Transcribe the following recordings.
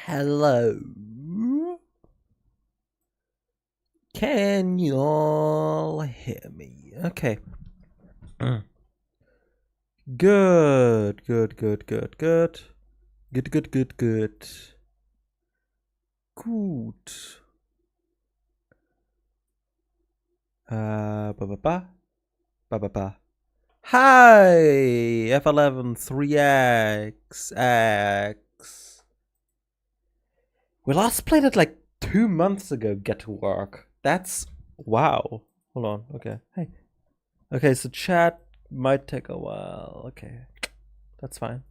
Hello. Can you all hear me? Okay. Good, good, good, good, good. Good, good, good, good. Gut. Ba ba ba. Ba ba ba. Hi! F11 3X X. We last played it like 2 months ago, get to work. That's wow. Hold on, okay. Hey. Okay, so chat might take a while. Okay. That's fine.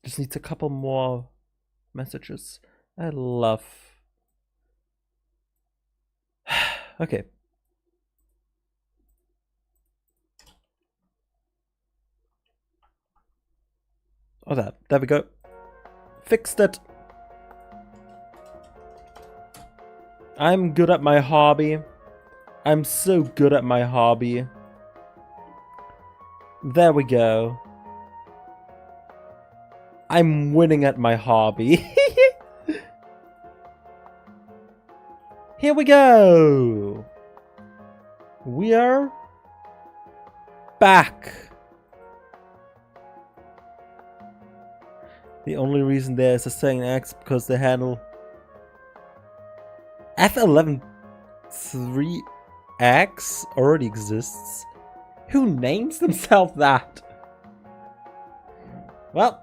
Just needs a couple more messages. I love. Okay. Oh, there we go. Fixed it. I'm good at my hobby. I'm so good at my hobby. There we go. I'm winning at my hobby. Here we go. We are back. The only reason there is a second X because the handle F11 3X already exists. Who names themselves that? Well,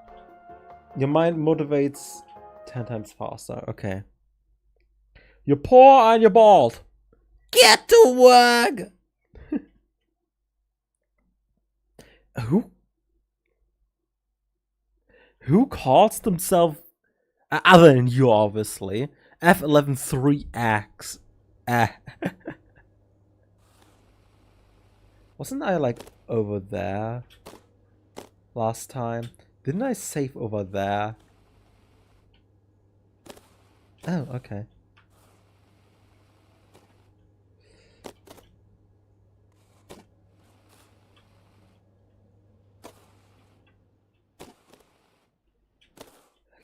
your mind motivates 10 times faster. Okay. You're poor and you're bald. Get to work! Who calls themselves, other than you obviously, F11 3X? Wasn't I like over there last time? Didn't I save over there? Oh, okay.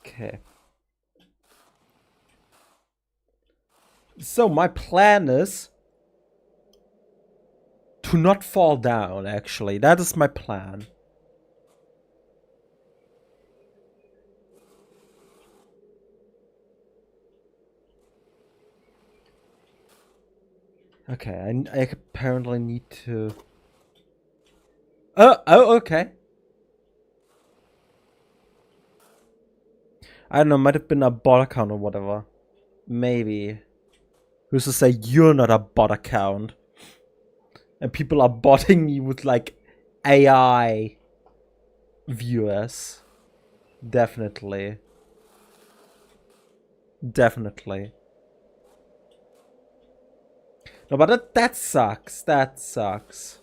Okay. So my plan is to not fall down, actually. That is my plan. Okay, I apparently need to... Oh, okay. I don't know, might have been a bot account or whatever. Maybe. Who's to say you're not a bot account? And people are botting me with like AI viewers. Definitely. Definitely. No, but that sucks. That sucks.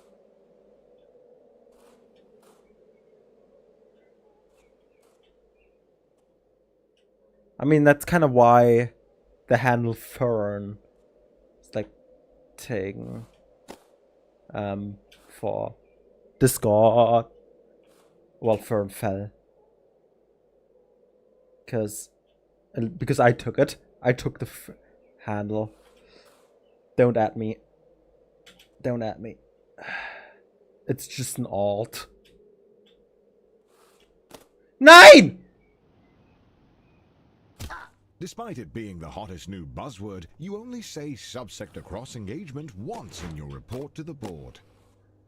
I mean, that's kind of why the handle Fern is like taking for Discord. Well, Fern fell. Because I took it. I took the handle. Don't at me. Don't at me. It's just an alt. 9! Despite it being the hottest new buzzword, you only say subsector cross engagement once in your report to the board.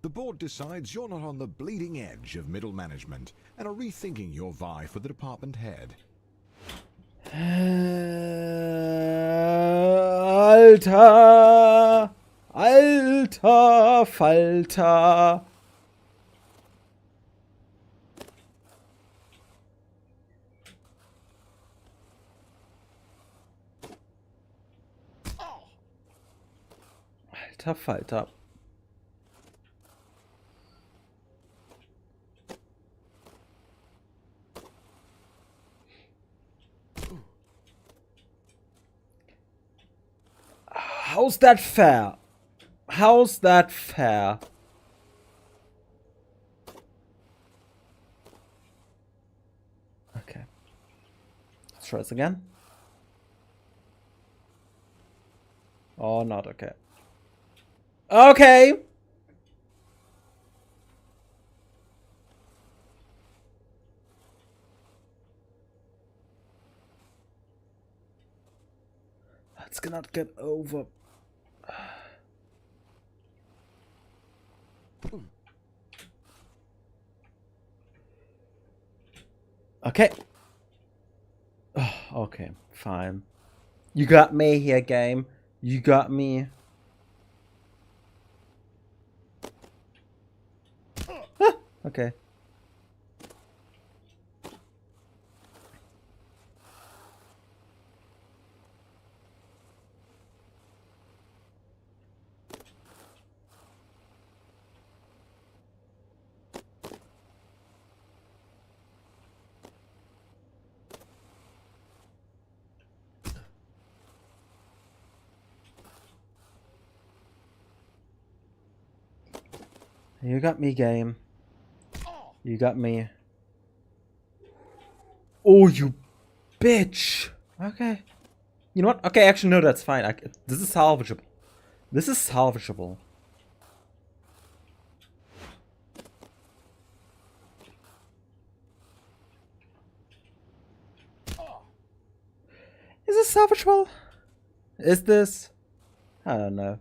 The board decides you're not on the bleeding edge of middle management and are rethinking your vie for the department head. Alter! Alter Falter! Alter Falter. How's that fair? How's that fair? Okay. try this again. Oh, not okay. Okay! Let's not get over. Okay. Oh, okay, fine. You got me here, game. You got me. Ah, okay. You got me, game. You got me. Oh, you bitch. Okay. You know what? Okay, actually, no, that's fine. This is salvageable. This is salvageable. Is this salvageable? Is this? I don't know.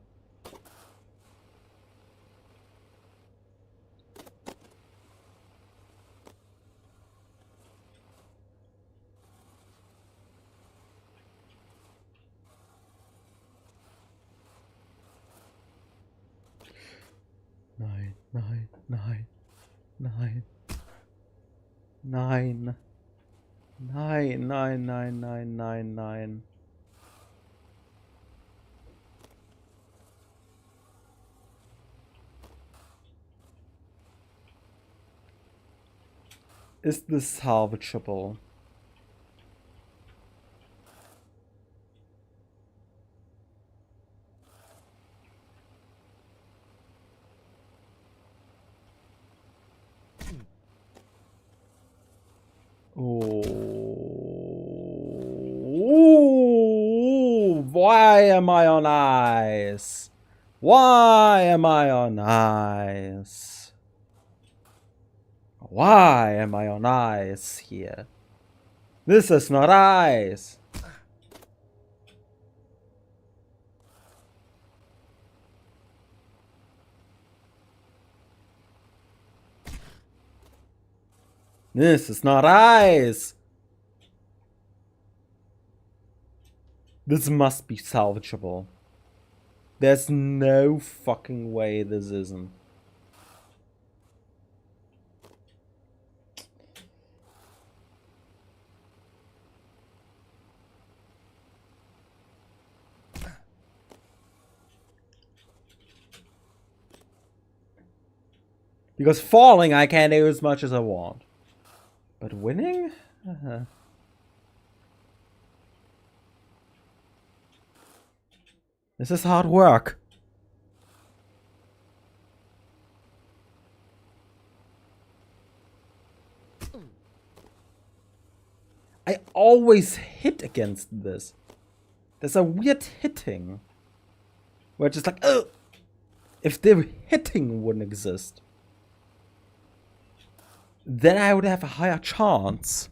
Nine. Is this salvageable? Oh, why am I on ice? Why am I on ice? Why am I on ice here? This is not ice. This is not ice. This must be salvageable. There's no fucking way this isn't. Because falling, I can't do as much as I want. But winning? This is hard work. I always hit against this. There's a weird hitting. Where it's just like, oh! If the hitting wouldn't exist, then I would have a higher chance.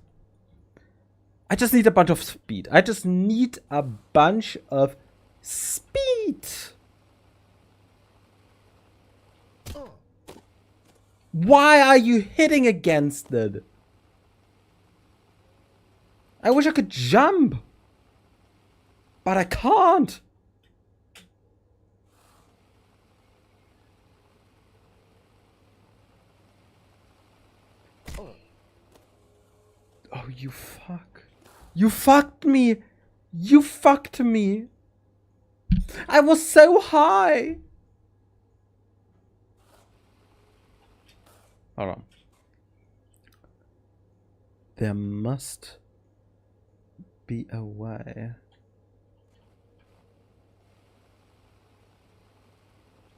I just need a bunch of speed. I just need a bunch of speed. Why are you hitting against it? I wish I could jump. But I can't. Oh, you fuck. You fucked me. You fucked me. I was so high. Hold on. There must be a way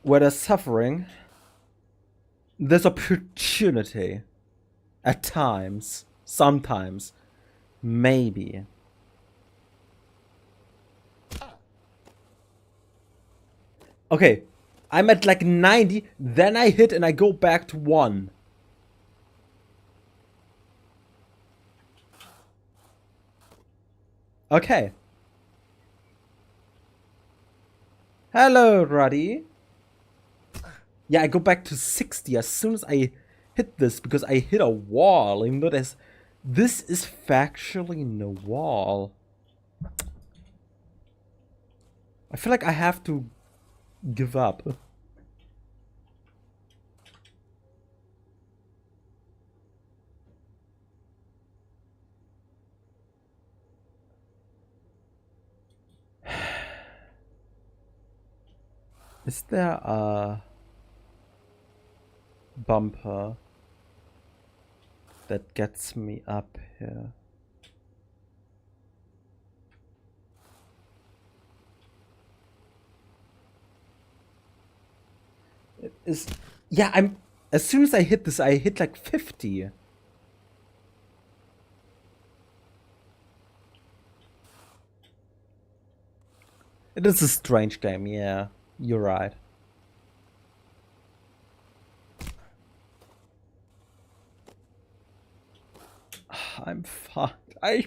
where there's suffering, there's opportunity. At times. Sometimes. Maybe. Okay, I'm at like 90, then I hit and I go back to 1. Okay. Hello, Ruddy. Yeah, I go back to 60 as soon as I hit this because I hit a wall. Even though this is factually no wall. I feel like I have to give up. Is there a bumper that gets me up here? It is. Yeah, I'm. As soon as I hit this, I hit like 50. It is a strange game, yeah. You're right. I'm fucked. I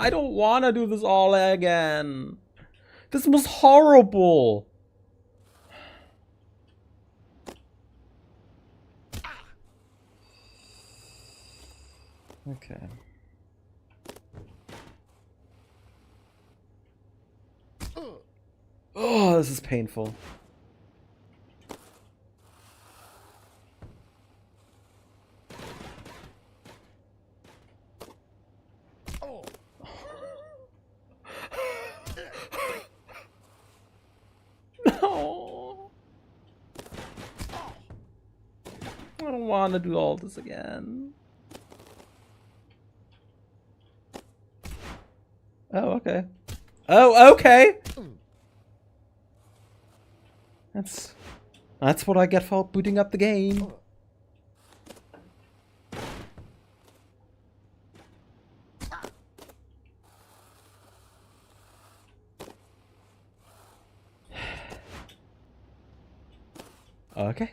don't wanna do this all again. This was horrible. Okay. Oh, this is painful. No. I don't want to do all this again. Oh, okay. Oh, okay. That's what I get for booting up the game. Okay.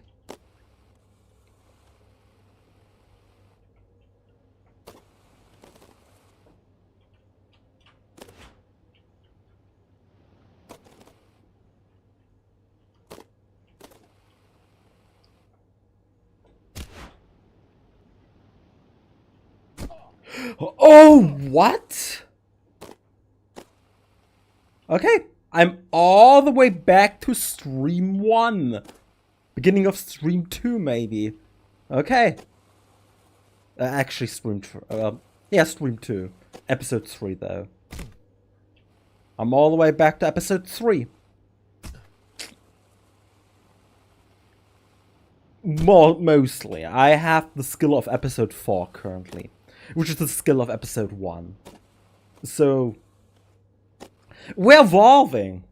Oh, what? Okay, I'm all the way back to stream 1. Beginning of stream 2, maybe. Okay. Actually, stream 2. Yeah, stream 2. Episode 3, though. I'm all the way back to episode 3. Mostly. I have the skill of episode 4 currently, which is the skill of episode 1. So, we're evolving.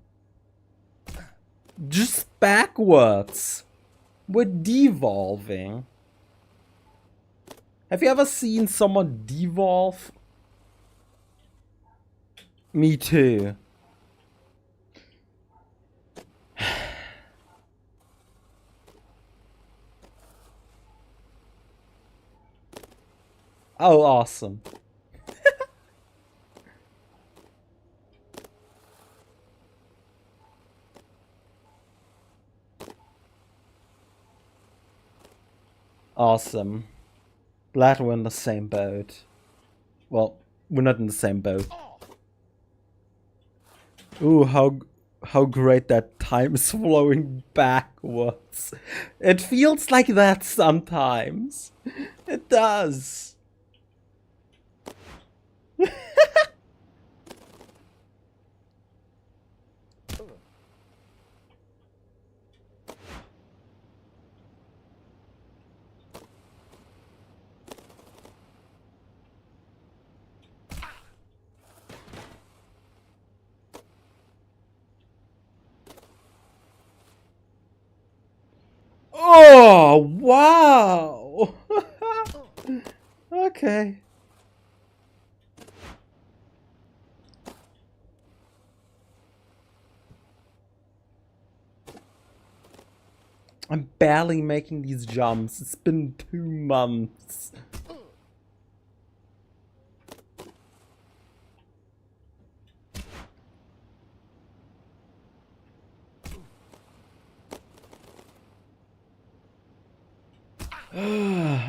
Just backwards. We're devolving. Have you ever seen someone devolve? Me too. Oh, awesome. Awesome. Glad we're in the same boat. Well, we're not in the same boat. Ooh, how great that time is flowing backwards. It feels like that sometimes. It does. Oh, wow. Okay. I'm barely making these jumps. It's been 2 months.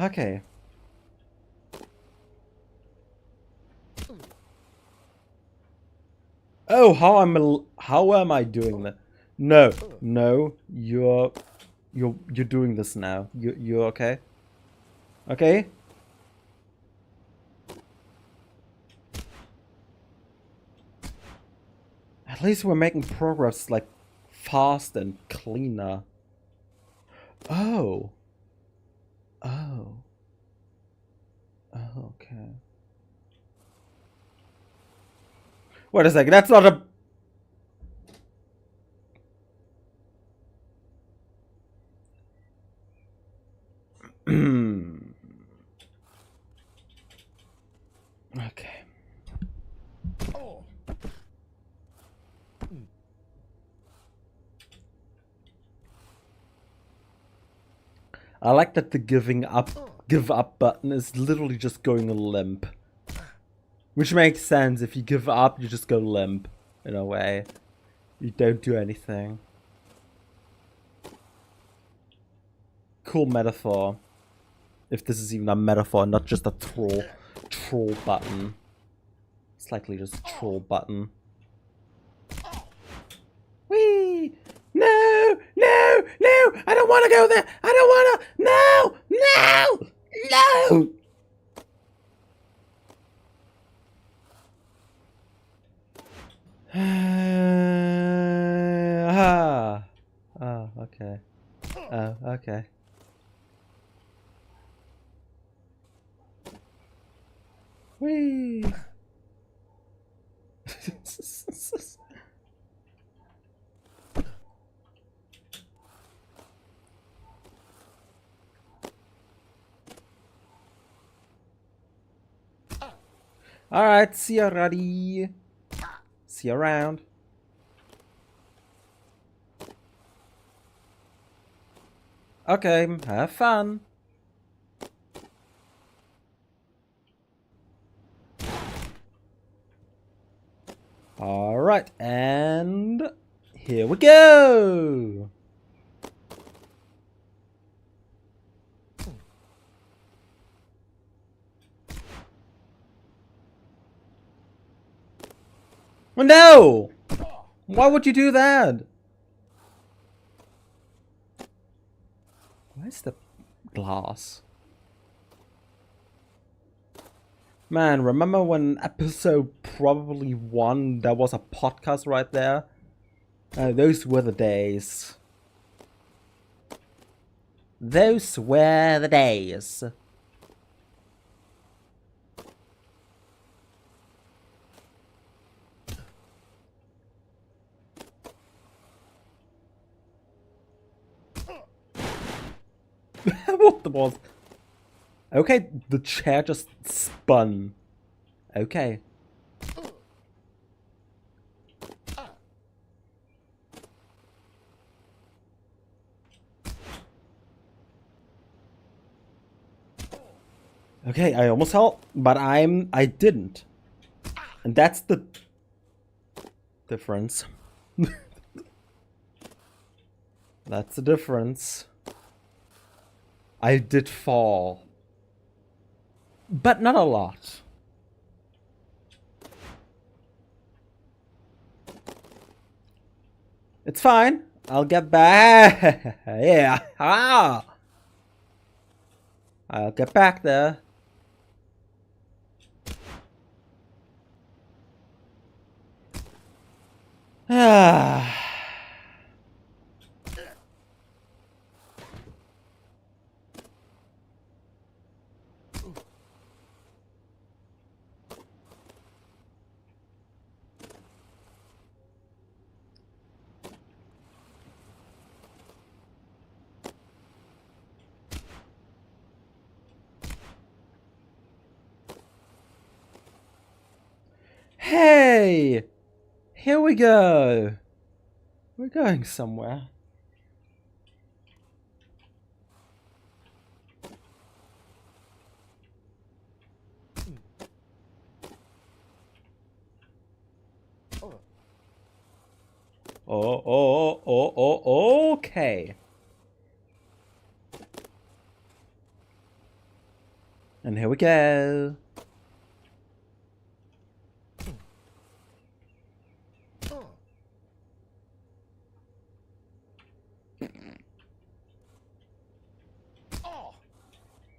Okay. Oh, how am I doing that? No, no, you're doing this now. You're okay? Okay? At least we're making progress, like, fast and cleaner. Oh. Oh. Oh, okay. Wait a second, that's not a... Okay. I like that the give up button is literally just going limp. Which makes sense. If you give up, you just go limp, in a way. You don't do anything. Cool metaphor. If this is even a metaphor, not just a troll button. It's likely just a troll button. Whee! No! No! No! I don't want to go there! I don't want to! No! No! No! Oh, okay. Oh, okay. Whee! Alright, see you, Ruddy. See you around. Okay, have fun. Alright, and here we go! Oh, no! Why would you do that? Where's the glass? Man, remember when episode probably 1 there was a podcast right there? Those were the days. Those were the days. What the balls? Okay, the chair just spun. Okay. Okay, I almost helped, but I didn't. And that's the difference. That's the difference. I did fall. But not a lot. It's fine. I'll get back. Yeah. Ah. I'll get back there. Ah. Hey! Here we go. We're going somewhere. Okay. And here we go.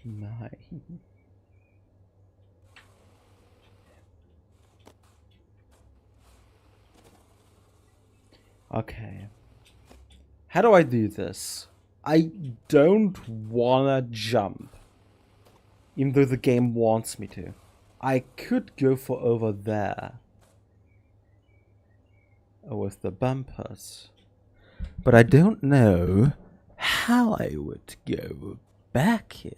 My. Okay. How do I do this? I don't wanna jump. Even though the game wants me to. I could go for over there. With the bumpers. But I don't know how I would go back here.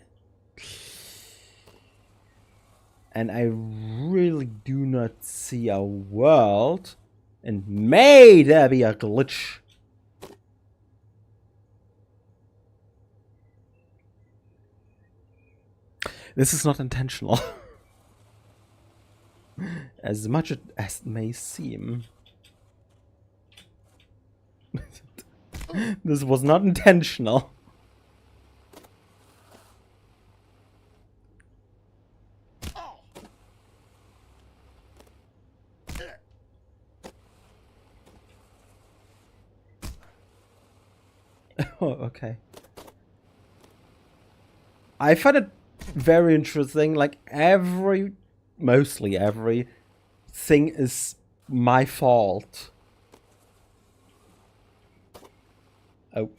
And I really do not see a world. And may there be a glitch. This is not intentional. As much as it may seem. This was not intentional. Oh, okay. I find it very interesting. Like mostly every thing is my fault. Oh.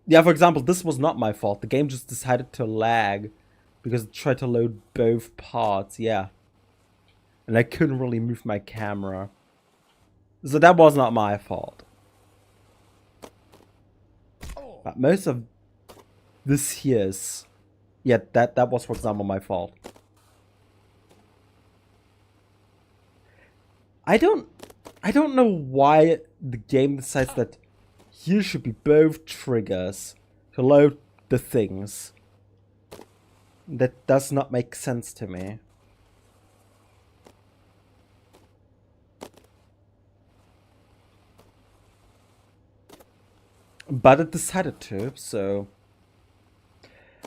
Yeah, for example, this was not my fault. The game just decided to lag because it tried to load both parts, yeah. And I couldn't really move my camera. So that was not my fault. But most of this here is... Yeah, that was, for example, my fault. I don't know why the game decides that here should be both triggers to load the things. That does not make sense to me. But it decided to, so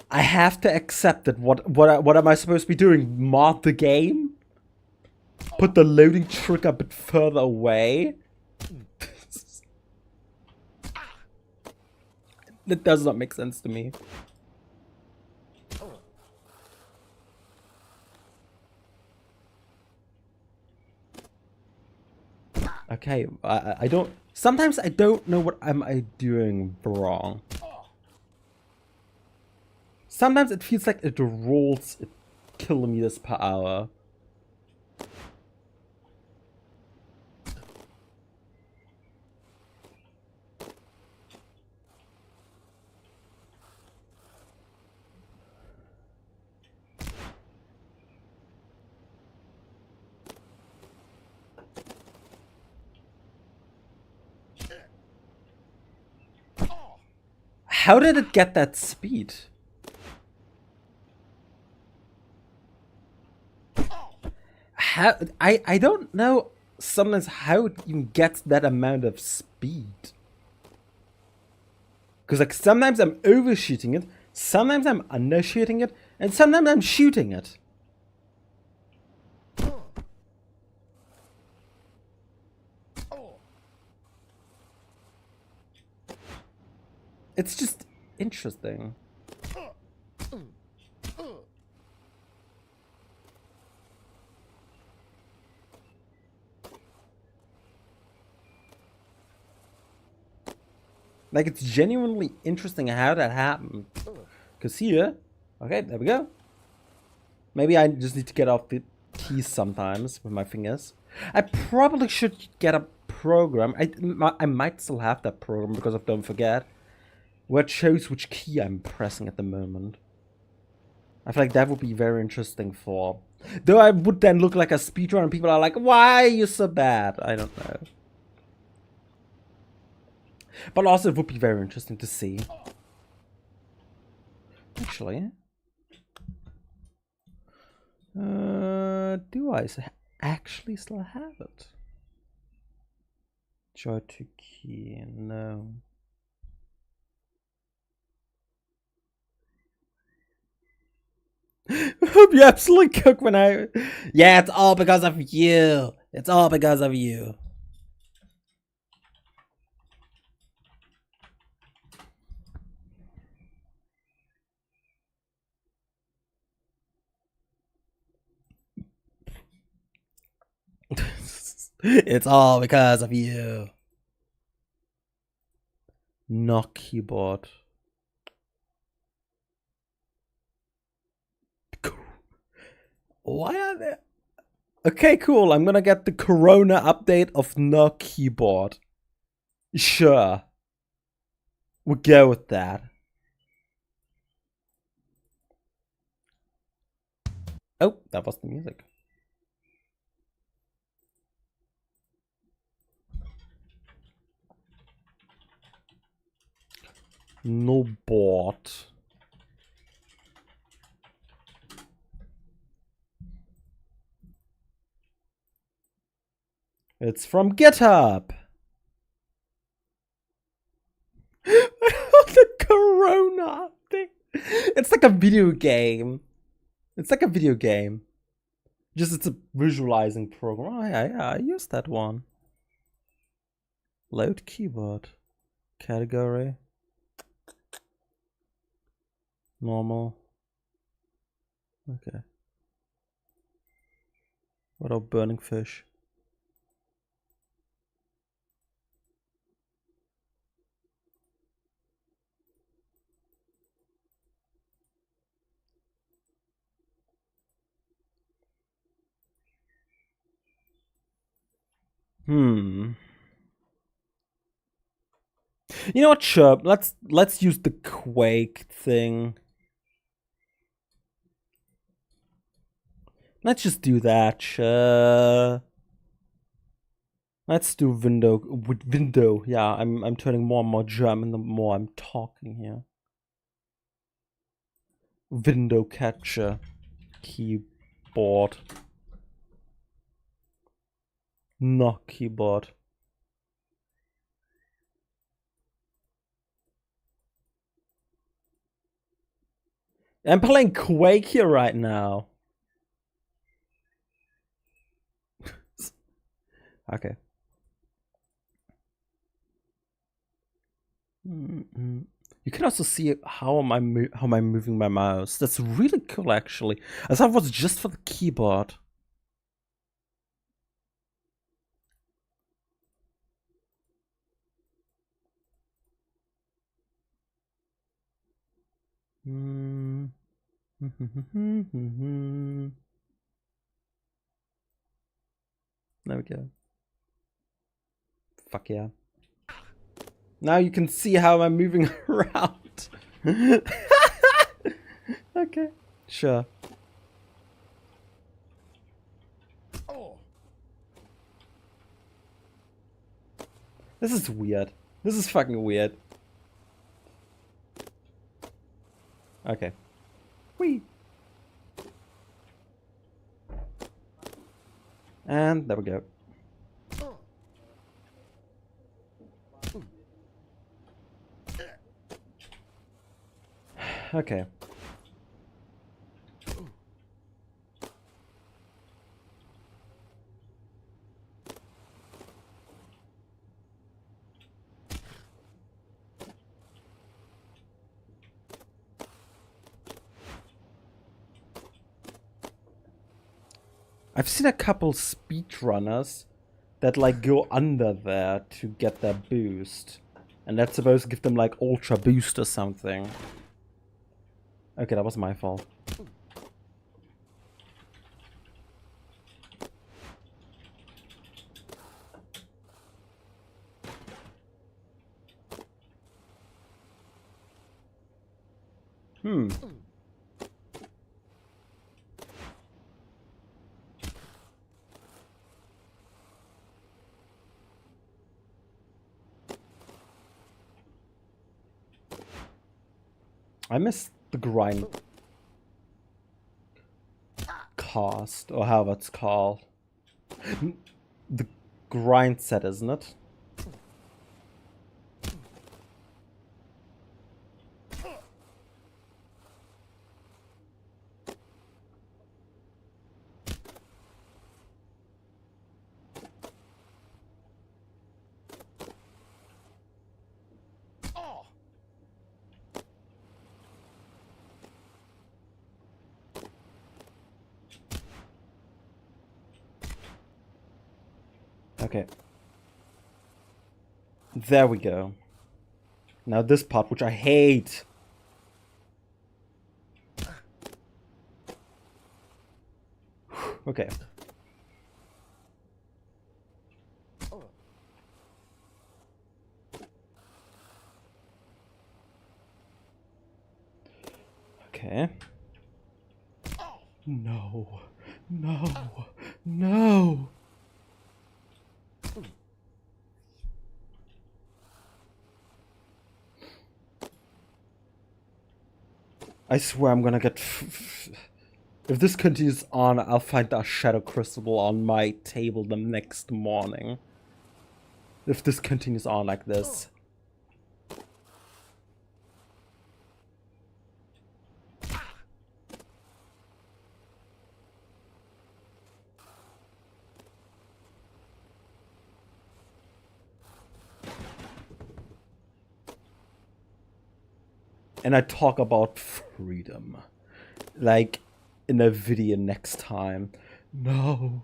I have to accept it. What am I supposed to be doing? Mod the game? Put the loading trigger a bit further away? That does not make sense to me. Okay, I don't... Sometimes I don't know what am I doing wrong. Sometimes it feels like it rolls at kilometers per hour. How did it get that speed? How I don't know sometimes how it even gets that amount of speed. Because like sometimes I'm overshooting it, sometimes I'm undershooting it, and sometimes I'm shooting it. It's just interesting. Like, it's genuinely interesting how that happened. Because here... Okay, there we go. Maybe I just need to get off the keys sometimes with my fingers. I probably should get a program. I might still have that program because of Don't Forget, where it shows which key I'm pressing at the moment. I feel like that would be very interesting for... Though I would then look like a speedrunner and people are like, why are you so bad? I don't know. But also it would be very interesting to see. Actually... do I actually still have it? Joy to key, no. Hope you absolutely cook when I. Yeah, it's all because of you. It's all because of you. It's all because of you. Knock keyboard. Why are there? Okay, cool. I'm gonna get the Corona update of Knock keyboard. Sure. We'll go with that. Oh, that was the music. No bot. It's from GitHub. The Corona thing. It's like a video game. It's like a video game. Just it's a visualizing program. Oh, yeah, I used that one. Load keyboard. Category. Normal. Okay. What about burning fish? You know what, sure. Let's use the Quake thing. Let's just do that, sure. Let's do window with window. Yeah, I'm turning more and more German the more I'm talking here. Window catcher. Keyboard. Knock keyboard. I'm playing Quake here right now. Okay. You can also see how am I moving my mouse. That's really cool, actually. I thought it was just for the keyboard. There we go. Fuck yeah. Now you can see how I'm moving around. Okay, sure. This is weird. This is fucking weird. Okay. Whee! And there we go. Okay. I've seen a couple speedrunners that like go under there to get their boost. And that's supposed to give them like ultra boost or something. Okay, that was my fault. I missed the grind cast, or however it's called. The grind set, isn't it? Okay. There we go. Now this part, which I hate. Okay. Okay. No. No. No. I swear I'm gonna get... If this continues on, I'll find a shadow crucible on my table the next morning. If this continues on like this. And I talk about freedom. Like, in a video next time. No.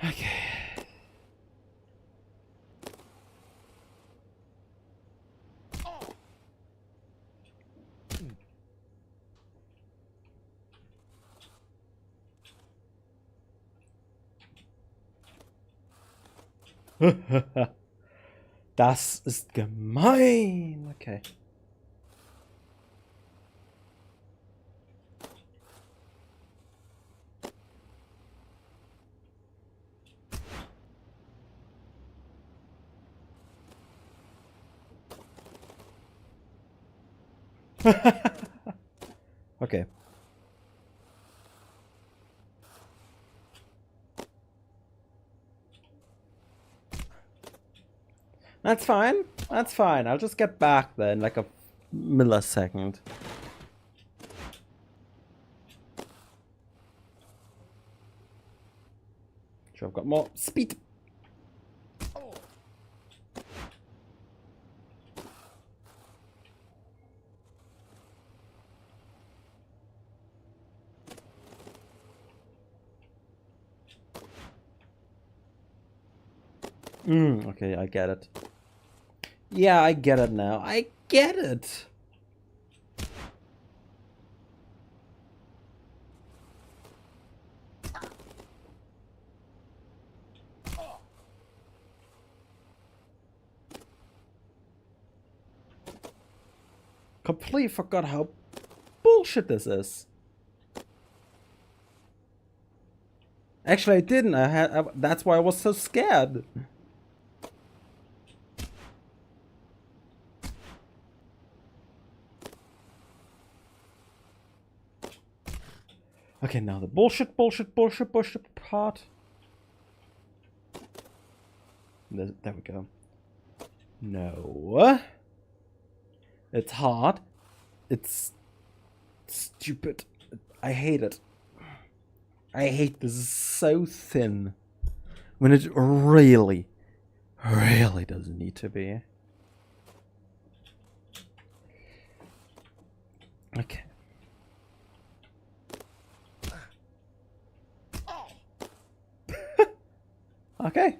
Okay. Das ist gemein. Okay. Okay. That's fine. That's fine. I'll just get back there in like a millisecond. Sure, I've got more speed. Okay, I get it. Yeah, I get it now. I get it. Completely forgot how bullshit this is. Actually, I didn't. That's why I was so scared. Okay, now the bullshit part. There we go. No. It's hard. It's stupid. I hate it. I hate this. Is so thin. When it really, really doesn't need to be. Okay. Okay.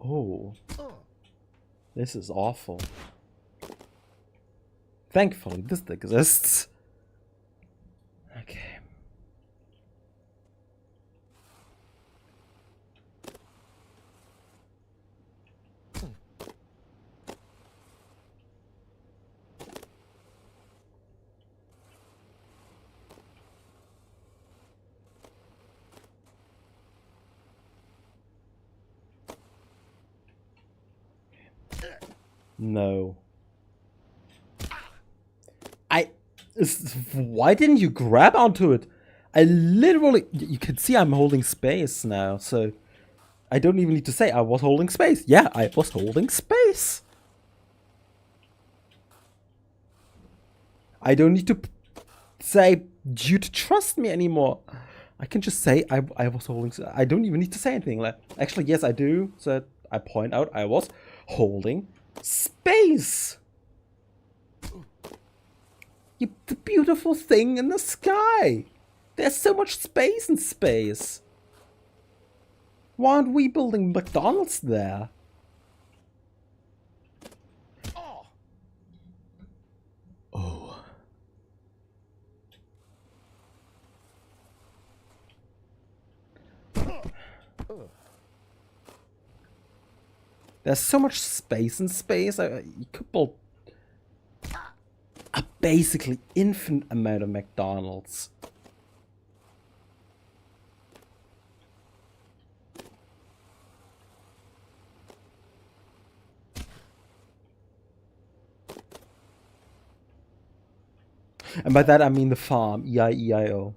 Oh. This is awful. Thankfully, this exists. Okay. No. Why didn't you grab onto it? I literally... You can see I'm holding space now, so... I don't even need to say I was holding space. Yeah, I was holding space. I don't need to say you to trust me anymore. I can just say I was holding... I don't even need to say anything. Like, actually, yes, I do. So I point out I was holding space. The beautiful thing in the sky. There's so much space in space. Why aren't we building McDonald's there? Oh. There's so much space in space. You could build a basically infinite amount of McDonald's. And by that I mean the farm, E-I-E-I-O.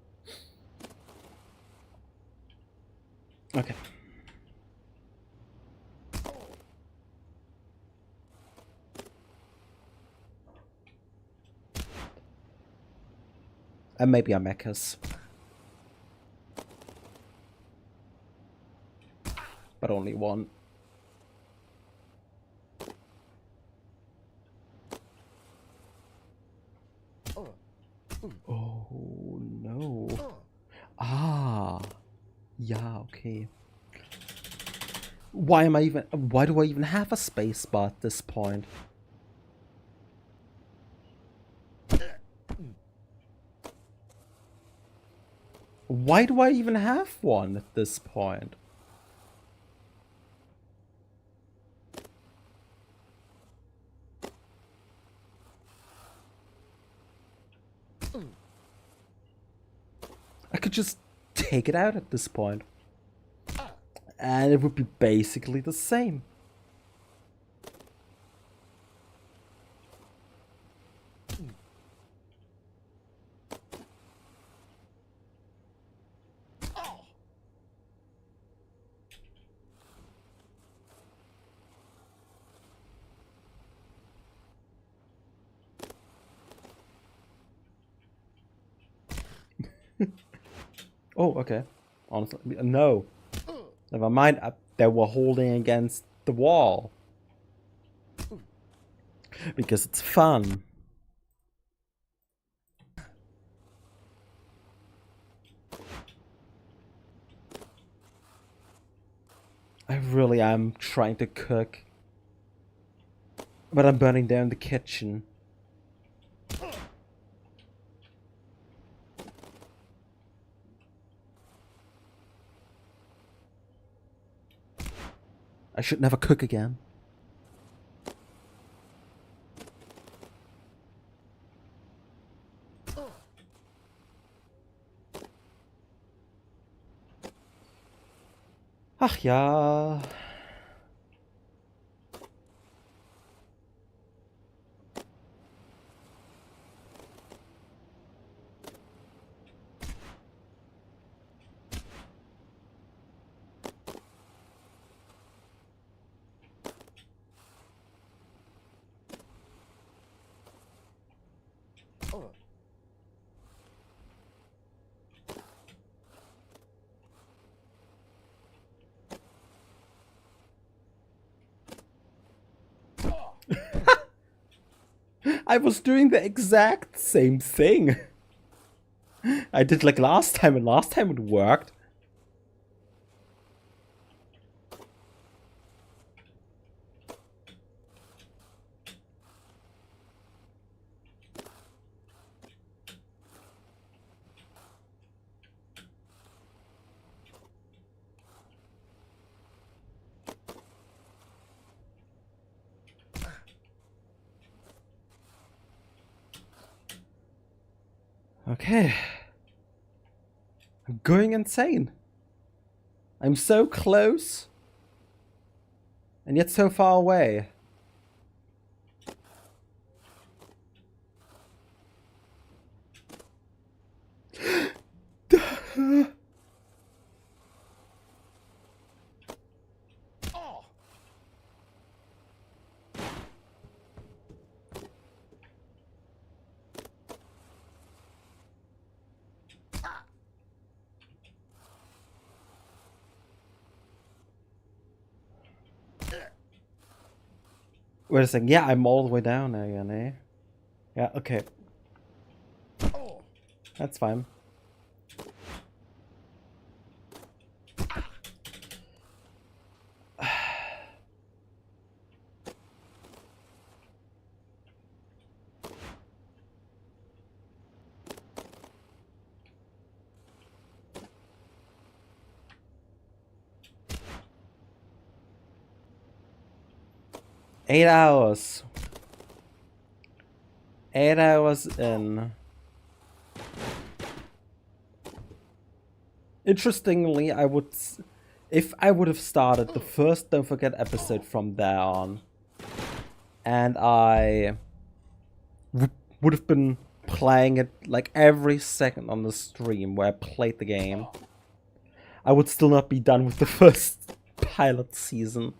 Okay. And maybe a mechas. But only one. Oh no. Ah. Yeah, okay. Why do I even have a space bar at this point? Why do I even have one at this point? I could just take it out at this point. And it would be basically the same. Oh, okay. Honestly, no. Never mind. They were holding against the wall. Because it's fun. I really am trying to cook. But I'm burning down the kitchen. I should never cook again. Ach ja. I was doing the exact same thing. I did like last time, and last time it worked. Okay. I'm going insane. I'm so close. And yet so far away. Wait a second. Yeah, I'm all the way down again, eh? Yeah, okay. That's fine. Eight hours. 8 hours in. Interestingly, if I would have started the first Don't Forget episode from there on, and I would have been playing it like every second on the stream where I played the game, I would still not be done with the first pilot season.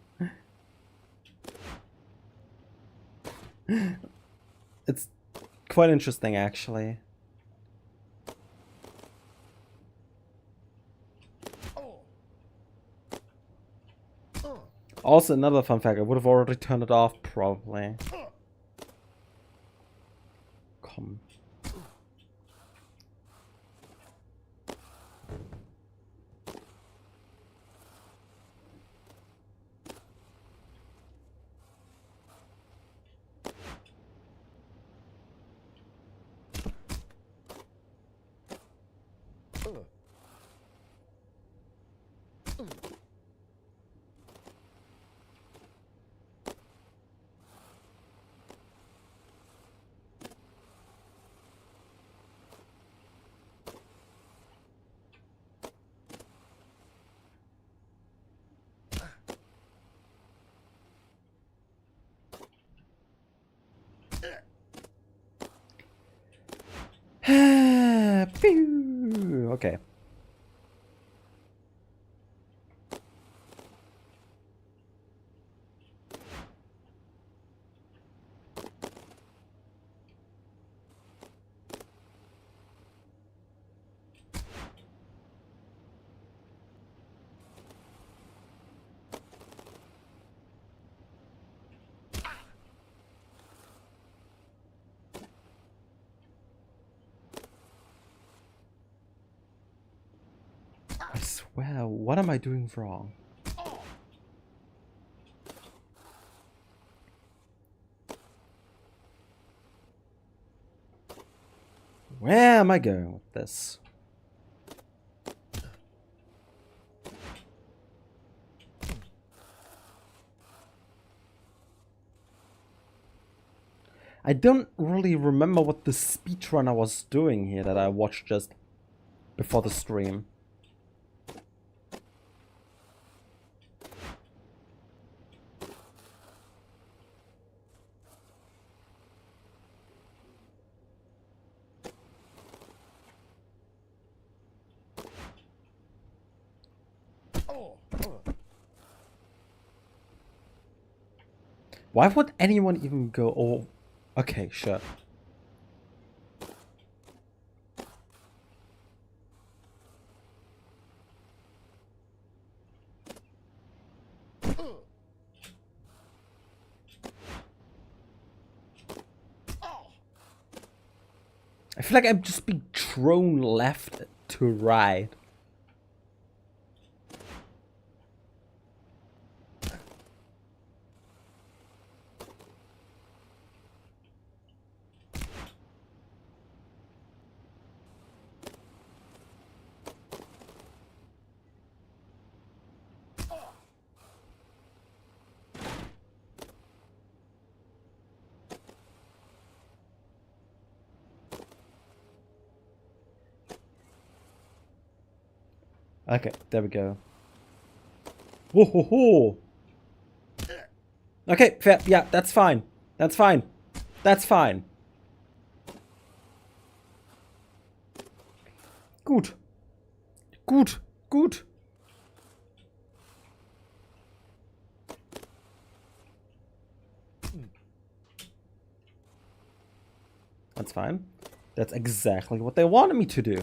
It's quite interesting, actually. Also, another fun fact, I would have already turned it off, probably. Come. Pew! Okay. I swear, what am I doing wrong? Where am I going with this? I don't really remember what the speedrunner was doing here that I watched just before the stream. Why would anyone even go? Oh, okay, sure. I feel like I'm just being thrown left to right. Okay, there we go. Whoa, ho, ho. Okay, fair. Yeah, that's fine. That's fine. That's fine. Gut. Gut. Gut. That's fine. That's exactly what they wanted me to do.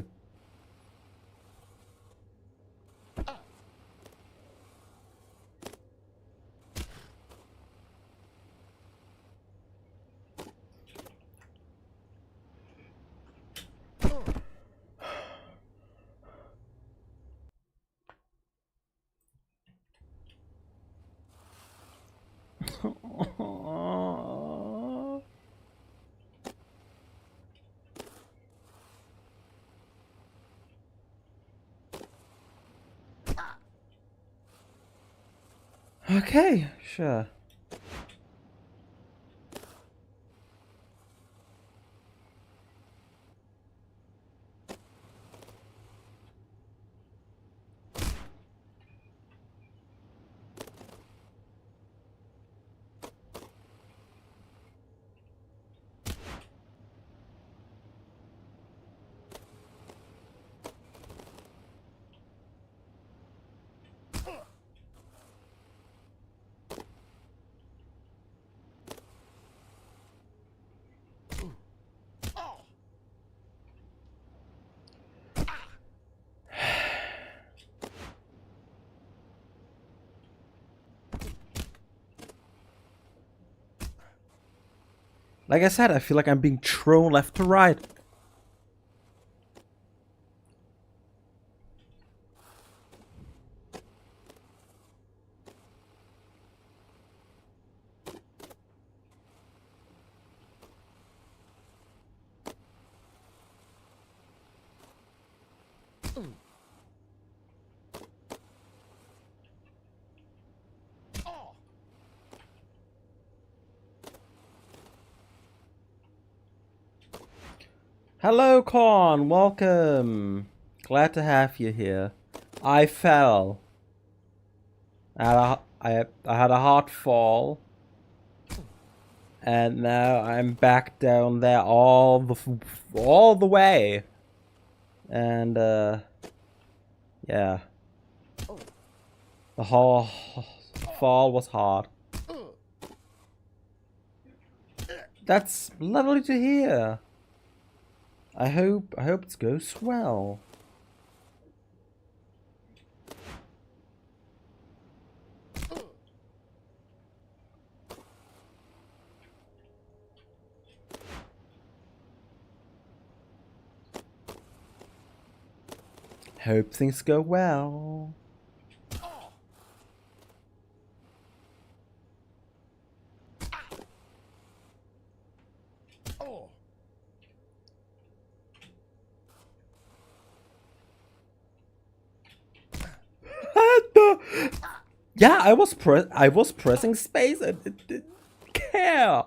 Okay, sure. Like I said, I feel like I'm being thrown left to right. Hello, Corn. Welcome. Glad to have you here. I fell. I had a hard fall. And now I'm back down there all the way. And, yeah. The whole fall was hard. That's lovely to hear. I hope it goes well. Hope things go well. Yeah, I was pressing space and it didn't care.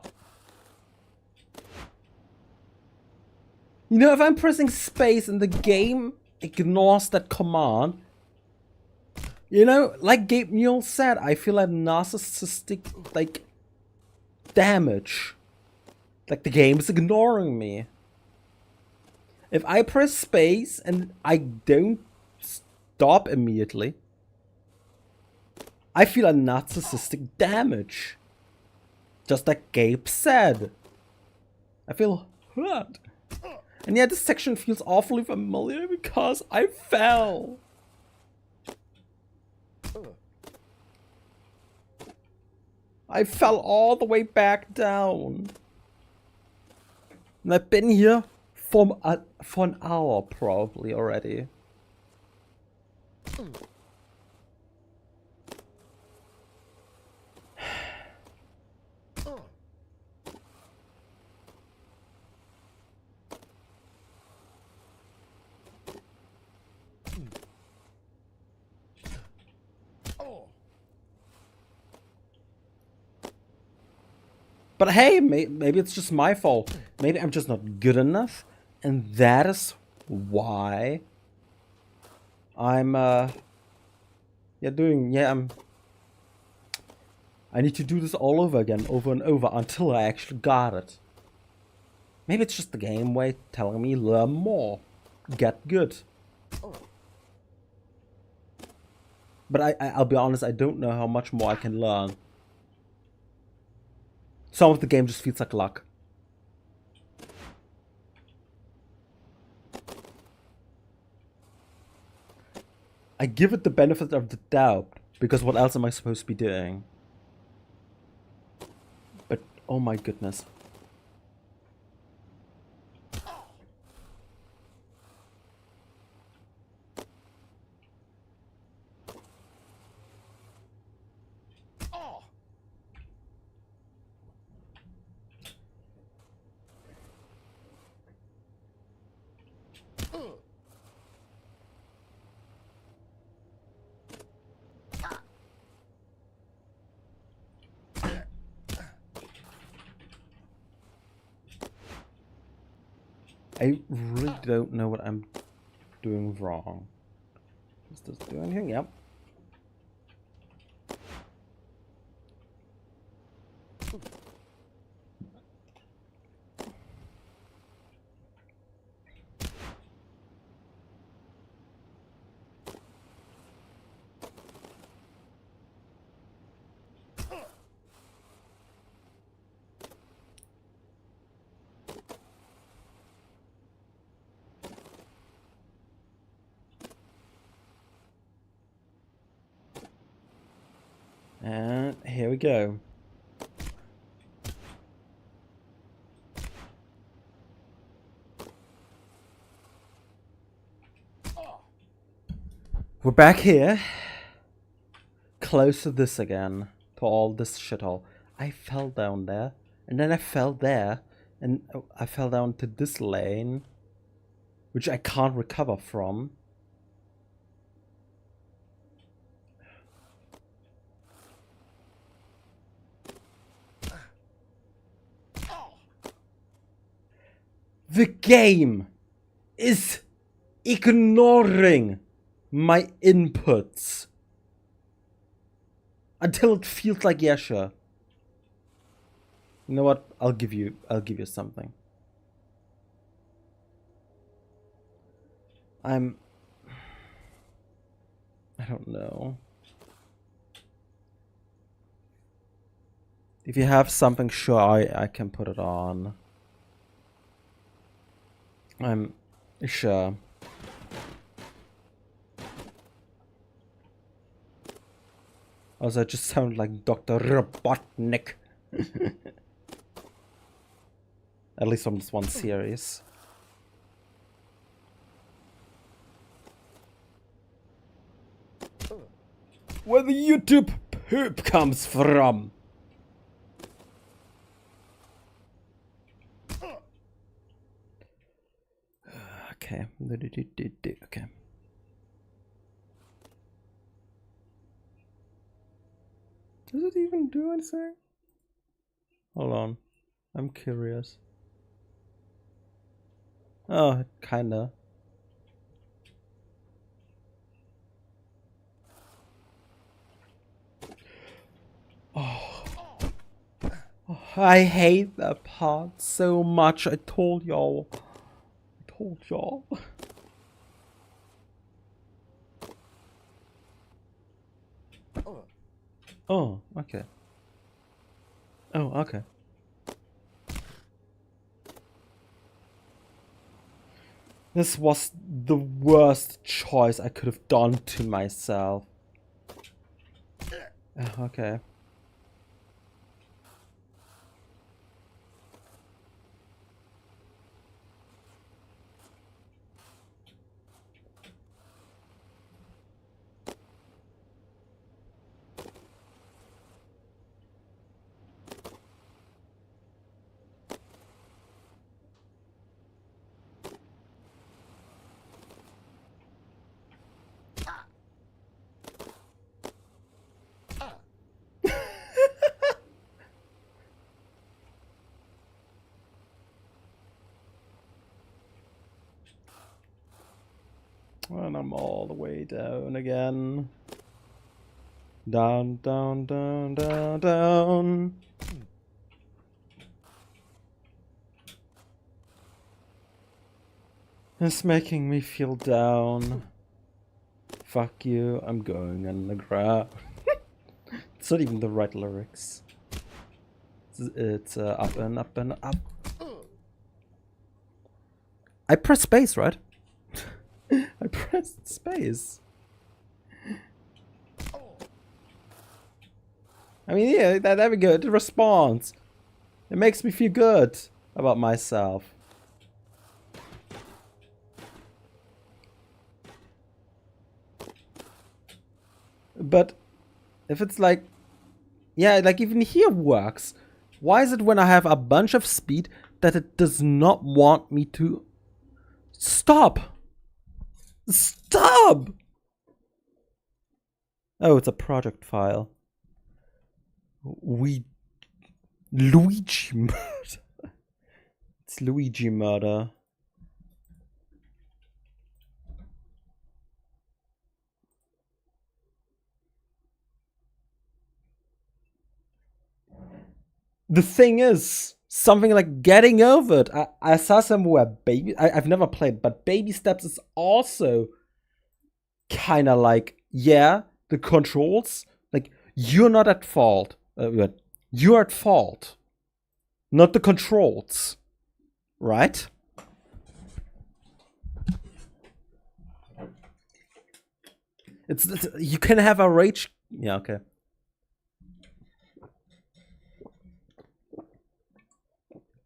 You know, if I'm pressing space and the game ignores that command, you know, like Gabe Newell said, I feel like narcissistic, like, damage. Like the game's ignoring me. If I press space and I don't stop immediately, I feel a narcissistic damage. Just like Gabe said. I feel hurt. And yeah, this section feels awfully familiar because I fell. I fell all the way back down. And I've been here for an hour probably already. But hey, maybe it's just my fault. Maybe I'm just not good enough. And that is why I'm I need to do this all over again, over and over, until I actually got it. Maybe it's just the game way telling me learn more, get good. But I'll be honest, I don't know how much more I can learn. Some of the game just feels like luck. I give it the benefit of the doubt, because what else am I supposed to be doing? But, oh my goodness. I really don't know what I'm doing wrong. Does this do anything? Yep. And here we go. We're back here. Close to this again. To all this shithole. I fell down there. And then I fell there. And I fell down to this lane. Which I can't recover from. The game is ignoring my inputs until it feels like, yeah, sure. You know what? I'll give you something. I don't know. If you have something, sure, I can put it on. I'm sure. Also, I just sound like Dr. Robotnik. At least from this one series. Where the YouTube poop comes from. Okay. Okay. Does it even do anything? Hold on. I'm curious. Oh, kinda. Oh. I hate that part so much. I told y'all. Oh, okay. Oh, okay. This was the worst choice I could have done to myself. Okay. And I'm all the way down again. Down, down, down, down, down. It's making me feel down. Fuck you, I'm going underground. It's not even the right lyrics. It's up and up and up. I pressed space, right? I pressed space. I mean, yeah, there we go. It responds. It makes me feel good about myself. But if it's like, yeah, like even here works. Why is it when I have a bunch of speed that it does not want me to stop? Stop! Oh, it's a project file. Luigi murder. It's Luigi murder. The thing is, something like getting over it. I saw somewhere I've never played, but Baby Steps is also kind of like, yeah, the controls, like, you're not at fault. You're at fault, not the controls, right? It's you can have a rage. Yeah, okay.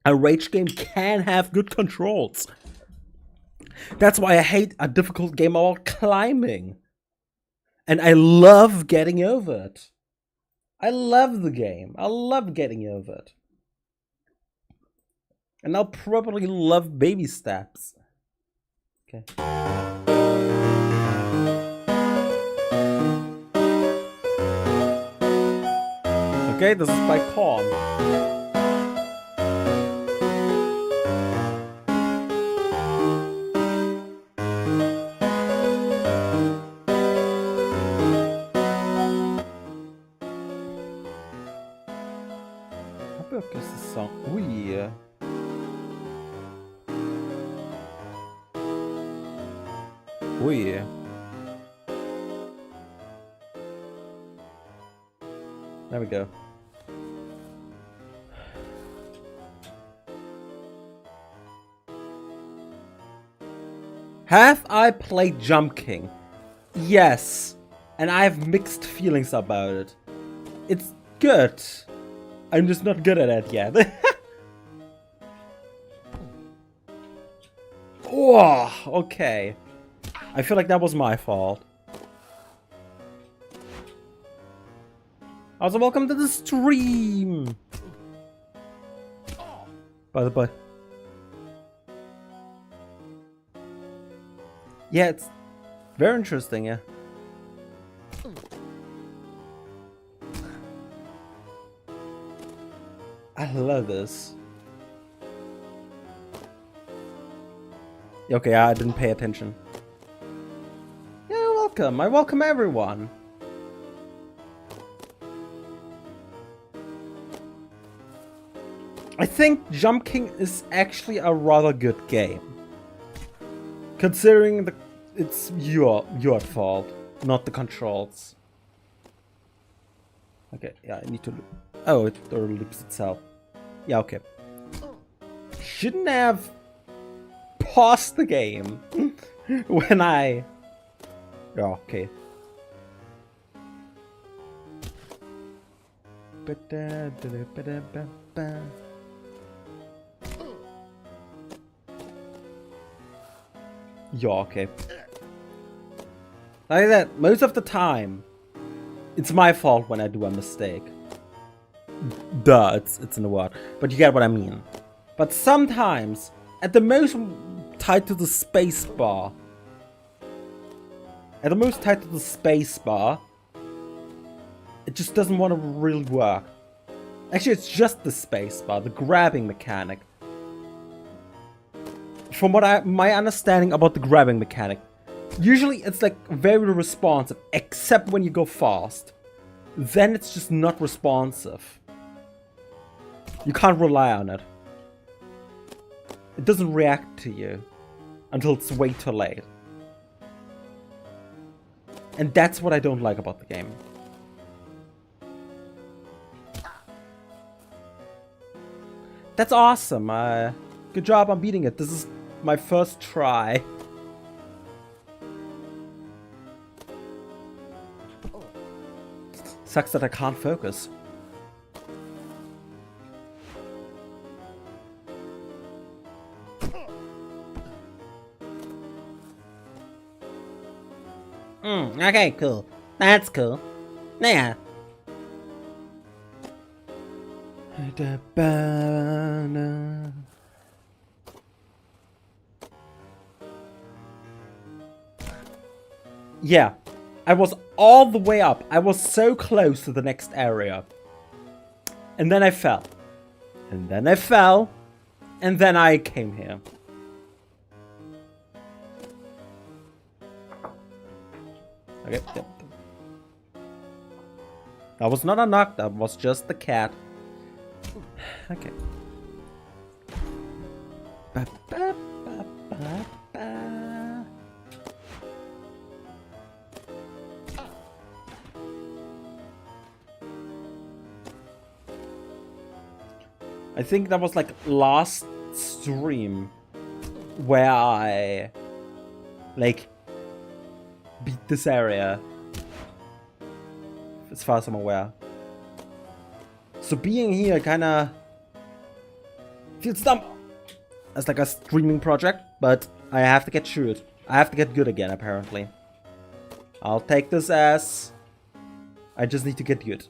A rage game can have good controls. That's why I hate a difficult game about climbing. And I love getting over it. I love the game. I love getting over it. And I'll probably love Baby Steps. Okay. Okay, this is by Korn. Ist das Song? Ui. Ui. There we go. Have I played Jump King? Yes. And I have mixed feelings about it. It's good. I'm just not good at it yet. Oh, okay. I feel like that was my fault. Also, welcome to the stream. By the way. Yeah, it's very interesting, yeah. I love this. Okay, I didn't pay attention. Yeah, you're welcome. I welcome everyone. I think Jump King is actually a rather good game. Considering it's your fault, not the controls. Okay, yeah, I need to... Oh, it loops itself. Yeah, okay. Shouldn't have paused the game when I... Oh, okay. Yeah, okay. Like that, most of the time, it's my fault when I do a mistake. Duh, it's in the word. But you get what I mean. But sometimes, at the most tied to the space bar. At the most tied to the space bar, it just doesn't want to really work. Actually, it's just the space bar, the grabbing mechanic. From what my understanding about the grabbing mechanic, Usually it's like very responsive, except when you go fast. Then it's just not responsive. You can't rely on it. It doesn't react to you until it's way too late. And that's what I don't like about the game. That's awesome. Good job on beating it. This is my first try. Sucks that I can't focus. Okay, cool. That's cool. Yeah. Yeah. I was all the way up. I was so close to the next area. And then I fell. And then I fell. And then I came here. Okay. Yep. That was not a knock, that was just the cat. Okay. Ba, ba, ba, ba, ba. I think that was like last stream where I like beat this area, as far as I'm aware. So being here kinda feels dumb as like a streaming project, but I have to get through it. I have to get good again, apparently. I'll take this as I just need to get good.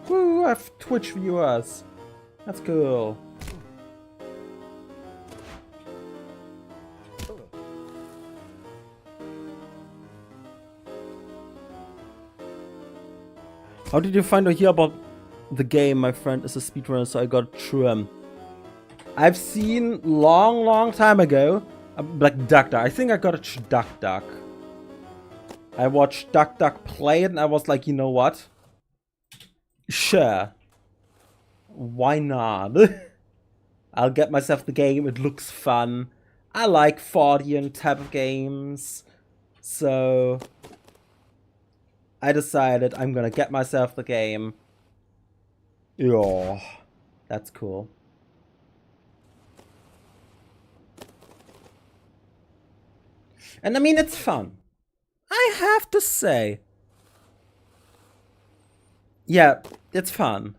Woo, I have Twitch viewers. That's cool. How did you find out here about the game? My friend is a speedrunner, so I got through him. I've seen long time ago, like Duck Duck. I think I got it through Duck Duck. I watched Duck Duck play it, and I was like, you know what? Sure. Why not? I'll get myself the game. It looks fun. I like 40 type of games. So I decided I'm gonna get myself the game. Yeah, that's cool. And I mean, it's fun. I have to say. Yeah, it's fun.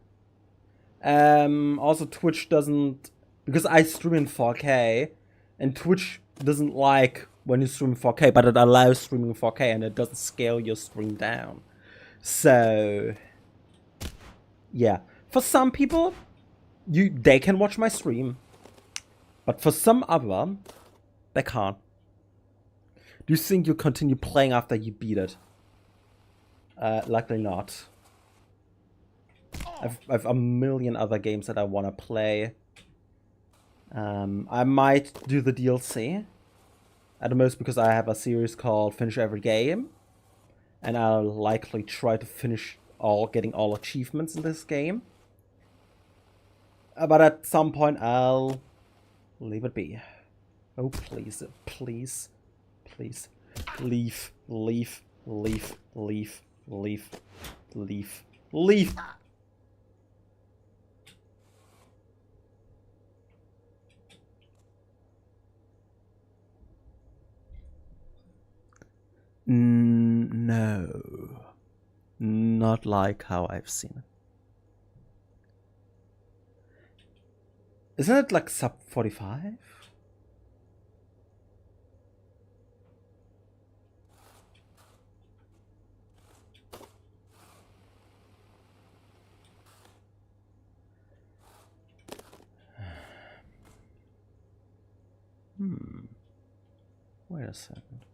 Also Twitch doesn't, because I stream in 4K, and Twitch doesn't like when you stream 4K, but it allows streaming 4K and it doesn't scale your stream down. So yeah, for some people, they can watch my stream, but for some other, they can't. Do you think you'll continue playing after you beat it? Likely not. I've a million other games that I want to play. I might do the DLC. At the most, because I have a series called Finish Every Game. And I'll likely try to finish getting all achievements in this game. But at some point, I'll leave it be. Oh, please, please, please. Leave, leave, leave, leave, leave, leave, leave. No. Not like how I've seen it. Isn't it like sub 45? Wait a second.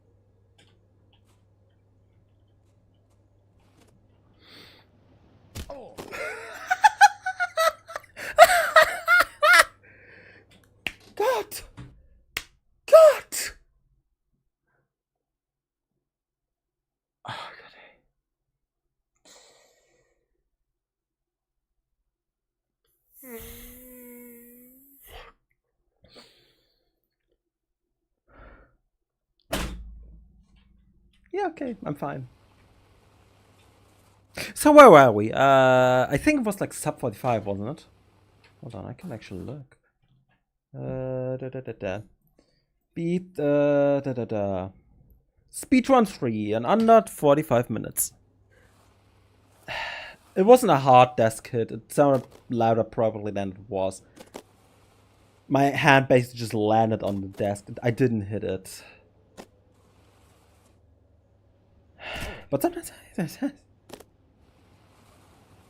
Yeah, okay, I'm fine. So where were we? I think it was like sub 45, wasn't it? Hold on, I can actually look. Beat Speedrun 3 in under 45 minutes. It wasn't a hard desk hit. It sounded louder probably than it was. My hand basically just landed on the desk. I didn't hit it. But sometimes...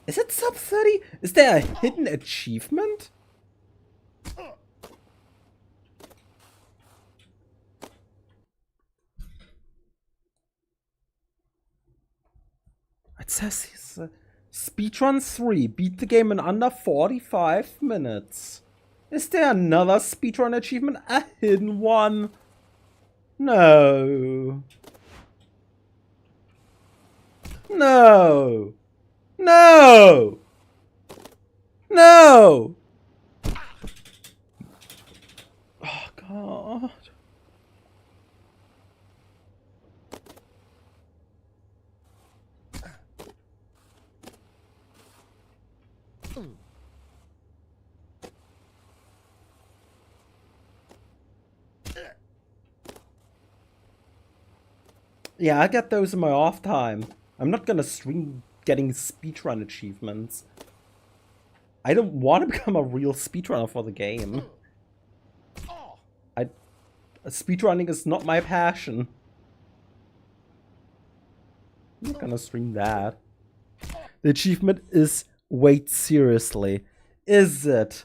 Is it sub 30? Is there a hidden achievement? It says he's Speedrun 3. Beat the game in under 45 minutes. Is there another speedrun achievement? A hidden one? No. No. No. No. Oh, God. Yeah, I get those in my off time. I'm not gonna stream getting speedrun achievements. I don't want to become a real speedrunner for the game. Speedrunning is not my passion. I'm not gonna stream that. The achievement is wait seriously. Is it?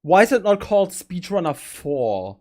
Why is it not called Speedrunner 4?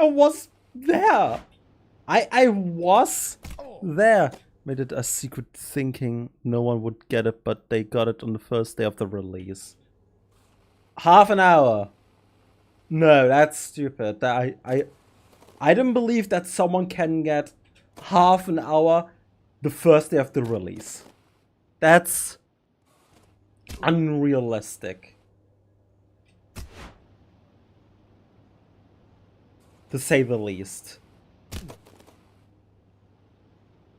I was there. I was there. Made it a secret thinking no one would get it, but they got it on the first day of the release. Half an hour. No, that's stupid. I didn't believe that someone can get half an hour the first day of the release. That's unrealistic. To say the least.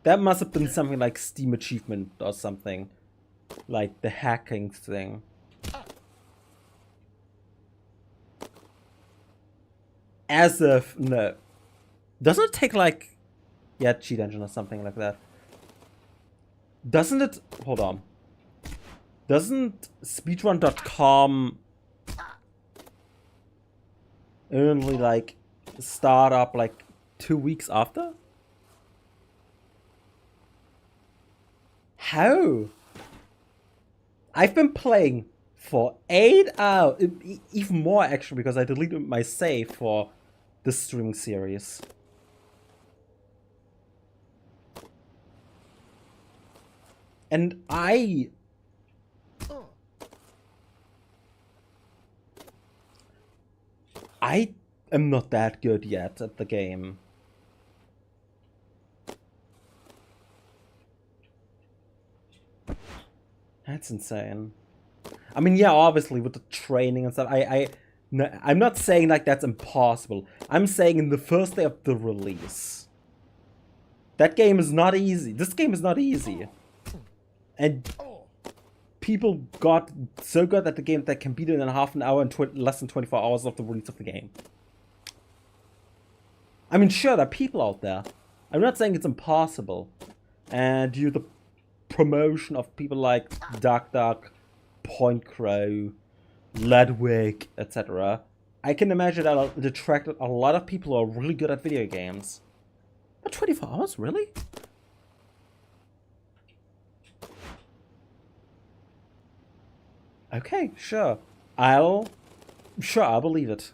That must have been something like Steam Achievement or something. Like the hacking thing. As if, no. Doesn't it take like, yeah, Cheat Engine or something like that? Doesn't it, hold on. Doesn't speedrun.com only like start up like 2 weeks after? How? I've been playing for 8 hours, even more actually, because I deleted my save for the streaming series. And I am not that good yet at the game. That's insane. I mean, yeah, obviously with the training and stuff, I'm not saying like that's impossible. I'm saying in the first day of the release. That game is not easy. This game is not easy. And people got so good at the game that they can beat it in half an hour and less than 24 hours of the release of the game. I mean, sure, there are people out there. I'm not saying it's impossible. And due to the promotion of people like DuckDuck, Point Crow, Ludwig, etc., I can imagine that it attracted a lot of people who are really good at video games. But 24 hours, really? Okay, sure. I'll believe it.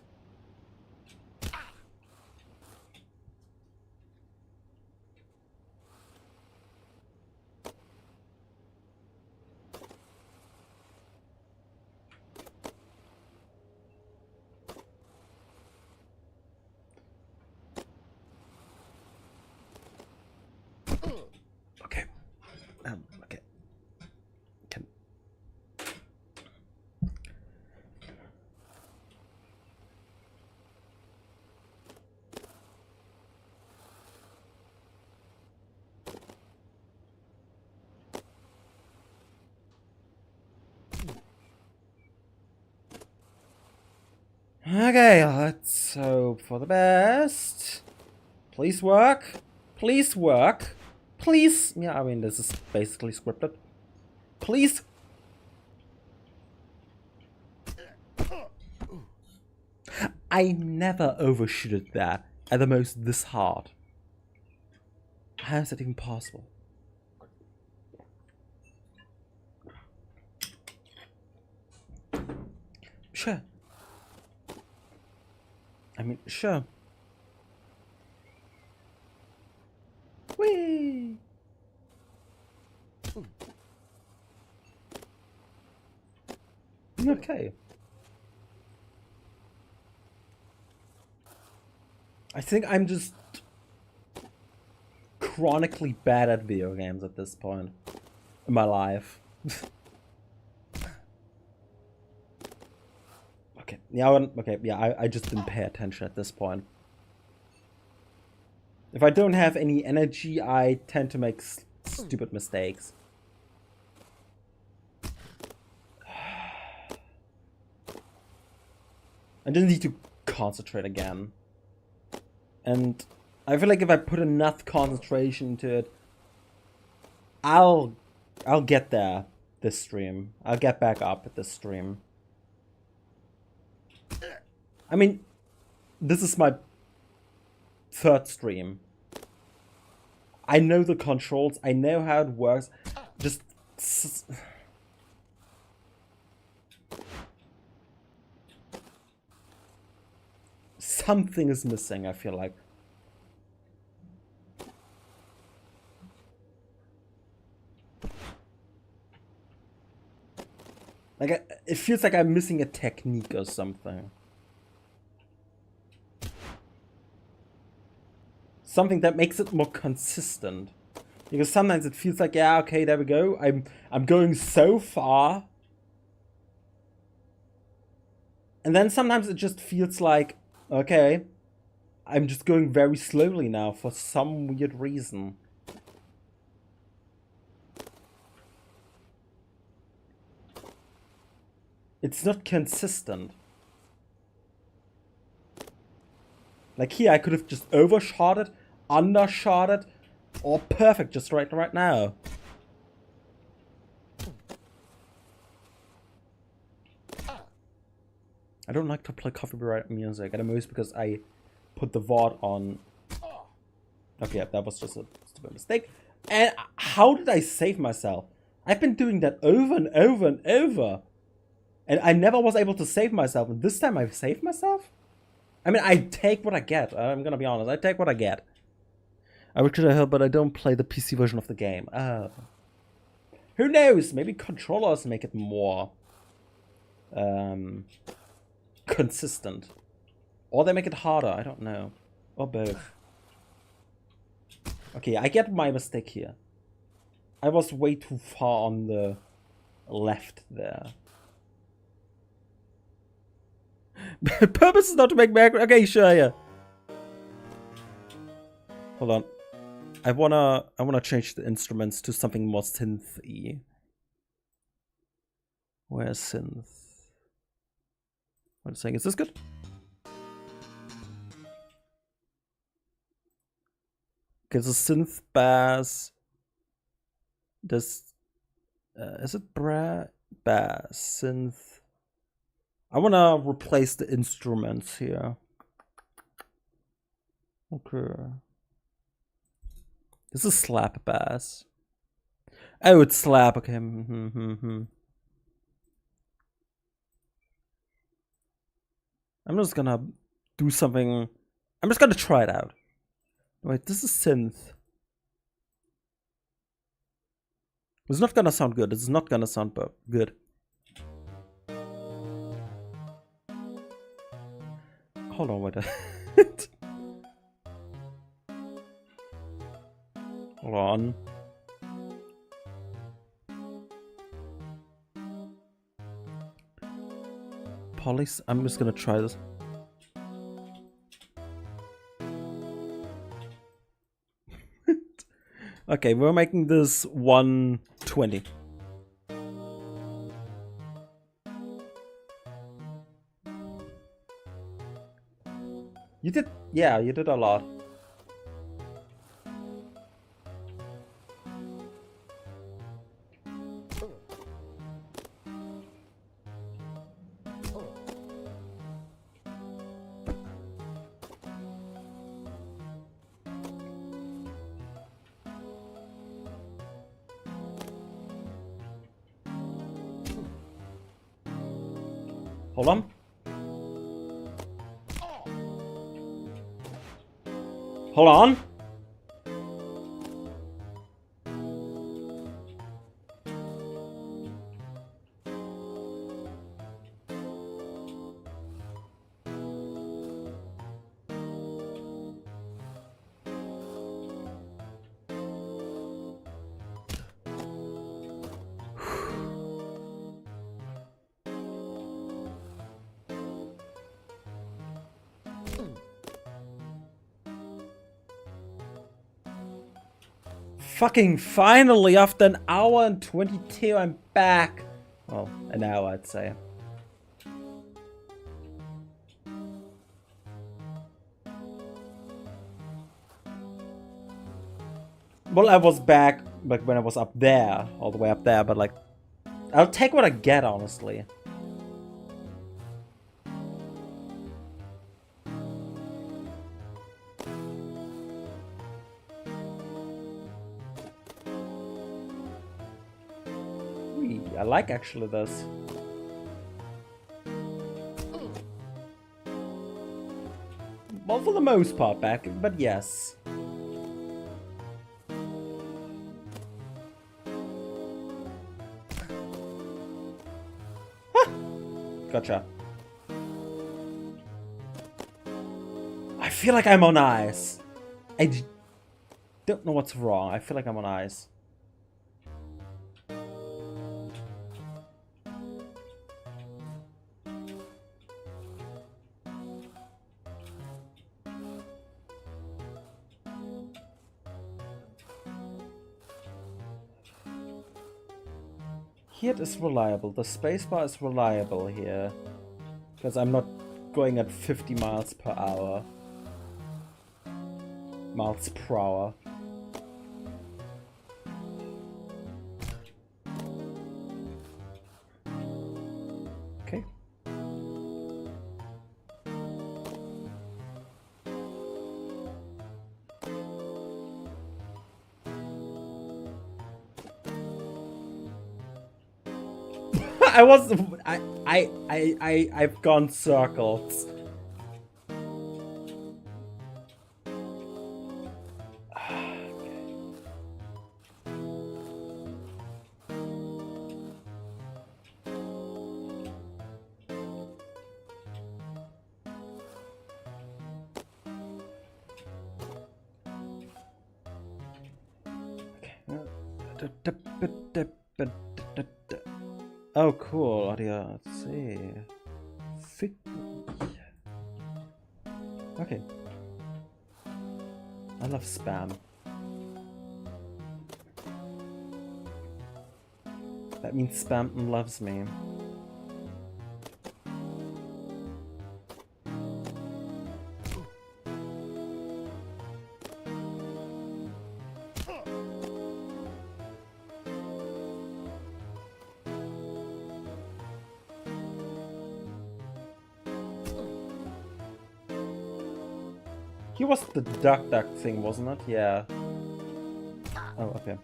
Okay. Okay. Can... Okay, let's hope for the best. Please work. Please work. Please. Yeah, I mean, this is basically scripted. Please. I never overshooted that at the most this hard. How is that even possible? Sure. I mean, sure. Whee! Okay. I think I'm just chronically bad at video games at this point in my life. Okay. Yeah. Okay. Yeah. I just didn't pay attention at this point. If I don't have any energy, I tend to make stupid mistakes. I just need to concentrate again. And I feel like if I put enough concentration into it, I'll get there this stream. I'll get back up at this stream. I mean, this is my third stream. I know the controls. I know how it works. Just... something is missing, I feel like. Like, it feels like I'm missing a technique or something. Something that makes it more consistent. Because sometimes it feels like, yeah, okay, there we go. I'm going so far. And then sometimes it just feels like, okay, I'm just going very slowly now for some weird reason. It's not consistent. Like here, I could have just overshot it, undershot it, or perfect just right now. I don't like to play copyright music, at the most because I put the VOD on. Okay, that was just a stupid mistake. And how did I save myself? I've been doing that over and over and over. And I never was able to save myself. And this time I saved myself? I mean, I take what I get. I'm gonna be honest. I take what I get. I wish I help, but I don't play the PC version of the game. Oh. Who knows? Maybe controllers make it more consistent. Or they make it harder. I don't know. Or both. Okay, I get my mistake here. I was way too far on the left there. Purpose is not to make macro. Okay, sure, yeah. Hold on. I wanna change the instruments to something more synth-y. Where's synth? What is saying? Is this good? Okay, the synth bass. This is it bass synth? I wanna replace the instruments here. Okay. This is slap bass. Oh, it's slap. Okay. I'm just gonna do something. I'm just gonna try it out. Wait, this is synth. It's not gonna sound good. It's not gonna sound good. Hold on, wait. Hold on. Polys. I'm just gonna try this. Okay, we're making this 120. You did, yeah, you did a lot. Hold on. Hold on. Fucking finally, after an hour and 22, I'm back. Well, an hour, I'd say. Well, I was back like when I was up there, all the way up there, but like, I'll take what I get, honestly. I like actually this. Well, for the most part back, but yes. Huh. Gotcha. I feel like I'm on ice. I don't know what's wrong. I feel like I'm on ice. Here it is reliable. The spacebar is reliable here. Because I'm not going at 50 miles per hour. Miles per hour. Okay. I've gone circles. Oh, cool. Audio. Let's see. Okay. I love spam. That means Spamton loves me. He was the duck thing, wasn't it? Yeah. Oh, okay.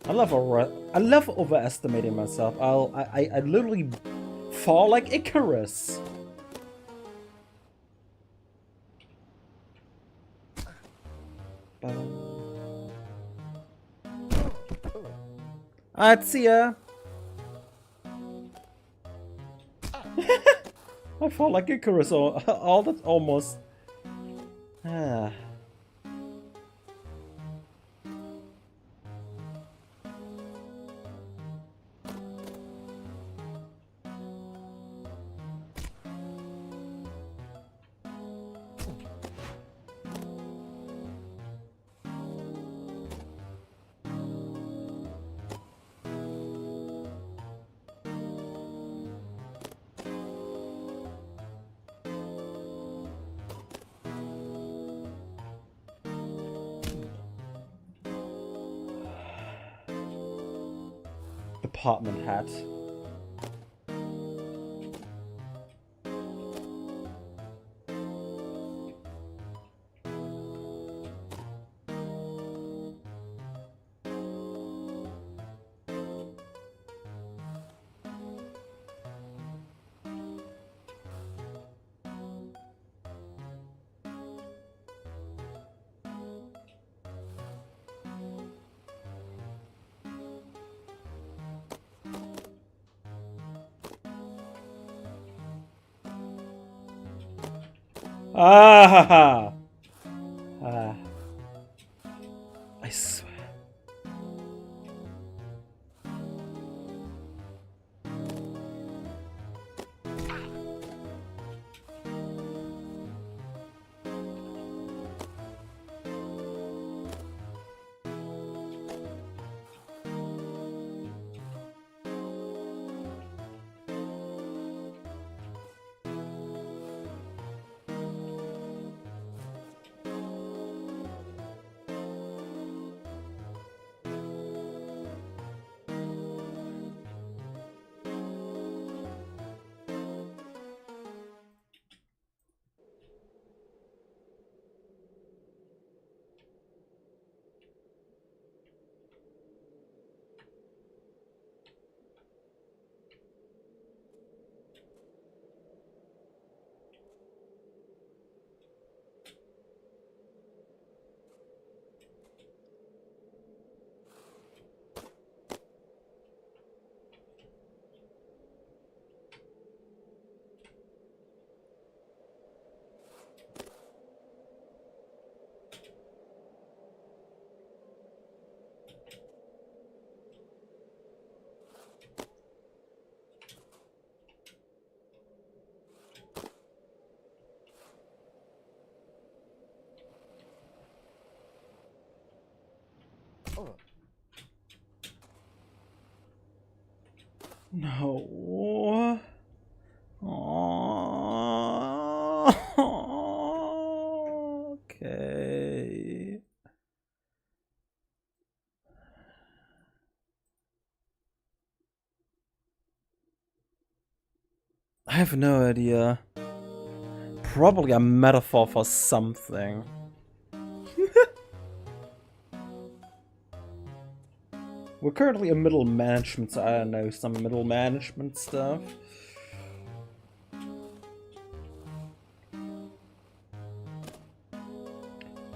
I love overestimating myself. I literally fall like Icarus. Alright, see ya. I fall like Icarus all that almost. Ah. Department hat. Ah! Ah. I swear. No. Oh, okay. I have no idea. Probably a metaphor for something. We're currently in middle management, so I don't know, some middle management stuff.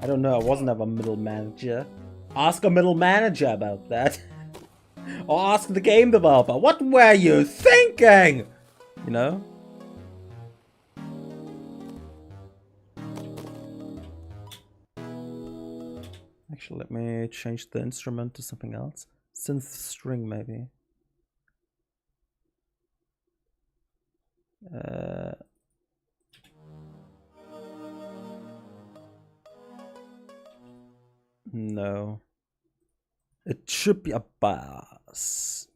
I don't know, I wasn't ever a middle manager. Ask a middle manager about that. Or ask the game developer, what were you thinking? You know? Actually, let me change the instrument to something else. Synth string, maybe. No. It should be a bass.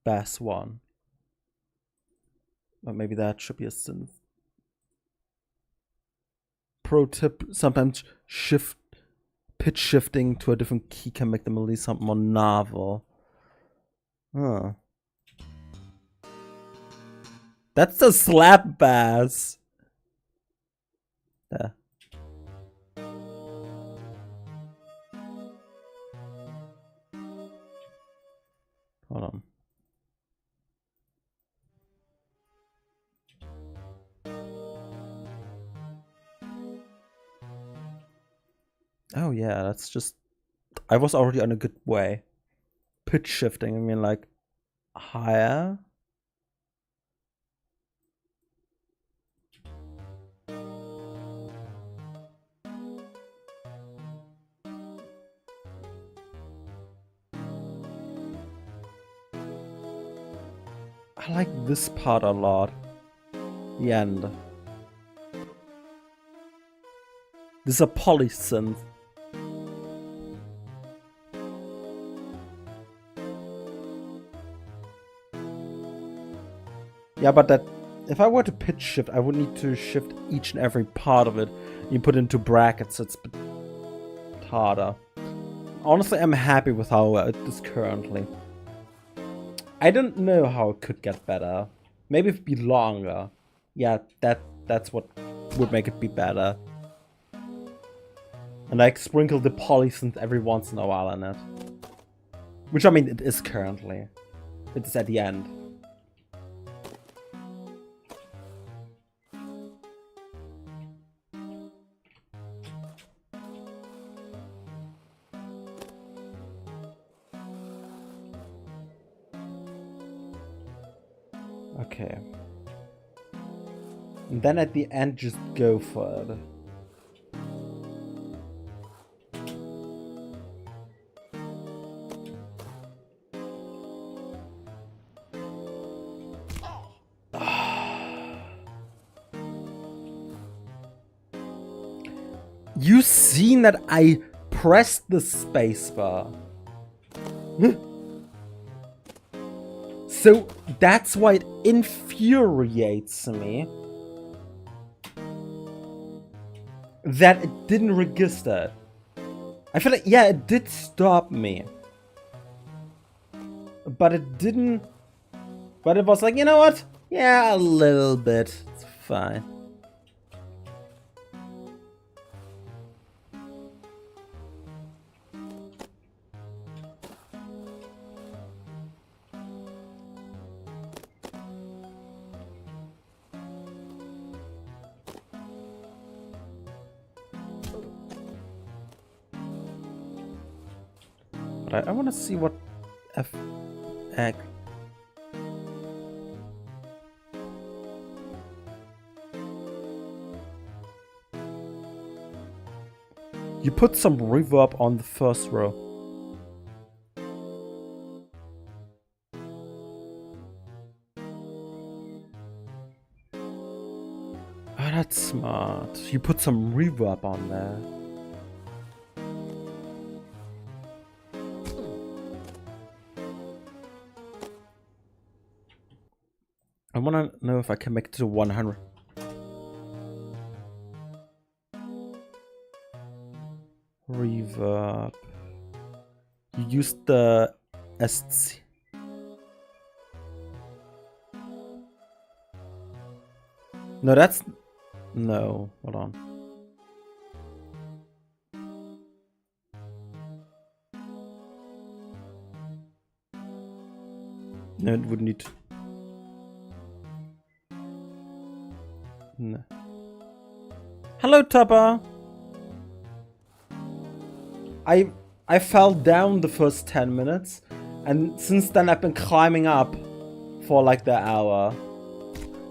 Bass 1. Or maybe that should be a synth. Pro tip, sometimes pitch shifting to a different key can make the melody sound more novel. Huh. That's the slap bass. Yeah. Hold on. Oh yeah, that's just... I was already on a good way. Pitch shifting, I mean like higher. I like this part a lot. The end. This is a polysynth. Yeah, but that... If I were to pitch shift, I would need to shift each and every part of it. You put into brackets, so it's a bit harder. Honestly, I'm happy with how it is currently. I don't know how it could get better. Maybe it'd be longer. Yeah, that's what would make it be better. And like sprinkle the polysynth every once in a while in it. Which I mean it is currently. It is at the end. Okay. And then at the end, just go for it. You seen that I pressed the spacebar. So that's why it infuriates me that it didn't register. I feel like, yeah, it did stop me. But it didn't... But it was like, you know what? Yeah, a little bit. It's fine. But I want to see what F... Egg. You put some reverb on the first row. Oh, that's smart. You put some reverb on there. I wanna know if I can make it to 100. Reverb. You used the SC. No, that's... No, hold on. No, it would need to... No. Hello, Tupper! I fell down the first 10 minutes, and since then I've been climbing up for like the hour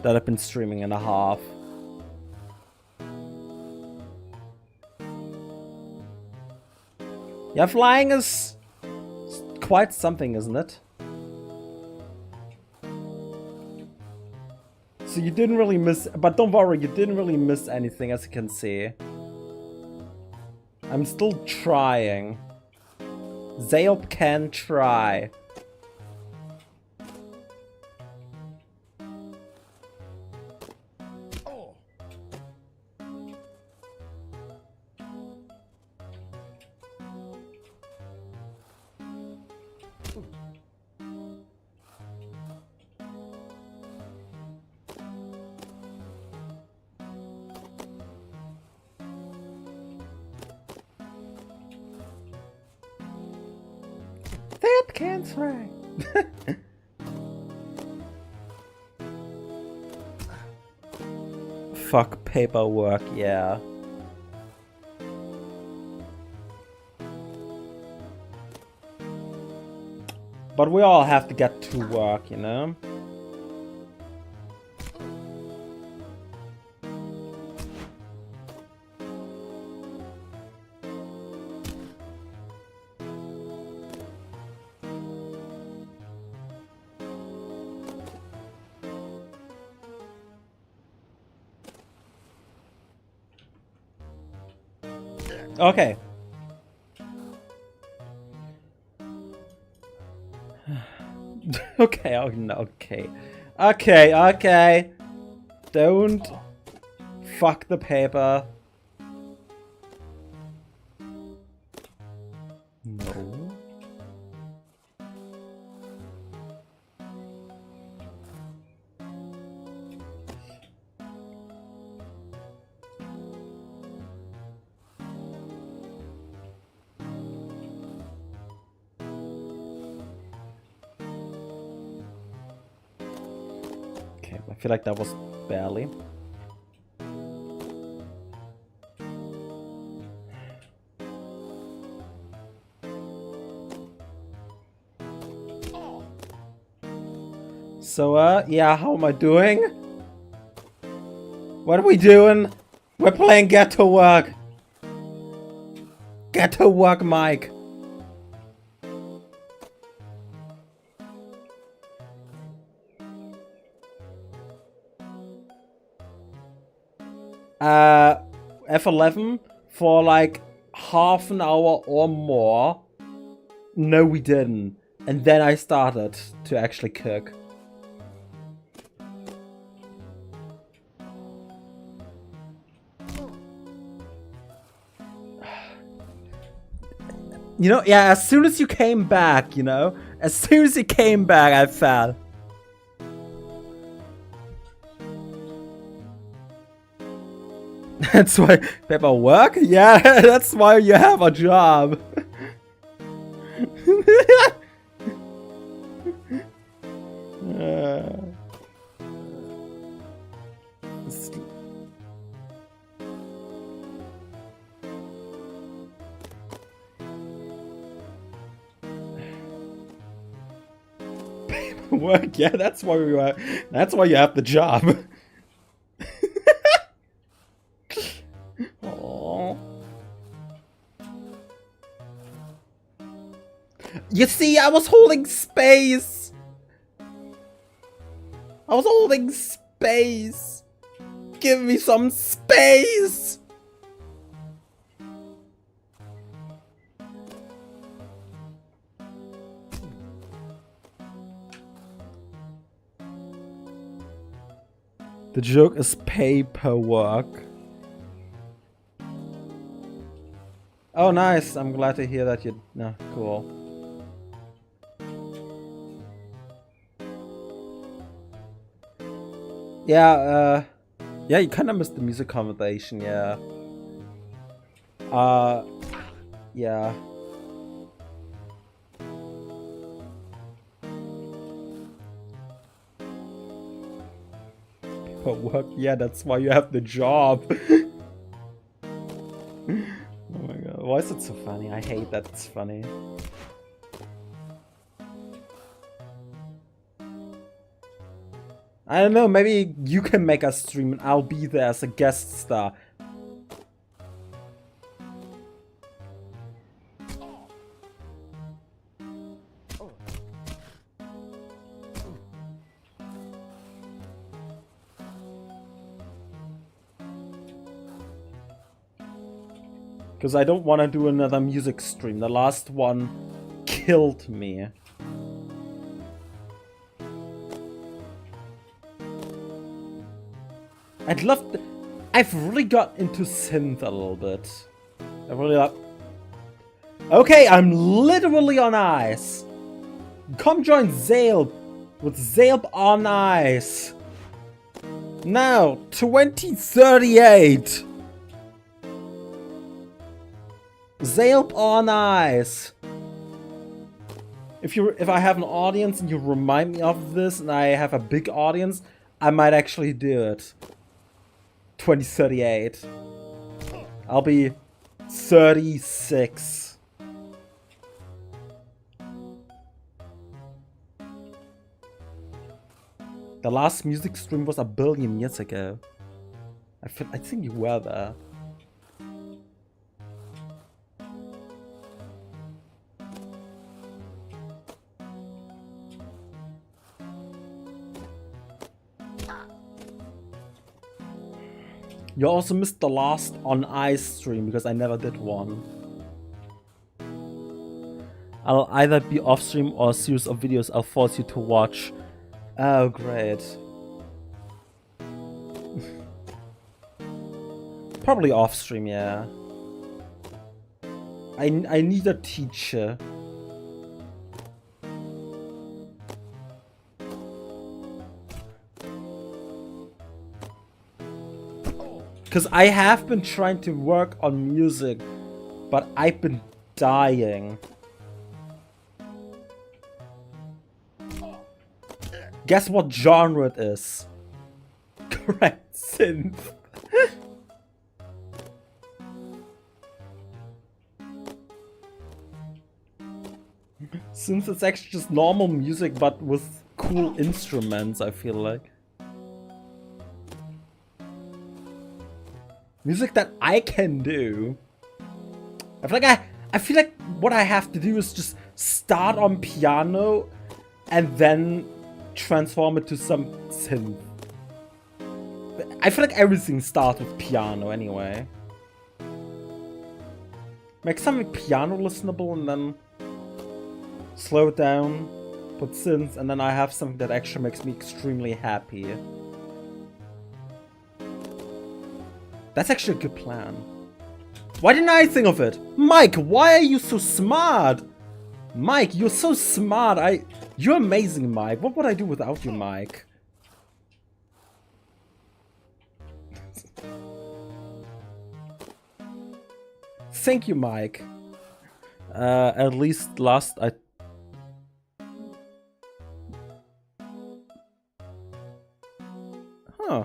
that I've been streaming and a half. Yeah, flying is quite something, isn't it? So you didn't really miss, but don't worry, you didn't really miss anything, as you can see. I'm still trying. Zaop can try. That can try. Fuck paperwork, yeah. But we all have to get to work, you know? Okay. Okay, oh no, okay. Okay. Don't fuck the paper. No. Okay, I feel like that was barely. So, yeah, how am I doing? What are we doing? We're playing Get to Work. Get to work, Mike. F11 for like half an hour or more. No, we didn't. And then I started to actually cook. You know, yeah, as soon as you came back, you know, as soon as you came back, I fell. That's why paperwork? Yeah, that's why you have a job. Work, yeah, that's why we were. That's why you have the job. Aww. You see, I was holding space. I was holding space. Give me some space. The joke is paperwork. Oh, nice. I'm glad to hear that you... No, cool. Yeah, yeah, you kind of missed the music conversation, yeah. Yeah. Work, yeah, that's why you have the job. Oh my god, why is it so funny? I hate that it's funny. I don't know, maybe you can make a stream and I'll be there as a guest star. Because I don't want to do another music stream. The last one killed me. I'd love to... I've really got into synth a little bit. I really like... Okay, I'm literally on ice. Come join Zaleb with Zaleb on ice. Now, 2038. Zaleb on ice. If I have an audience and you remind me of this and I have a big audience, I might actually do it. 2038. I'll be 36. The last music stream was 1 billion years ago. I think you were there. You also missed the last On Ice stream because I never did one. I'll either be off stream or a series of videos I'll force you to watch. Oh, great. Probably off stream, yeah. I need a teacher. Because I have been trying to work on music, but I've been dying. Guess what genre it is? Correct, synth. Synth is actually just normal music, but with cool instruments, I feel like. Music that I can do. I feel like what I have to do is just start on piano and then transform it to some synth. I feel like everything starts with piano anyway. Make something piano listenable and then slow it down, put synths, and then I have something that actually makes me extremely happy. That's actually a good plan. Why didn't I think of it? Mike, why are you so smart? Mike, you're so smart. You're amazing, Mike. What would I do without you, Mike? Thank you, Mike. At least last I... Huh.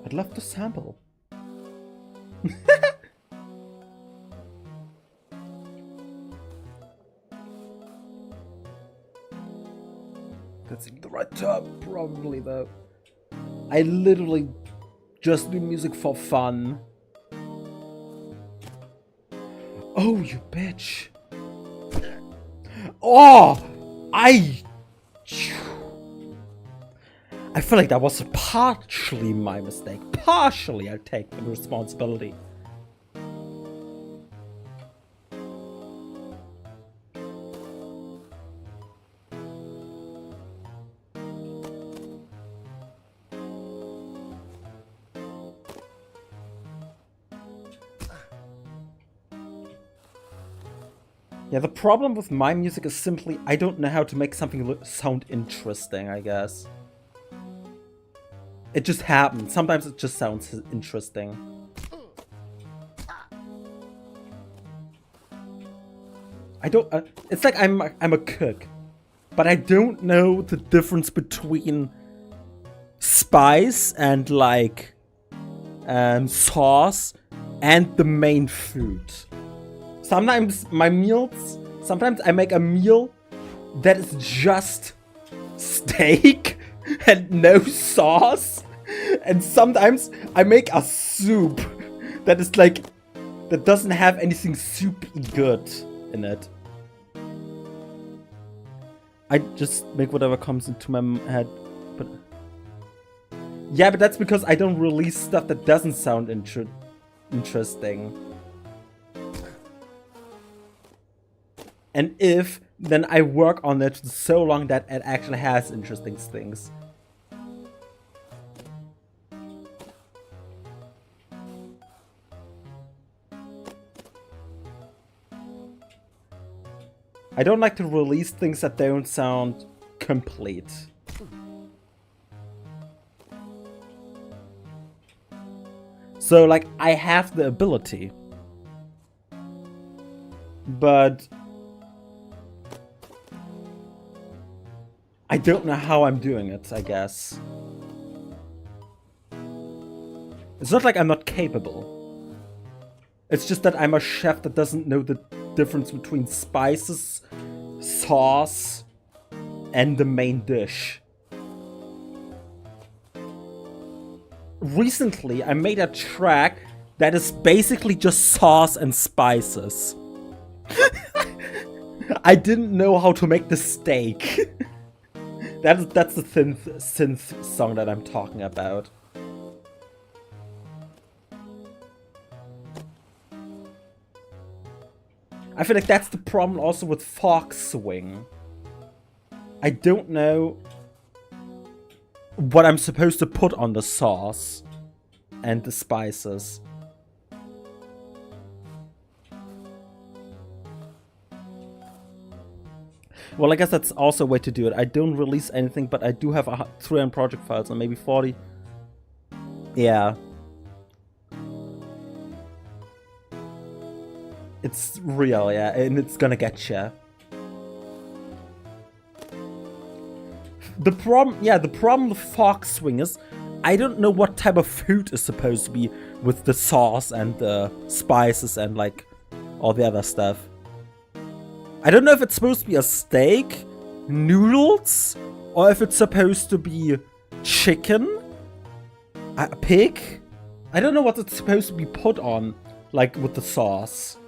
I'd love to sample. That's the right term, probably though. I literally just do music for fun. Oh, you bitch. Oh! I feel like that was partially my mistake. Partially, I take the responsibility. Yeah, the problem with my music is simply I don't know how to make something sound interesting, I guess. It just happens. Sometimes it just sounds interesting. I don't... it's like I'm a cook. But I don't know the difference between spice and like sauce and the main food. Sometimes sometimes I make a meal that is just steak and no sauce. And sometimes I make a soup that is like, that doesn't have anything soupy good in it. I just make whatever comes into my head. But yeah, but that's because I don't release stuff that doesn't sound interesting. And then I work on it so long that it actually has interesting things. I don't like to release things that don't sound complete. So, like, I have the ability. but I don't know how I'm doing it, I guess. It's not like I'm not capable. It's just that I'm a chef that doesn't know the difference between spices, sauce, and the main dish. Recently, I made a track that is basically just sauce and spices. I didn't know how to make the steak. That's the synth song that I'm talking about. I feel like that's the problem also with Fox Swing. I don't know what I'm supposed to put on the sauce and the spices. Well, I guess that's also a way to do it. I don't release anything, but I do have 300 project files and maybe 40. Yeah. It's real, yeah, and it's gonna get you. The problem with Fox Swing is I don't know what type of food is supposed to be with the sauce and the spices and like all the other stuff. I don't know if it's supposed to be a steak, noodles, or if it's supposed to be chicken, a pig. I don't know what it's supposed to be put on, like with the sauce.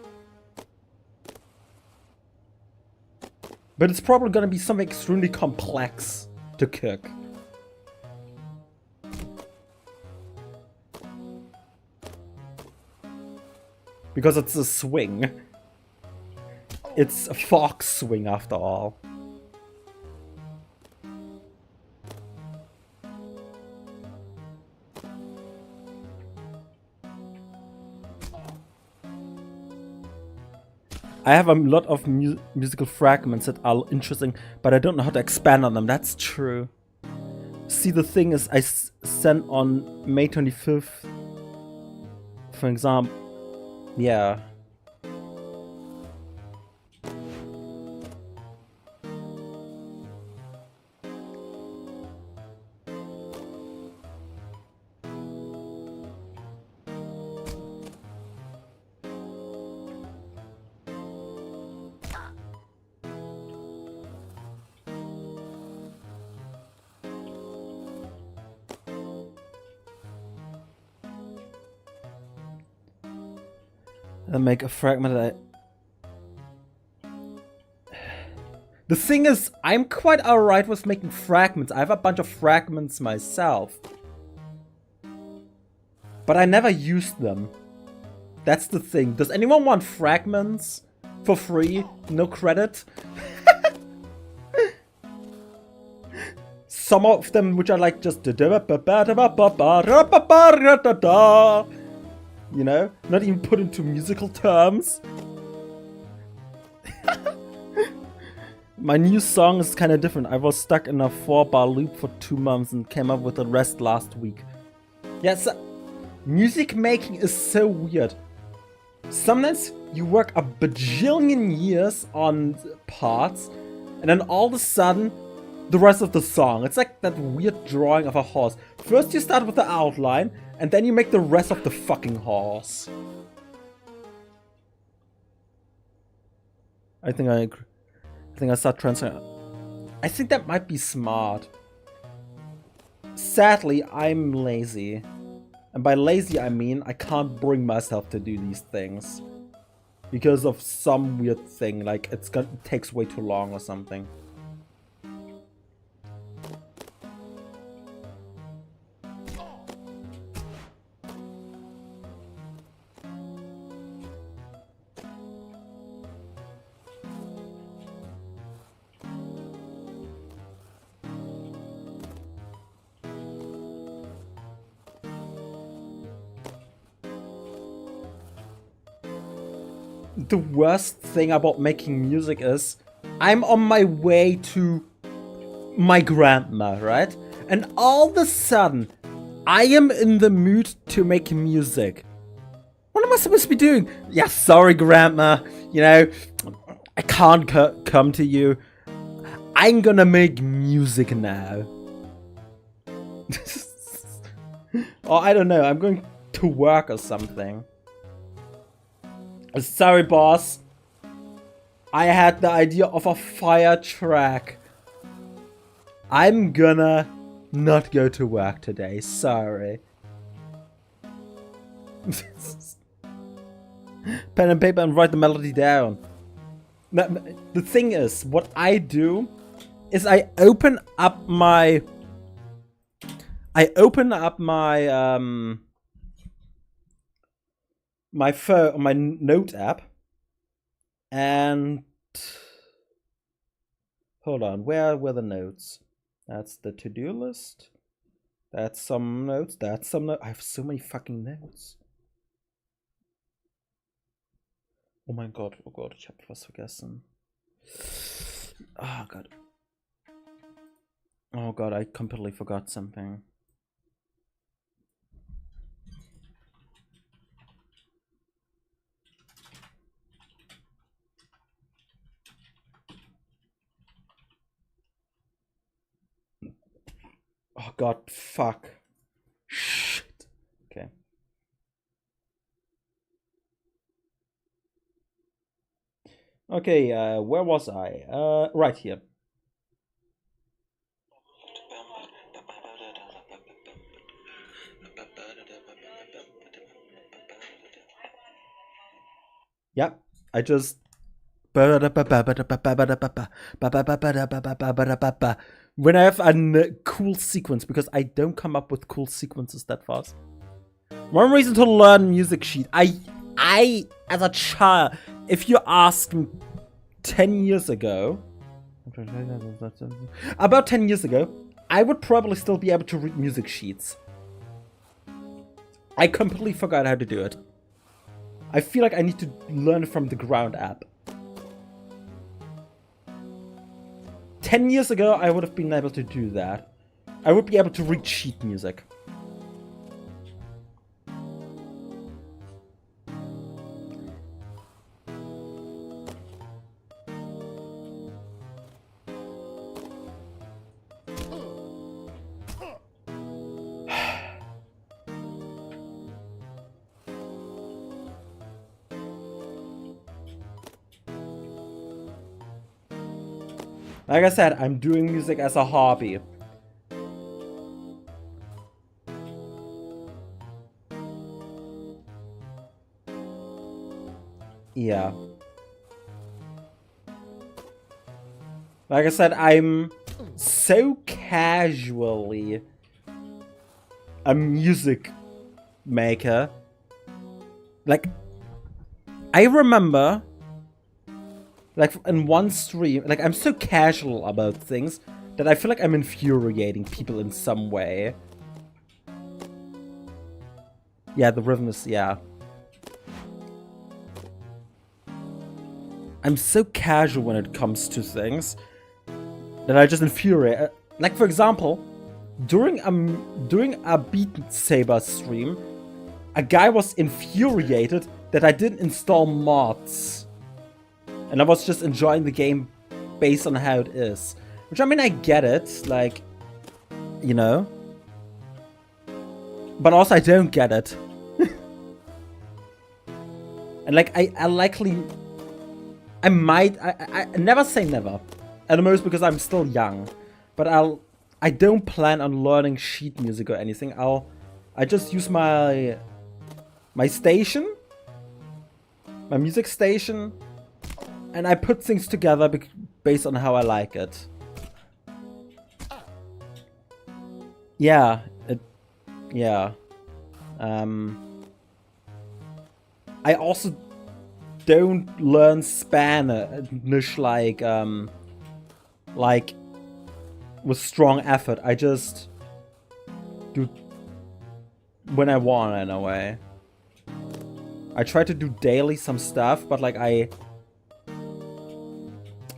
But it's probably gonna be something extremely complex to cook. Because it's a swing. It's a Fox Swing after all. I have a lot of musical fragments that are interesting, but I don't know how to expand on them. That's true. See, the thing is, I sent on May 25th, for example. Yeah. And make a fragment that The thing is, I'm quite alright with making fragments. I have a bunch of fragments myself. But I never used them. That's the thing. Does anyone want fragments for free? No credit? Some of them which are like just you know, not even put into musical terms. My new song is kind of different. I was stuck in a 4-bar loop for 2 months and came up with the rest last week. Yes, music making is so weird. Sometimes you work a bajillion years on parts and then all of a sudden the rest of the song. It's like that weird drawing of a horse. First you start with the outline and then you make the rest of the fucking horse. I think I start translating. I think that might be smart. Sadly, I'm lazy. And by lazy, I mean I can't bring myself to do these things. Because of some weird thing, like it takes way too long or something. The worst thing about making music is I'm on my way to my grandma, right? And all of a sudden I am in the mood to make music. What am I supposed to be doing? Yeah, sorry, Grandma. You know, I can't come to you. I'm gonna make music now. Or I don't know, I'm going to work or something. Sorry, boss. I had the idea of a fire track. I'm gonna not go to work today. Sorry. Pen and paper and write the melody down. The thing is, what I do is I open up my my phone, my note app, and hold on, where were the notes? That's the to-do list. That's some notes. That's some notes. I have so many fucking notes. Oh mein Gott, oh Gott, ich habe was vergessen. Oh God. Oh God, I completely forgot something. Oh God, fuck. Shit. Okay. Okay, where was I? Right here. Yeah, I just when I have a cool sequence, because I don't come up with cool sequences that fast. One reason to learn music sheet. I as a child, if you ask me 10 years ago, about 10 years ago, I would probably still be able to read music sheets. I completely forgot how to do it. I feel like I need to learn from the ground up. 10 years ago, I would have been able to do that. I would be able to read sheet music. Like I said, I'm doing music as a hobby. Yeah. Like I said, I'm so casually a music maker. Like, I remember, like, in one stream, like, I'm so casual about things that I feel like I'm infuriating people in some way. Yeah, the rhythm is, yeah. I'm so casual when it comes to things that I just infuriate. Like, for example, during a Beat Saber stream, a guy was infuriated that I didn't install mods. And I was just enjoying the game based on how it is. Which, I mean, I get it, like, you know. But also I don't get it. And like, I never say never. At the most because I'm still young. But I don't plan on learning sheet music or anything. I just use my station, my music station, and I put things together based on how I like it. Yeah, yeah. I also don't learn Spanish like with strong effort. I just do when I want, in a way. I try to do daily some stuff, but like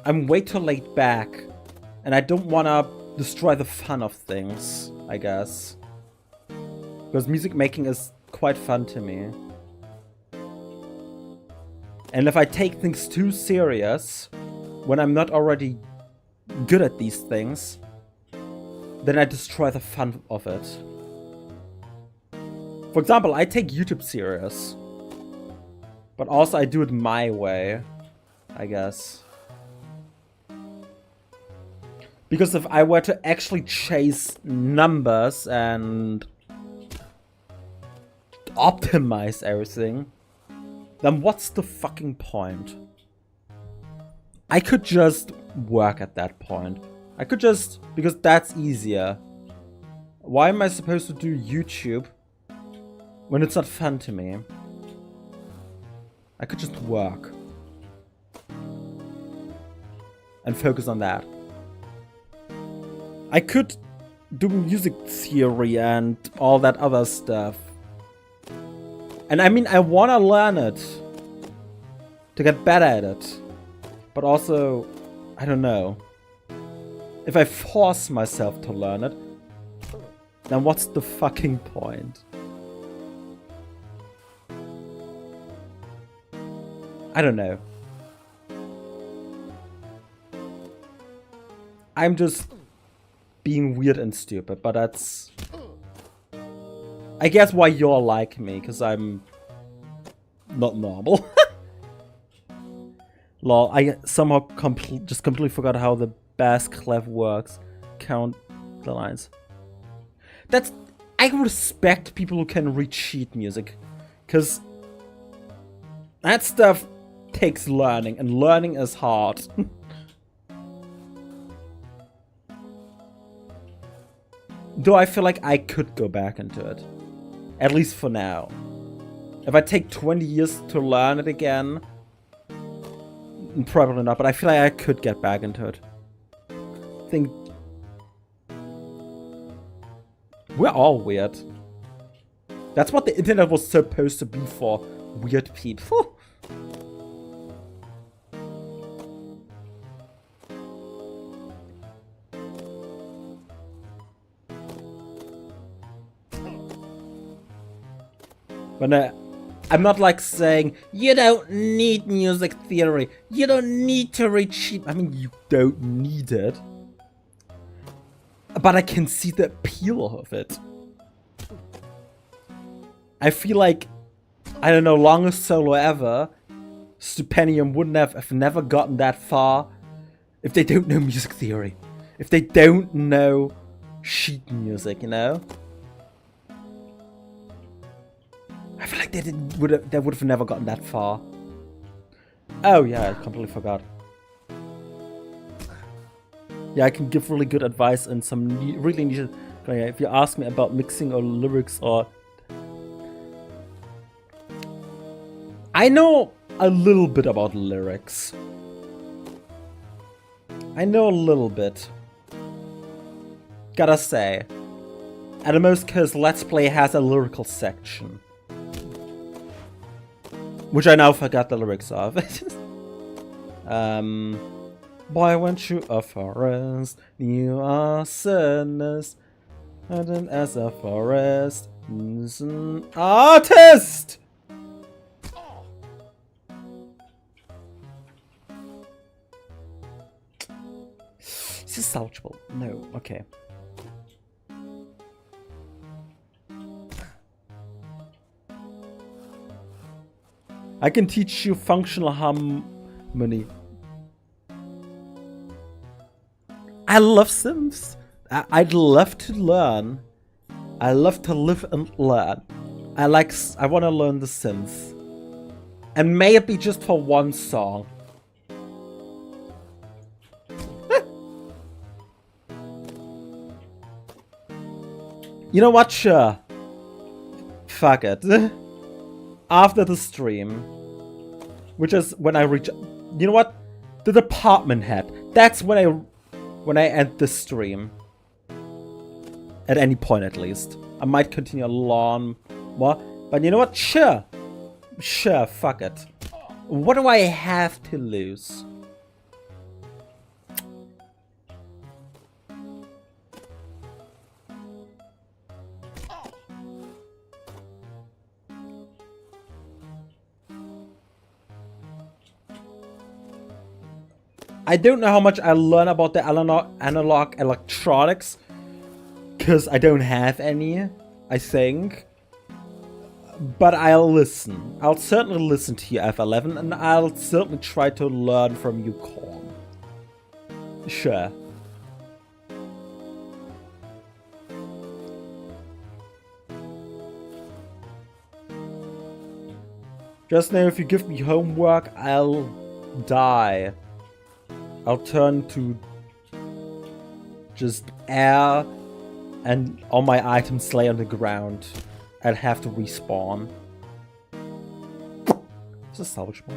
I'm way too laid back, and I don't wanna destroy the fun of things, I guess. Because music making is quite fun to me. And if I take things too serious, when I'm not already good at these things, then I destroy the fun of it. For example, I take YouTube serious. But also I do it my way, I guess. Because if I were to actually chase numbers and optimize everything, then what's the fucking point? I could just work at that point. I could just, because that's easier. Why am I supposed to do YouTube when it's not fun to me? I could just work and focus on that. I could do music theory and all that other stuff. And I mean, I want to learn it to get better at it. But also, I don't know. If I force myself to learn it, then what's the fucking point? I don't know. I'm just being weird and stupid, but that's, I guess, why you're like me, because I'm not normal. Lol, I somehow just completely forgot how the bass clef works. Count the lines. That's, I respect people who can read sheet music, because that stuff takes learning, and learning is hard. Though I feel like I could go back into it. At least for now. If I take 20 years to learn it again, probably not, but I feel like I could get back into it. I think we're all weird. That's what the internet was supposed to be for. Weird people. But I'm not like saying, you don't need music theory. You don't need to read sheet. I mean, you don't need it. But I can see the appeal of it. I feel like, I don't know, longest solo ever, Stupendium wouldn't have never gotten that far if they don't know music theory. If they don't know sheet music, you know? I feel like they would have never gotten that far. Oh yeah, I completely forgot. Yeah, I can give really good advice in some really niche. If you ask me about mixing or lyrics or, I know a little bit about lyrics. I know a little bit. Gotta say, at most cause Let's Play has a lyrical section. Which I now forgot the lyrics of. Boy, went you a forest, you are sadness, and as a forest is an artist! Is this salvageable? No, okay. I can teach you functional harmony. I love Sims. I'd love to learn. I love to live and learn. I want to learn the Sims. And may it be just for one song. You know what? Sure. Fuck it. After the stream, which is when I reach, you know what? The department head. That's when I end the stream. At any point, at least. I might continue a long more, but you know what? Sure. Sure, fuck it. What do I have to lose? I don't know how much I learn about the analog electronics, because I don't have any, I think. But I'll listen. I'll certainly listen to you, F11, and I'll certainly try to learn from you, Korn. Sure. Just know if you give me homework, I'll die. I'll turn to just air, and all my items lay on the ground. I'll have to respawn. Is this salvageable?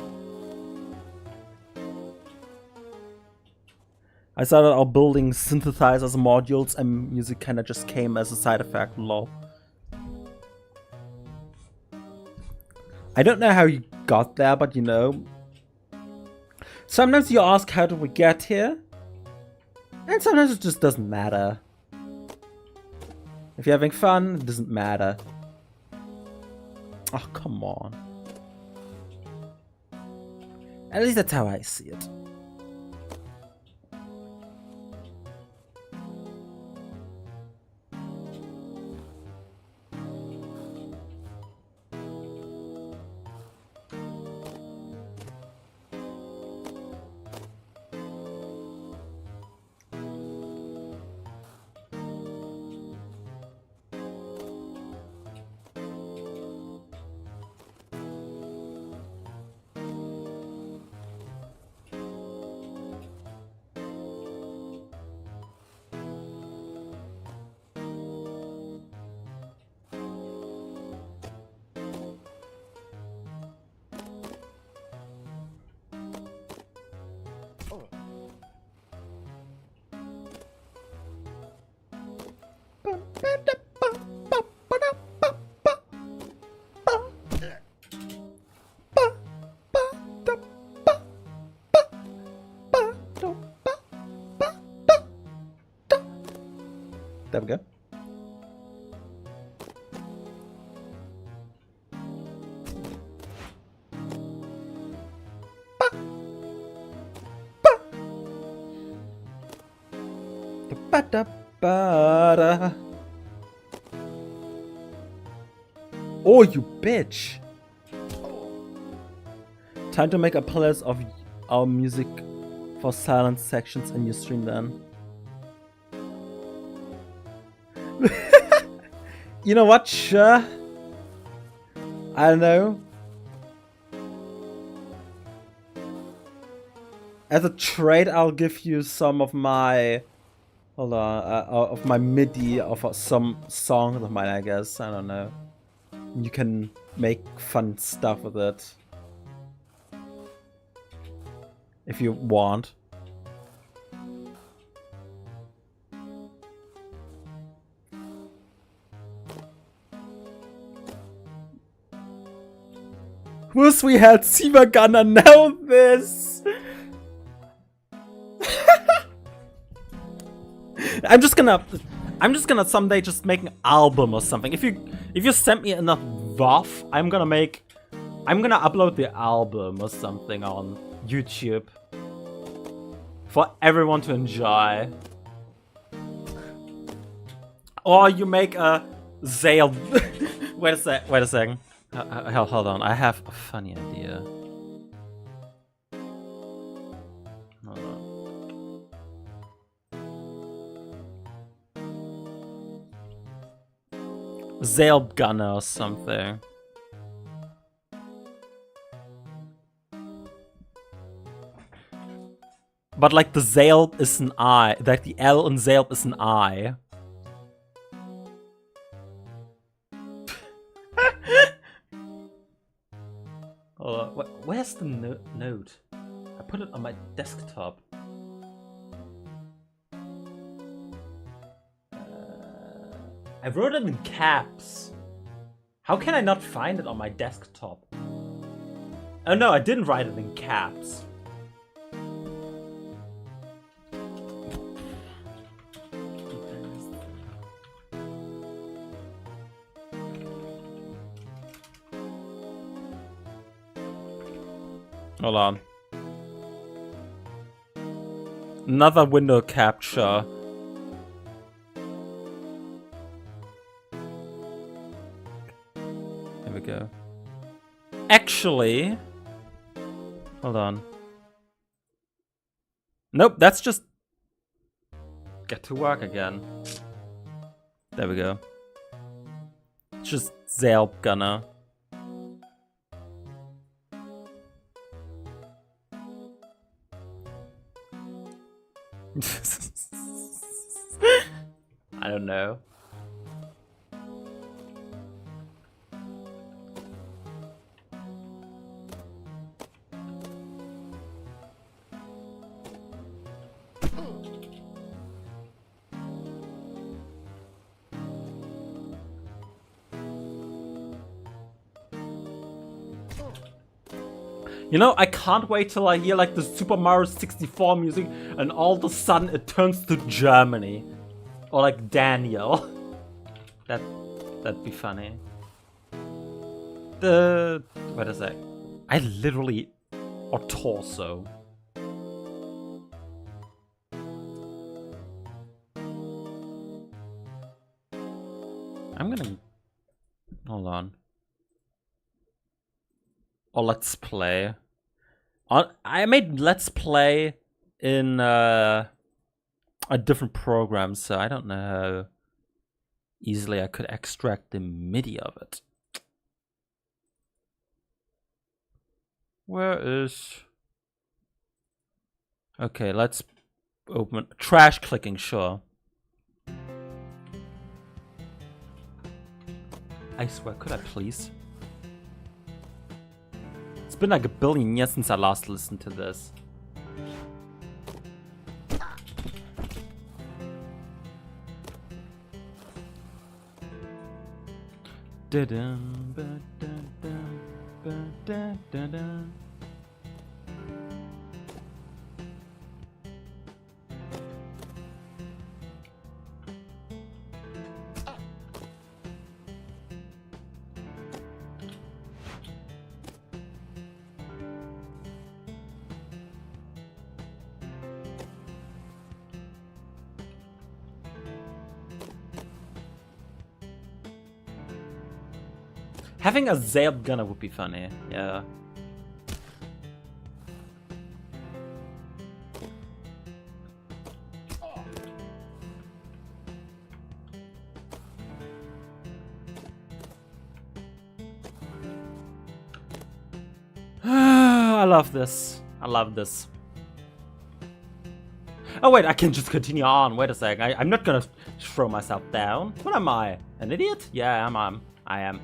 I started out building synthesizers modules, and music kinda just came as a side effect, lol. I don't know how you got there, but you know. Sometimes you ask, how did we get here? And sometimes it just doesn't matter. If you're having fun, it doesn't matter. Oh, come on. At least that's how I see it. There we go. Oh, you bitch! Time to make a playlist of our music for silent sections in your stream then. You know what? Sure. I don't know. As a trade, I'll give you some of my, hold on, of my MIDI of some songs of mine, I guess. I don't know. You can make fun stuff with it. If you want. Wish we had Siva gonna know this. I'm just gonna someday just make an album or something. If you send me enough WoW, I'm gonna upload the album or something on YouTube for everyone to enjoy. Or you make a Zale. Wait a second. Hold on, I have a funny idea. Hold on. Zale Gunner or something. But like the Zale is an I, like the L in Zale is an I. Where's the note? I put it on my desktop. I wrote it in caps. How can I not find it on my desktop? Oh no, I didn't write it in caps. Hold on. Another window capture. There we go. Actually, hold on. Nope, that's just get to work again. There we go. It's just Zale Gunner. I don't know. You know, I can't wait till I hear like the Super Mario 64 music and all of a sudden it turns to Germany. Or like Daniel. That'd be funny. What is that? I literally... Or torso. I'm gonna... Hold on. Or Let's Play. I made Let's Play in a different program, so I don't know how easily I could extract the MIDI of it. Where is... Okay, let's open... Trash clicking, sure. I swear, could I please? It's been like a billion years since I last listened to this. Having a Zale Gunner would be funny, yeah. I love this. I love this. Oh wait, I can just continue on. Wait a sec. I'm not gonna throw myself down. What am I? An idiot? Yeah, I am.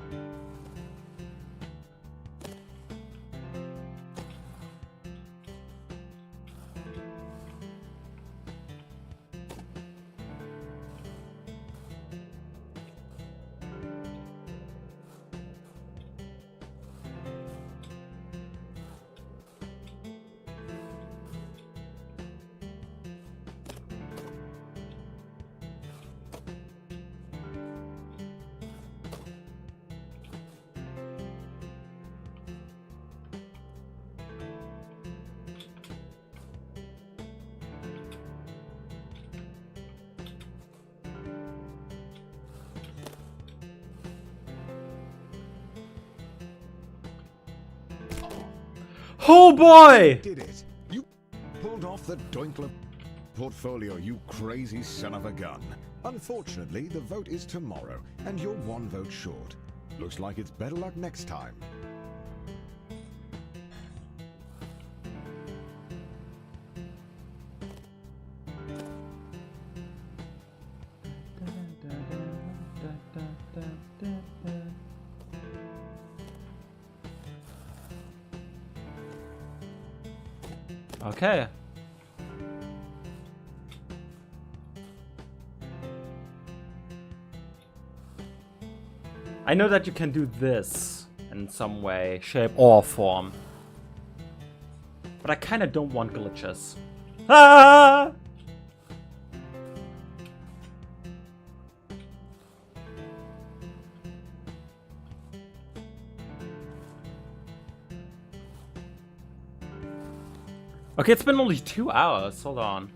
Oh boy! Did it. You pulled off the Doinkler portfolio, you crazy son of a gun. Unfortunately, the vote is tomorrow, and you're one vote short. Looks like it's better luck next time. Okay. I know that you can do this in some way, shape, or form. But I kinda don't want glitches. Ah! Okay, it's been only 2 hours. Hold on.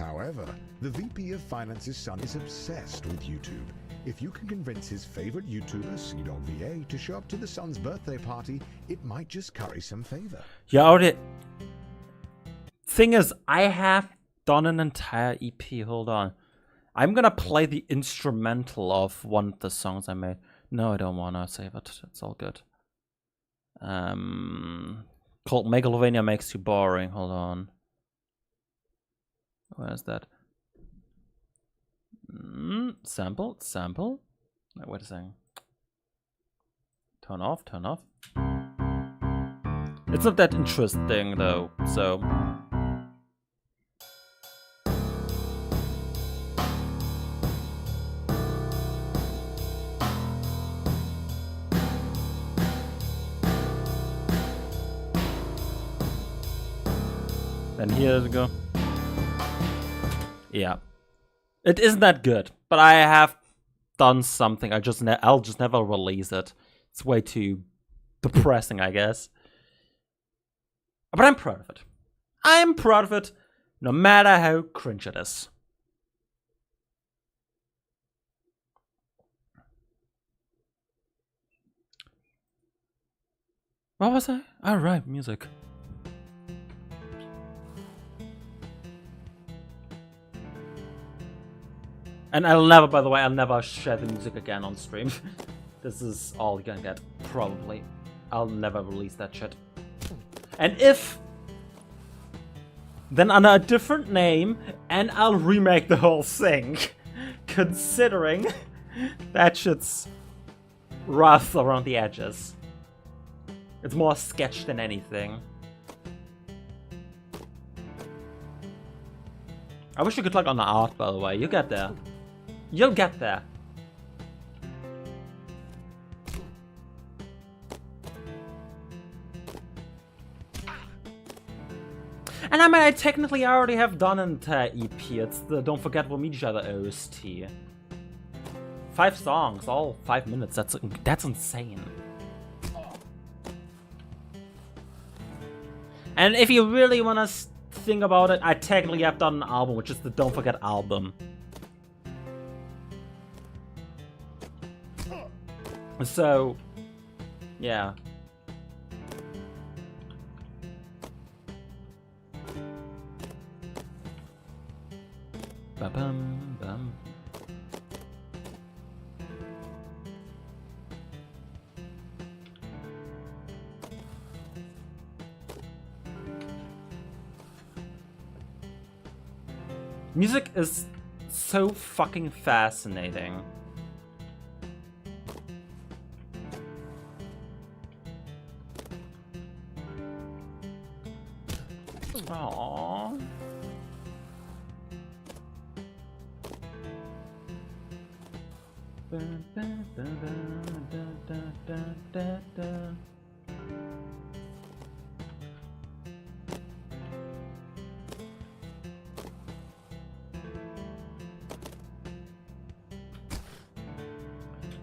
However, the VP of Finance's son is obsessed with YouTube. If you can convince his favorite YouTuber, CDogVA, to show up to the son's birthday party, it might just curry some favor. Yeah, already. Thing is, I have done an entire EP. Hold on. I'm gonna play the instrumental of one of the songs I made. No, I don't wanna save it. It's all good. Called Megalovania Makes You Boring. Hold on. Where's that? Sample. Wait, wait a second. Turn off. It's not that interesting though, so. Then here we go. Yeah. It isn't that good, but I have done something. I'll just never release it. It's way too depressing, I guess. But I'm proud of it. I'm proud of it, no matter how cringe it is. What was I? Oh, right, music. And I'll never, by the way, I'll never share the music again on stream. This is all you're gonna get, probably. I'll never release that shit. And if, then under a different name, and I'll remake the whole thing. Considering that shit's rough around the edges. It's more sketch than anything. I wish you could click on the art, by the way. You get there. You'll get there. And I mean, I technically already have done an entire EP. It's the Don't Forget We'll Meet Each Other OST. 5 songs, all 5 minutes. That's insane. And if you really want to think about it, I technically have done an album, which is the Don't Forget album. So, yeah. Ba-bum-bum. Music is so fucking fascinating. Aww.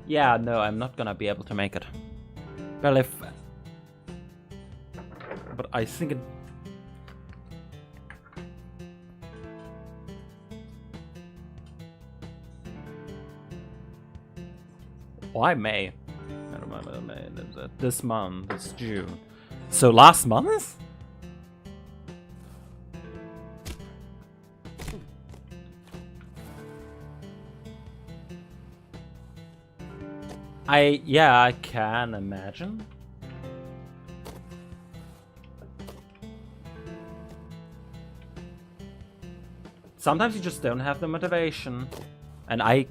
Yeah, no, I'm not gonna be able to make it. But I think it. Why May? I don't remember May. This month, it's June. So last month? Yeah, I can imagine. Sometimes you just don't have the motivation. And I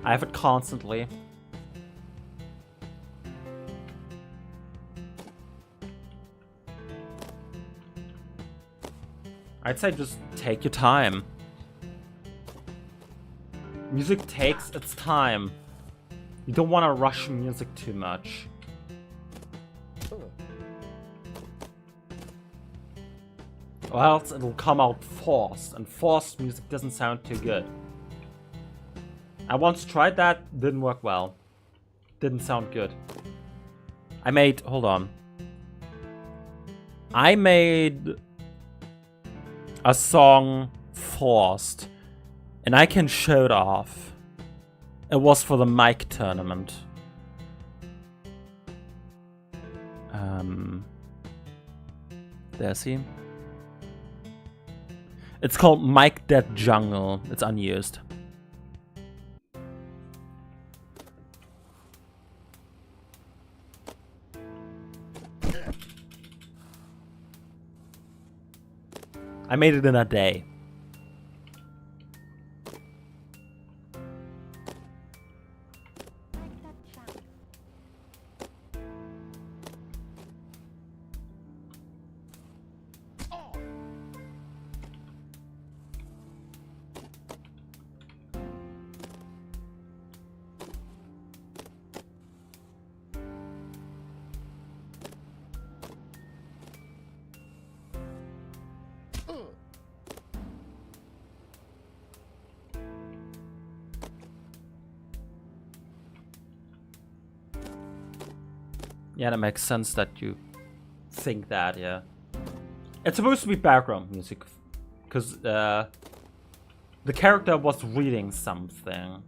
have it constantly. I'd say just take your time. Music takes its time. You don't want to rush music too much. Or else it'll come out forced, and forced music doesn't sound too good. I once tried that, didn't work well. Didn't sound good. Hold on. I made a song forced. And I can show it off. It was for the Mike tournament. There's he. It's called Mike That Jungle. It's unused. I made it in a day. Yeah, that makes sense that you think that, yeah. It's supposed to be background music, because the character was reading something.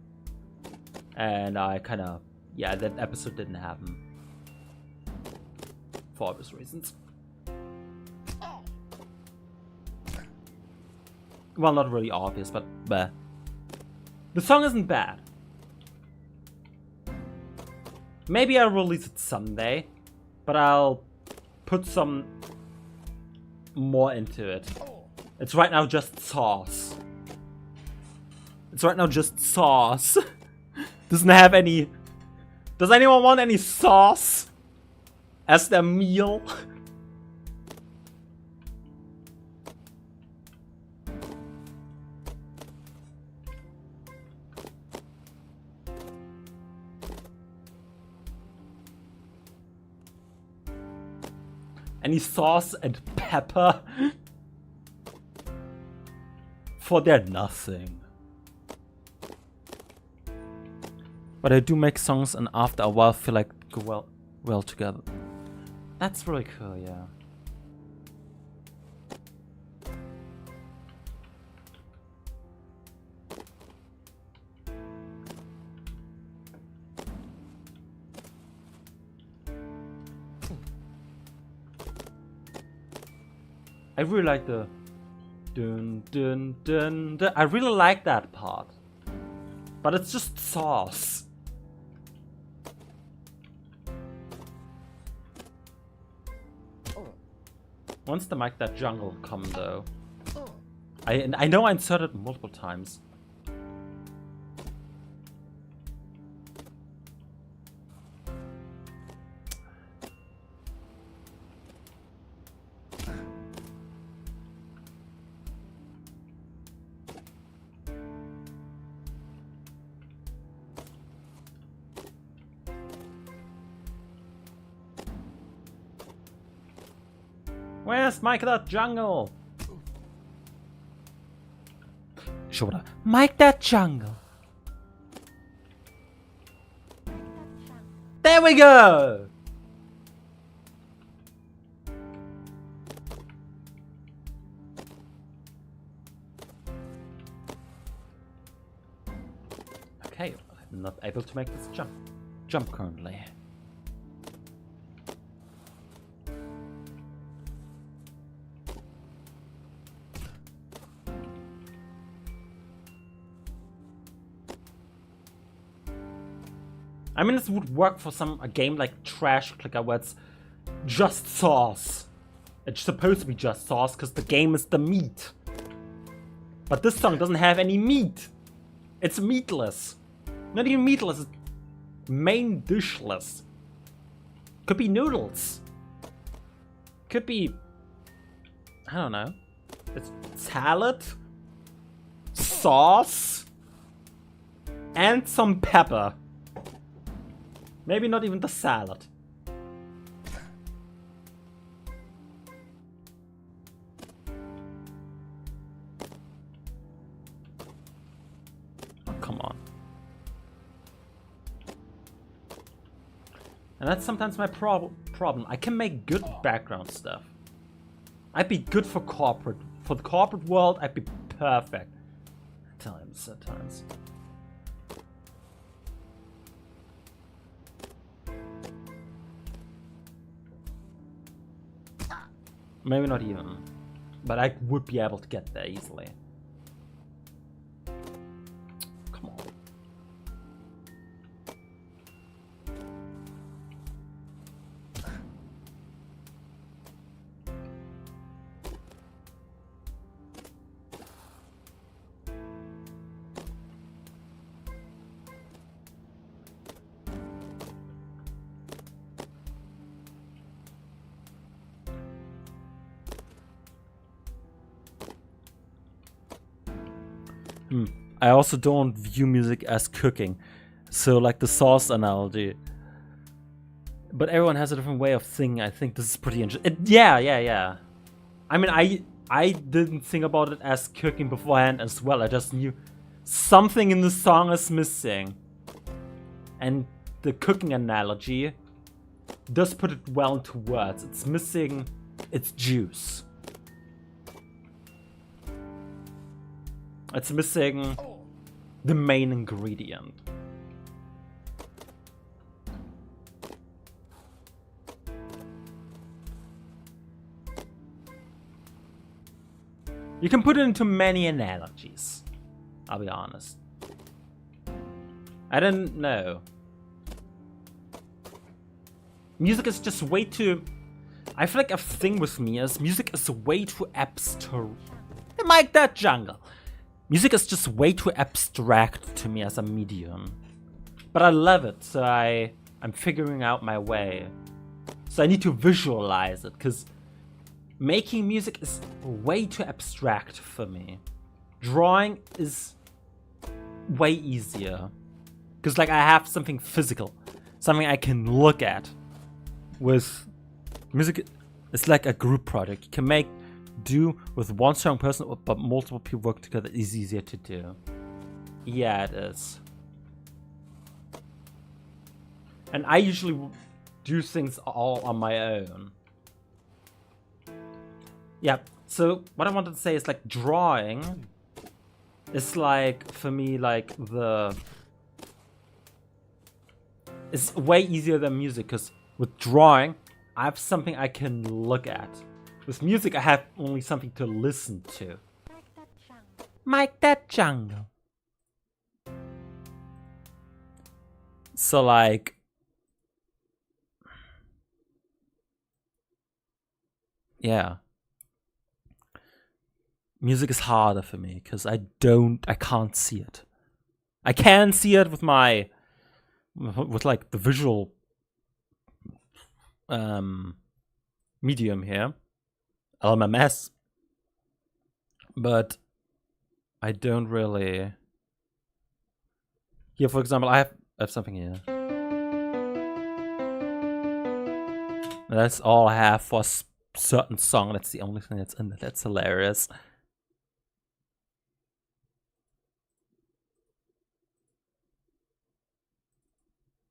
And I kind of, yeah, that episode didn't happen. For obvious reasons. Well, not really obvious, but bleh. The song isn't bad. Maybe I'll release it someday, but I'll put some more into it. It's right now just sauce. It's right now just sauce. Doesn't have any... Does anyone want any sauce as their meal? Any sauce and pepper for their nothing. But I do make songs and after a while feel like go well together. That's really cool, yeah. I really like the dun dun dun dun. I really like that part. But it's just sauce. Once the Mike That Jungle come though. I know I inserted it multiple times. Where's Mike That Jungle? Shoulder. Mike That Jungle. There we go! Okay, I'm not able to make this jump currently. I mean, this would work for a game like Trash Clicker where it's just sauce. It's supposed to be just sauce because the game is the meat. But this song doesn't have any meat. It's meatless. Not even meatless, it's main dishless. Could be noodles. Could be... I don't know. It's salad, sauce, and some pepper. Maybe not even the salad. Oh, come on. And that's sometimes my problem. I can make good background stuff. I'd be good for corporate. For the corporate world, I'd be perfect. Times at times. Maybe not even, but I would be able to get there easily. Come on. I also don't view music as cooking, so like the sauce analogy. But everyone has a different way of thinking. I think this is pretty interesting. Yeah. I mean, I didn't think about it as cooking beforehand as well. I just knew something in the song is missing. And the cooking analogy does put it well into words. It's missing its juice. It's missing the main ingredient. You can put it into many analogies, I'll be honest. I don't know. Music is just way too... I feel like a thing with me is music is way too abstract. Mike that jungle. Music is just way too abstract to me as a medium. But I love it, so I'm figuring out my way. So I need to visualize it, because making music is way too abstract for me. Drawing is way easier. Because like I have something physical, something I can look at. With music, it's like a group project. You can do with one strong person, but multiple people work together is easier to do. Yeah, it is. And I usually do things all on my own. Yeah, so what I wanted to say is like drawing is like, for me, like it's way easier than music, because with drawing, I have something I can look at. With music, I have only something to listen to. Mike that jungle. So like... yeah. Music is harder for me, because I can't see it. I can see it with like the visual medium here. LMMS, but I don't really. Here, for example, I have something here. That's all I have for a certain song. That's the only thing that's in it. That's hilarious.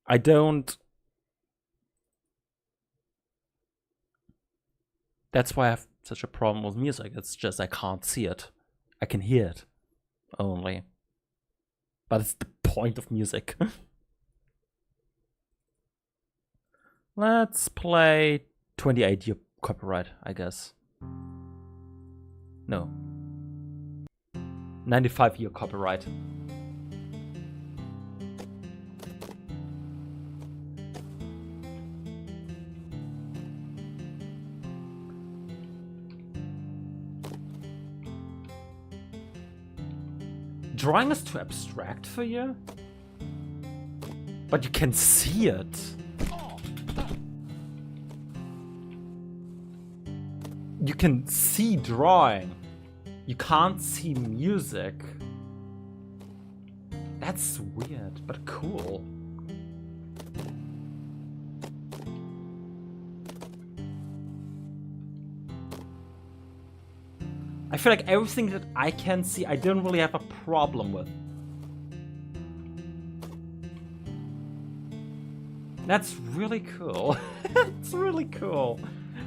I don't. That's why I have such a problem with music. It's just I can't see it. I can hear it only. But it's the point of music. Let's play 28-year copyright, I guess. No. 95-year copyright. Drawing is too abstract for you? But you can see it. You can see drawing. You can't see music. That's weird, but cool. I feel like everything that I can see, I don't really have a problem with. That's really cool. That's really cool.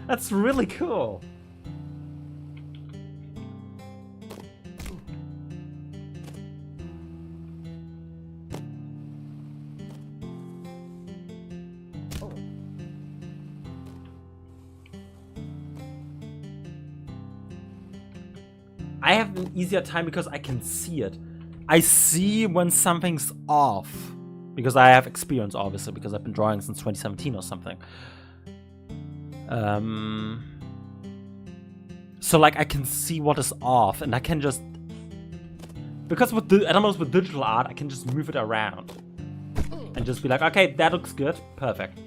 That's really cool. I have an easier time because I can see it. I see when something's off. Because I have experience, obviously, because I've been drawing since 2017 or something. So, like, I can see what is off, and I can just... Because with almost with digital art, I can just move it around. And just be like, okay, that looks good. Perfect.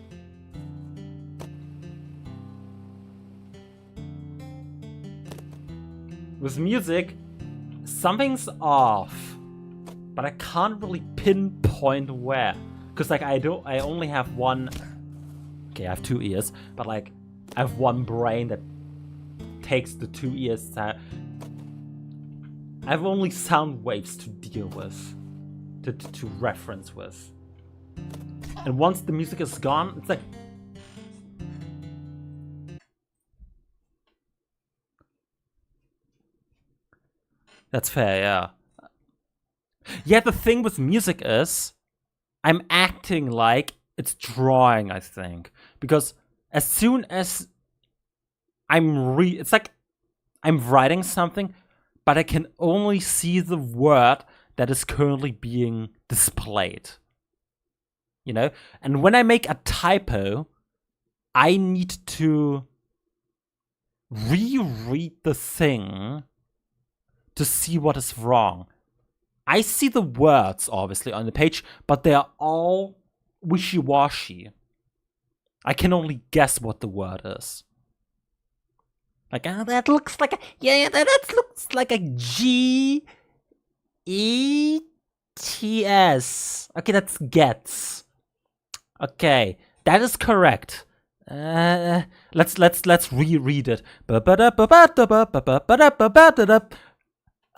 With music, something's off, but I can't really pinpoint where. Cause like I only have one. Okay, I have 2 ears, but like I have one brain that takes the 2 ears. I have only sound waves to deal with, to reference with. And once the music is gone, it's like. That's fair, yeah. Yeah, the thing with music is, I'm acting like it's drawing, I think. Because as soon as it's like I'm writing something, but I can only see the word that is currently being displayed. You know? And when I make a typo, I need to reread the thing to see what is wrong. I see the words, obviously, on the page, but they're all wishy-washy. I can only guess what the word is. Like, that looks like a... Yeah, that looks like a G-E-T-S. Okay, that's gets. Okay, that is correct. Let's reread it.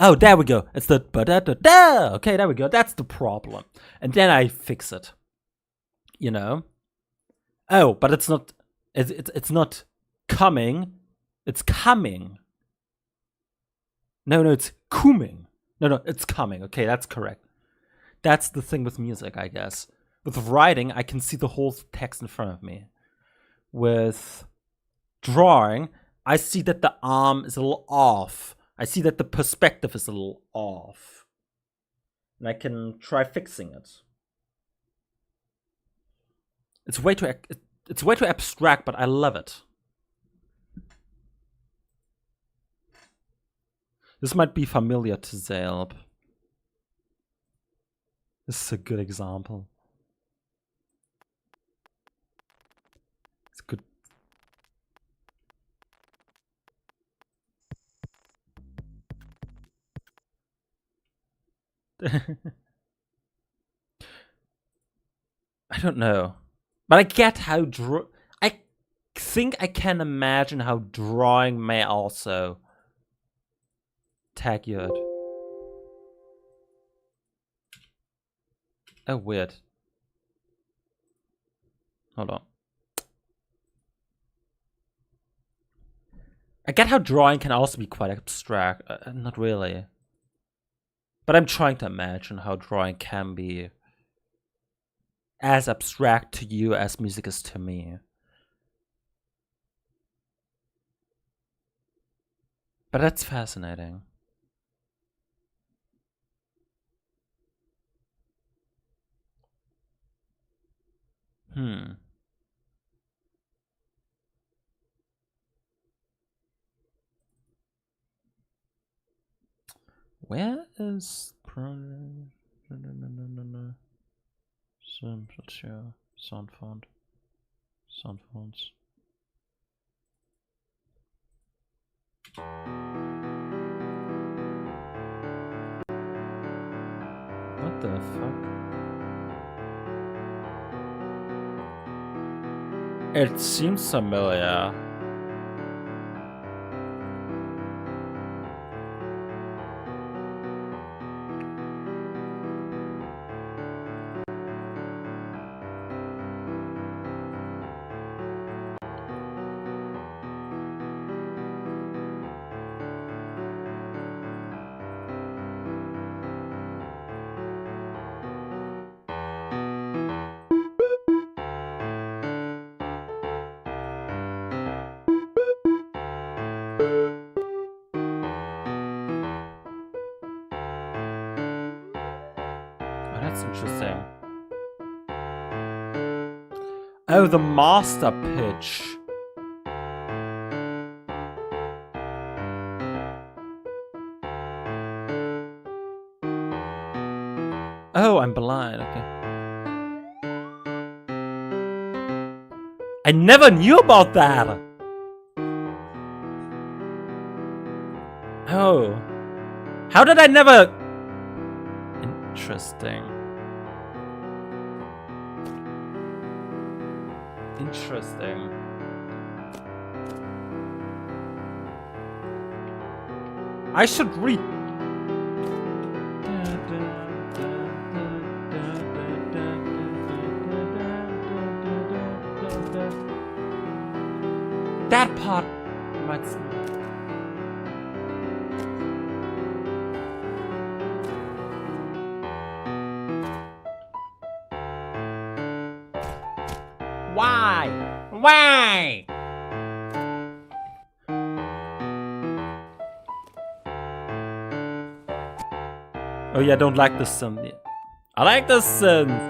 Oh, there we go. It's the ba-da-da-da. Okay, there we go. That's the problem. And then I fix it. You know? Oh, but it's not. It's not coming. It's coming. No, it's coming. No, it's coming. Okay, that's correct. That's the thing with music, I guess. With writing, I can see the whole text in front of me. With drawing, I see that the arm is a little off. I see that the perspective is a little off. And I can try fixing it. It's way too abstract, but I love it. This might be familiar to Zalb. This is a good example. It's good. I don't know. But I get how I think I can imagine how drawing may also tag you. Oh, weird. Hold on. I get how drawing can also be quite abstract. Not really. But I'm trying to imagine how drawing can be as abstract to you as music is to me. But that's fascinating. Where is sound font? Sound fonts. What the fuck? It seems familiar. That's interesting. Oh, the master pitch. Oh, I'm blind. Okay. I never knew about that. Oh. How did I never... Interesting. Interesting. I should read. That part reminds me. Why? Why? Oh yeah, I don't like this synth. I like this synth.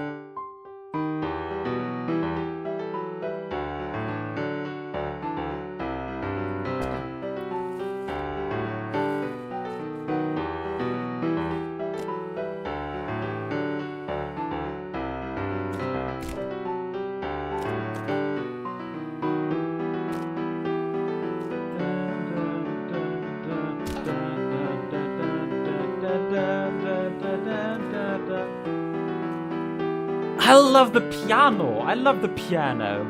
I love the piano. I love the piano.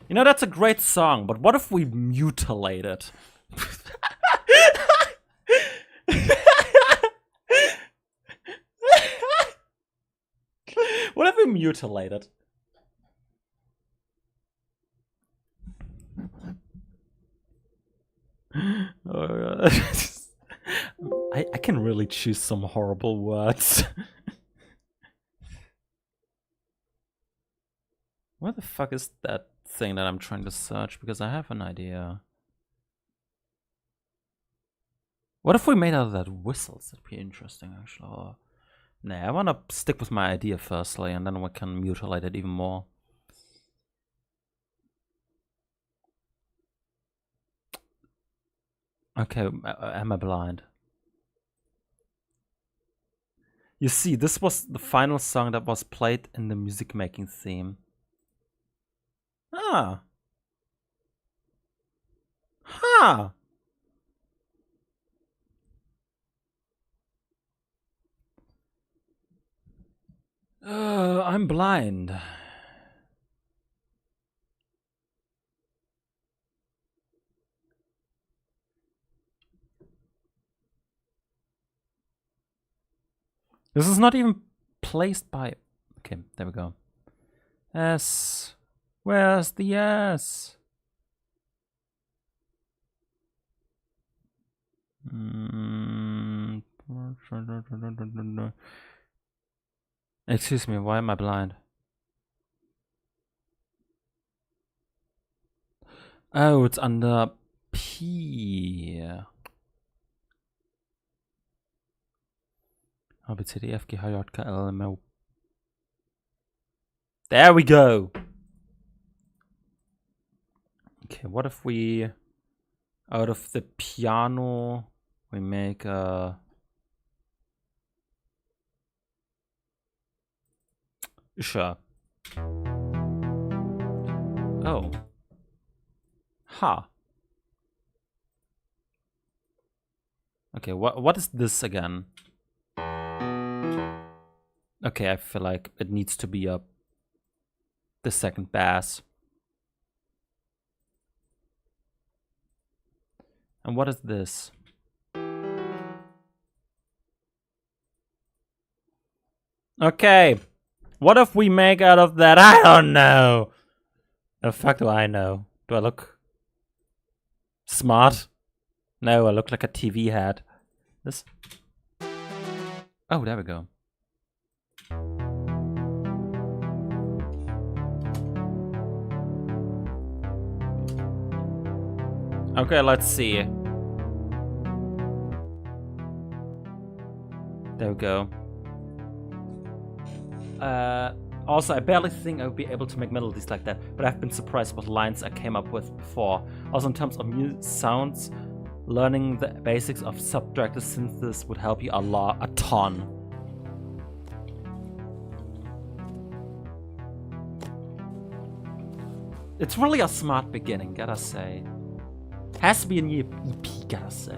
You know, that's a great song, but what if we mutilate it? What if we mutilate it? I can really choose some horrible words. What the fuck is that thing that I'm trying to search? Because I have an idea. What if we made out of that whistles? That'd be interesting, actually. Or... Nah, I want to stick with my idea firstly, and then we can mutilate it even more. Okay, am I blind? You see, this was the final song that was played in the music making theme. Ah. Huh. I'm blind. This is not even placed by... Okay, there we go. S. Where's the S? Excuse me, why am I blind? Oh, it's under P. A, B, C, D, F, G, H, J, K, L, M, N. There we go. Okay, what if we, out of the piano, we make a... Sure. Oh. Huh. Okay, what is this again? Okay, I feel like it needs to be up the second bass. And what is this? Okay. What if we make out of that? I don't know. The fuck do I know? Do I look Smart. No, I look like a TV head. This. Oh, there we go. Okay, let's see. There we go. Also, I barely think I would be able to make melodies like that, but I've been surprised with lines I came up with before. Also, in terms of sounds, learning the basics of subtractive synthesis would help you a ton. It's really a smart beginning, gotta say. Has to be a new EP, gotta say.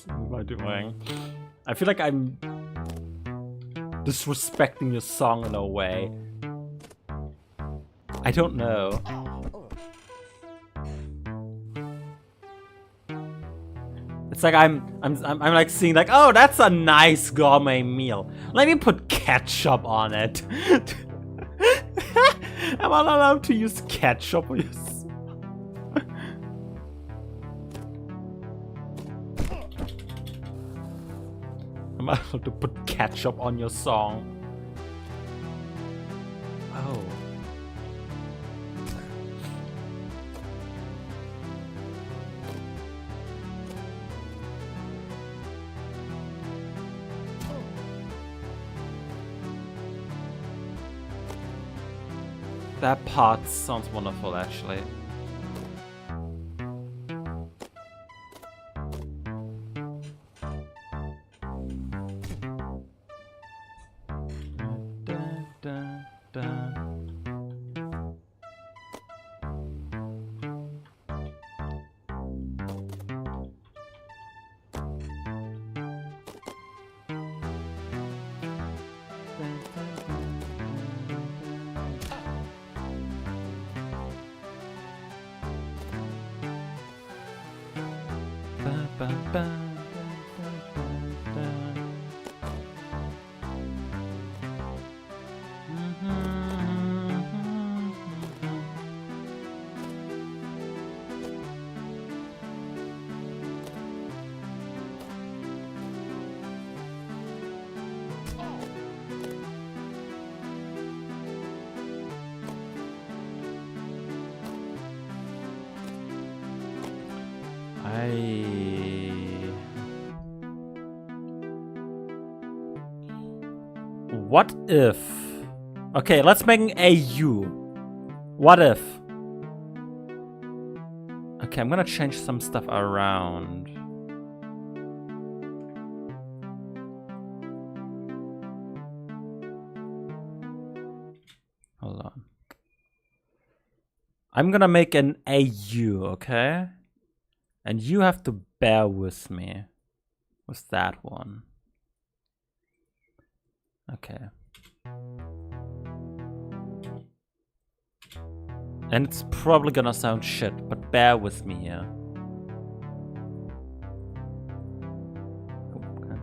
What am I doing? I feel like I'm disrespecting your song in a way. I don't know. It's like I'm like seeing like, oh, that's a nice gourmet meal. Let me put ketchup on it. Am I allowed to use ketchup? Am I allowed to put ketchup on your song? Oh. That part sounds wonderful, actually. What if... Okay, let's make an AU. What if... Okay, I'm gonna change some stuff around. Hold on. I'm gonna make an AU, okay? And you have to bear with me with that one. Okay. And it's probably gonna sound shit, but bear with me here. Okay.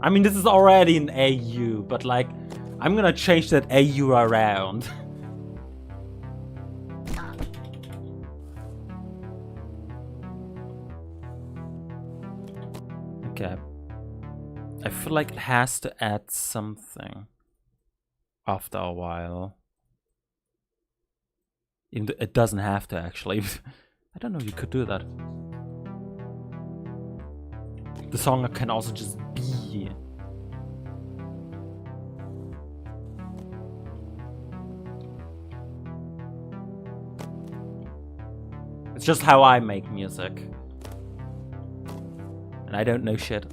I mean, this is already an AU, but like, I'm gonna change that AU around. Okay. I feel like it has to add something after a while. Even though it doesn't have to, actually. I don't know, you could do that. The song can also just be. It's just how I make music. And I don't know shit.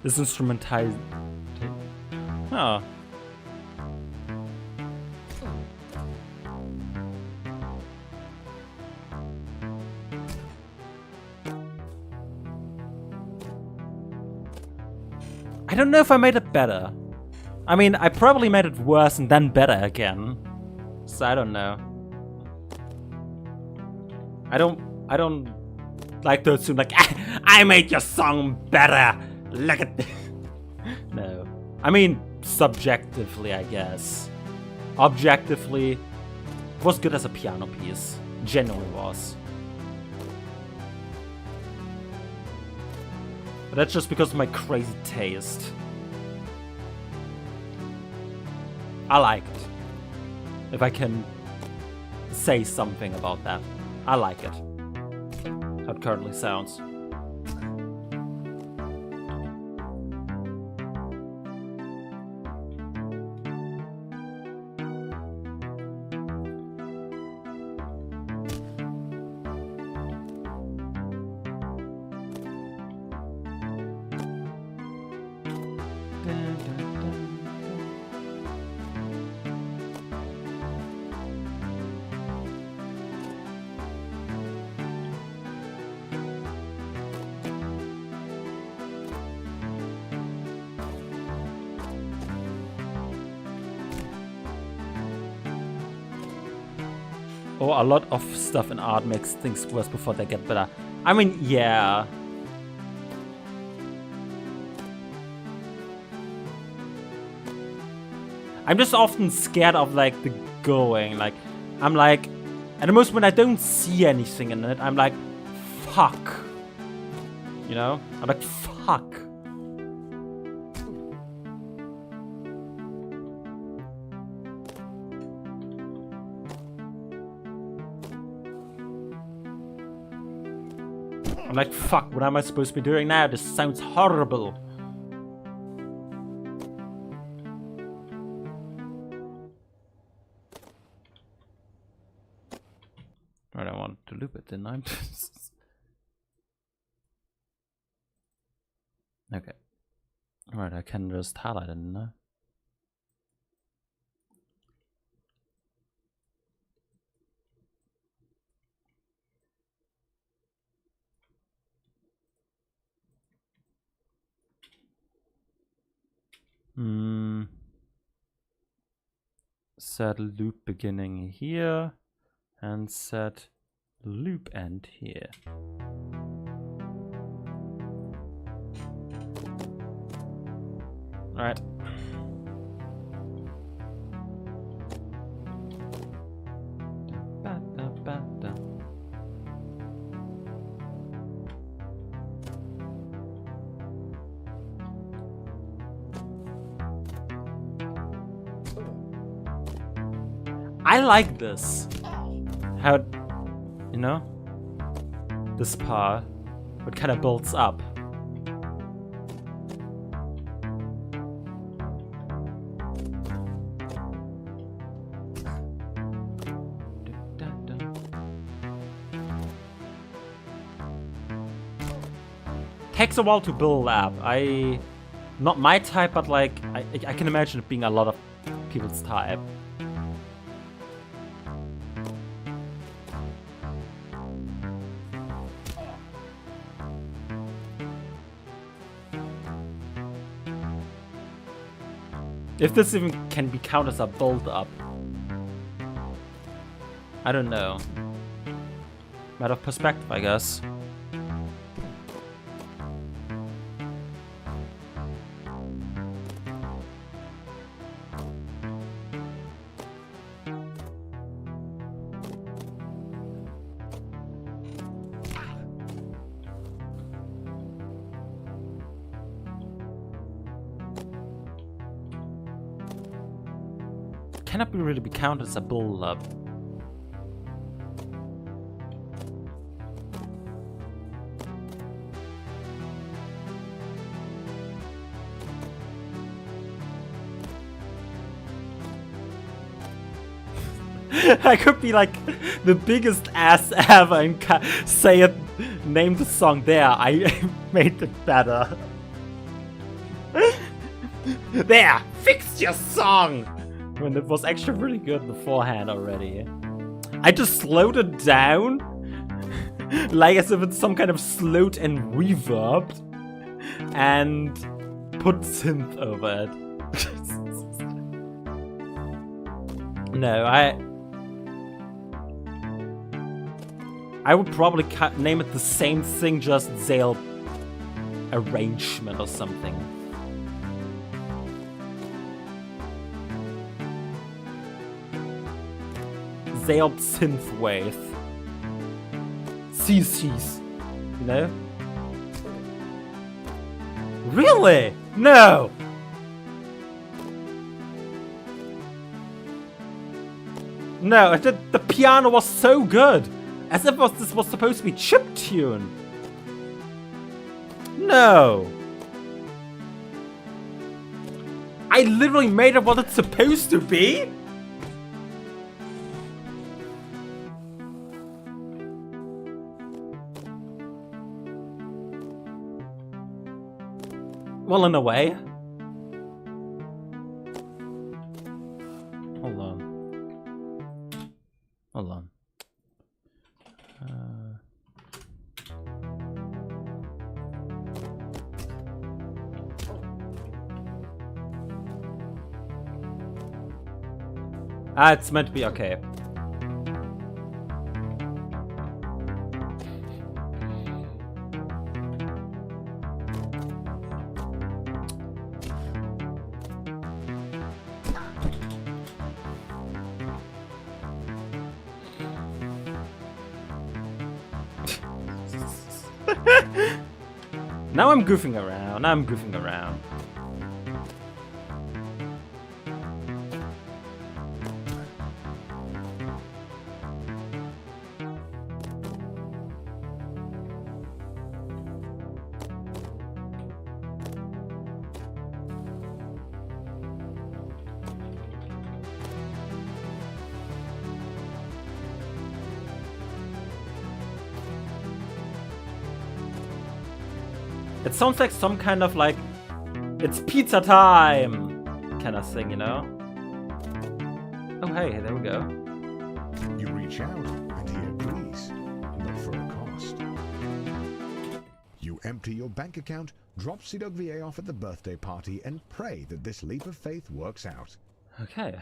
This instrumentized. Oh. I don't know if I made it better. I mean, I probably made it worse and then better again. So I don't know. I don't like to assume like I made your song better. Look at this. No. I mean, subjectively, I guess. Objectively, it was good as a piano piece. Genuinely was. But that's just because of my crazy taste. I like it. If I can say something about that. I like it. How it currently sounds. Oh, a lot of stuff in art makes things worse before they get better. I mean, yeah. I'm just often scared of like the going. Like, I'm like, at the most when I don't see anything in it, I'm like, fuck. You know? I'm like, fuck. I'm like, fuck, what am I supposed to be doing now? This sounds horrible. I don't want to loop it, didn't I? Okay. Alright, I can just highlight it now. Set loop beginning here and set loop end here. All right. I like this. How, you know, this part, it kind of builds up. Takes a while to build up. Not my type, but like, I can imagine it being a lot of people's type. If this even can be counted as a build-up. I don't know. Matter of perspective, I guess. Cannot really be counted as a build-up. I could be like the biggest ass ever and say it, name the song there. I made it better. There, fix your song. When it was actually really good beforehand already. I just slowed it down, like as if it's some kind of slowed and reverbed, and put synth over it. No, I would probably name it the same thing, just Zale arrangement or something. Zale synthwave. CCs, you know? Really? No! No, the piano was so good! As if this was supposed to be chiptune. No! I literally made it what it's supposed to be? Well, in a way. Hold on. Hold on. It's meant to be okay. Now I'm goofing around. Now I'm goofing around. It sounds like some kind of like, it's pizza time kind of thing, you know? Oh hey, there we go. You reach out and he agrees, but for a cost. You empty your bank account, drop Sidog VA off at the birthday party, and pray that this leap of faith works out. Okay.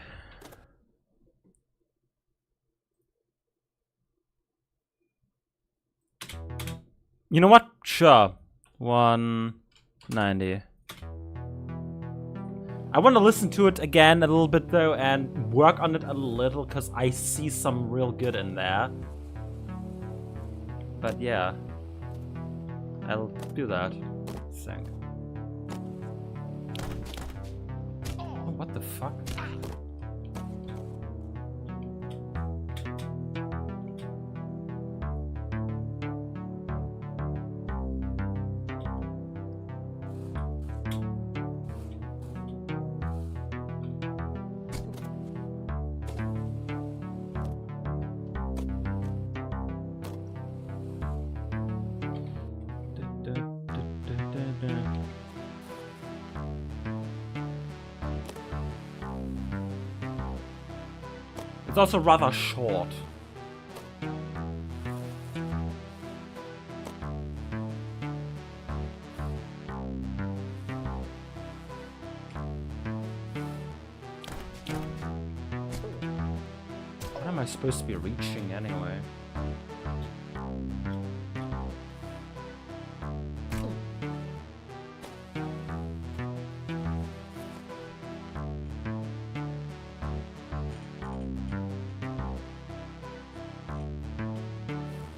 You know what? Sure. 190. I want to listen to it again a little bit though and work on it a little because I see some real good in there. But yeah, I'll do that. I think. Oh, what the fuck? It's also rather short. am I supposed to be reaching anyway?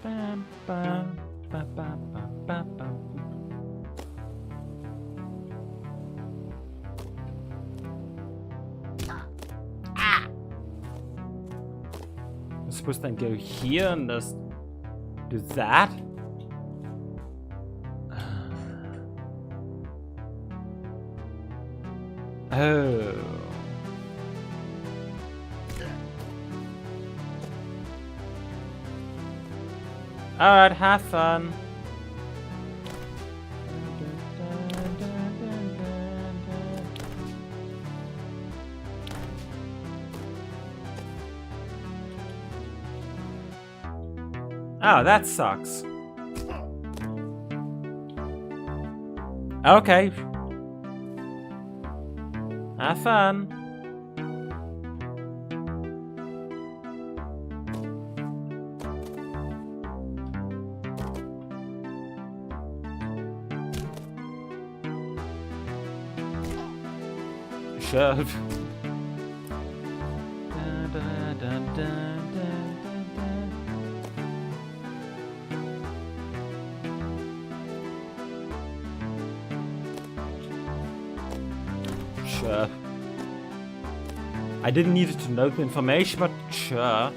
Bam, bam, bam, bam, bam, bam, bam. I'm supposed to then go here and just do that? Oh. Alright, have fun. Oh, that sucks. Okay. Have fun. Sure. Sure. I didn't need to know the information, but sure.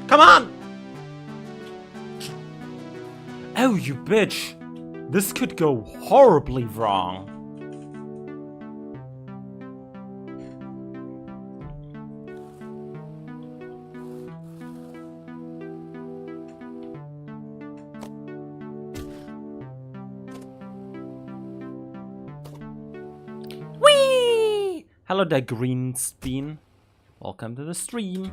Come on! Oh, you bitch! This could go horribly wrong. Whee! Hello there, Greenstein. Welcome to the stream.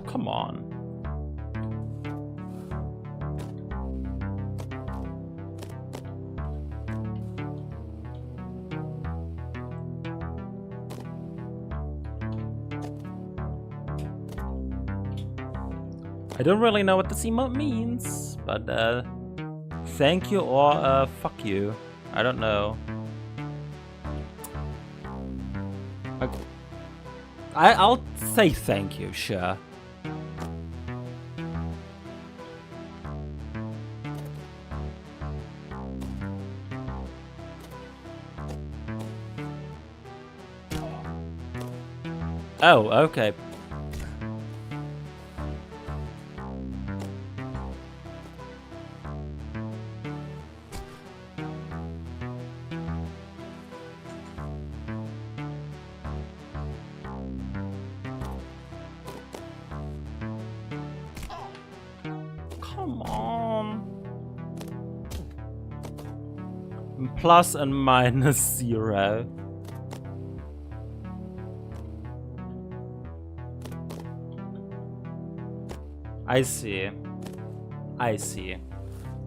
Come on. I don't really know what this emote means, but thank you or fuck you. I don't know. I'll say thank you, sure. Oh, okay. Come on. Plus and minus 0. I see. I see.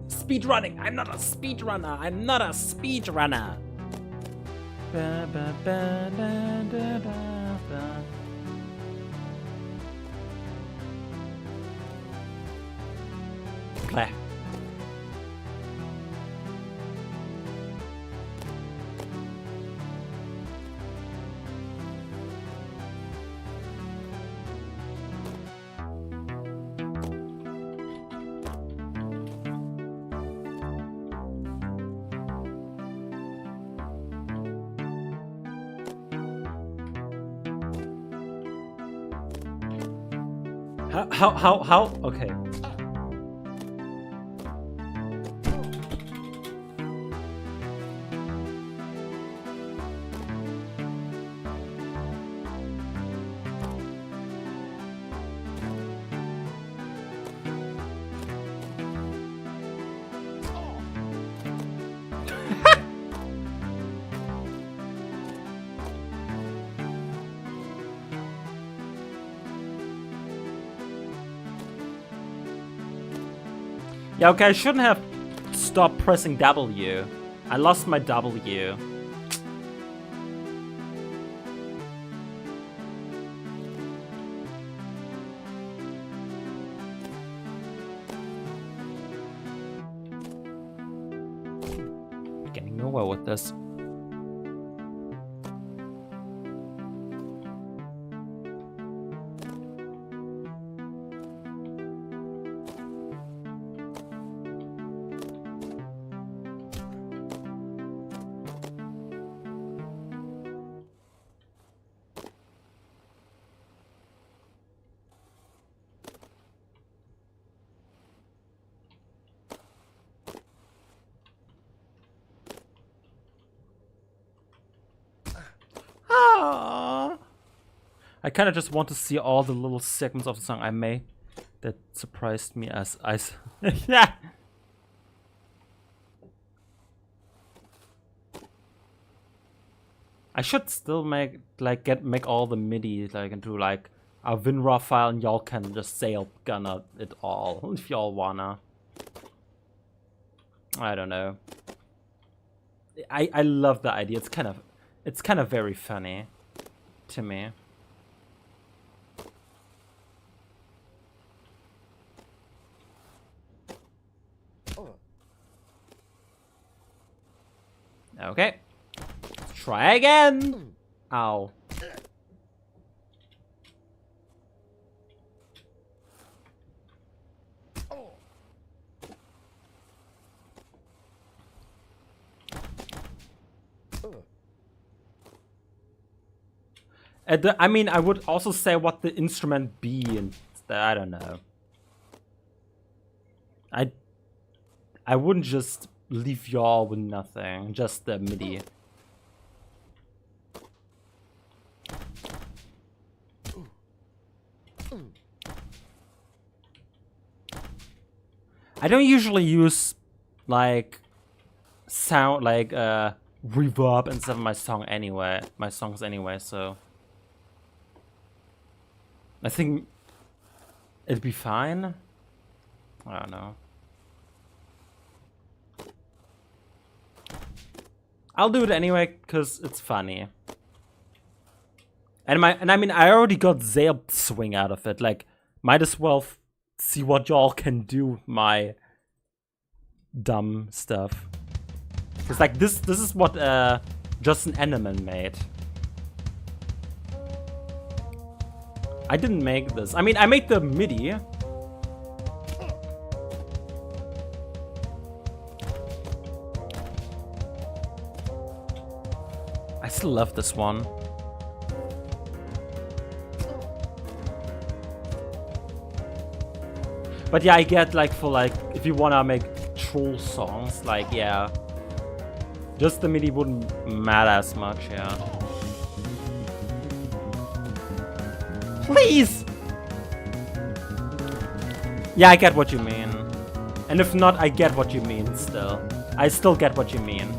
Speedrunning! I'm not a speedrunner! I'm not a speedrunner! Ba, ba, ba, da, da, da, da. Play. How? Okay. Yeah, okay, I shouldn't have stopped pressing W. I lost my W. Getting nowhere with this. I kind of just want to see all the little segments of the song I made that surprised me as I. Yeah. I should still make all the MIDI like into like a WinRAR file, and y'all can just sail gunner it all if y'all wanna. I don't know. I love the idea. It's kind of very funny to me. Okay. Let's try again. Ow. I mean, I would also say what the instrument be, and I don't know. I wouldn't just leave y'all with nothing, just the MIDI. I don't usually use like sound like reverb instead of my songs anyway, so I think it'd be fine. I don't know. I'll do it anyway because it's funny. And I mean I already got Zale swing out of it. Like, might as well see what y'all can do my dumb stuff. It's like this is what Justin Enneman made. I didn't make this. I mean, I made the MIDI. I still love this one. But yeah, I get like for like if you wanna make troll songs, like yeah, just the MIDI wouldn't matter as much, yeah. Please! Yeah, I get what you mean. And if not, I get what you mean still. I still get what you mean.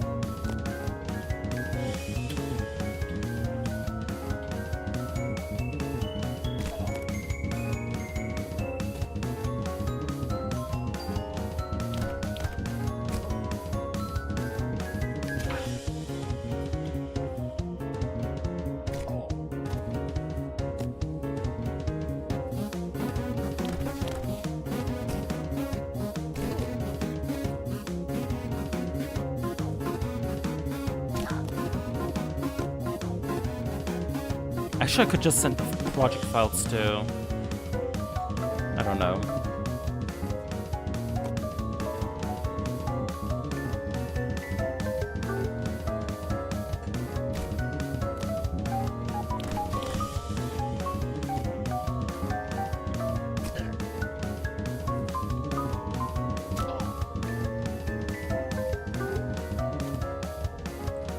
Actually, I could just send the project files to... I don't know.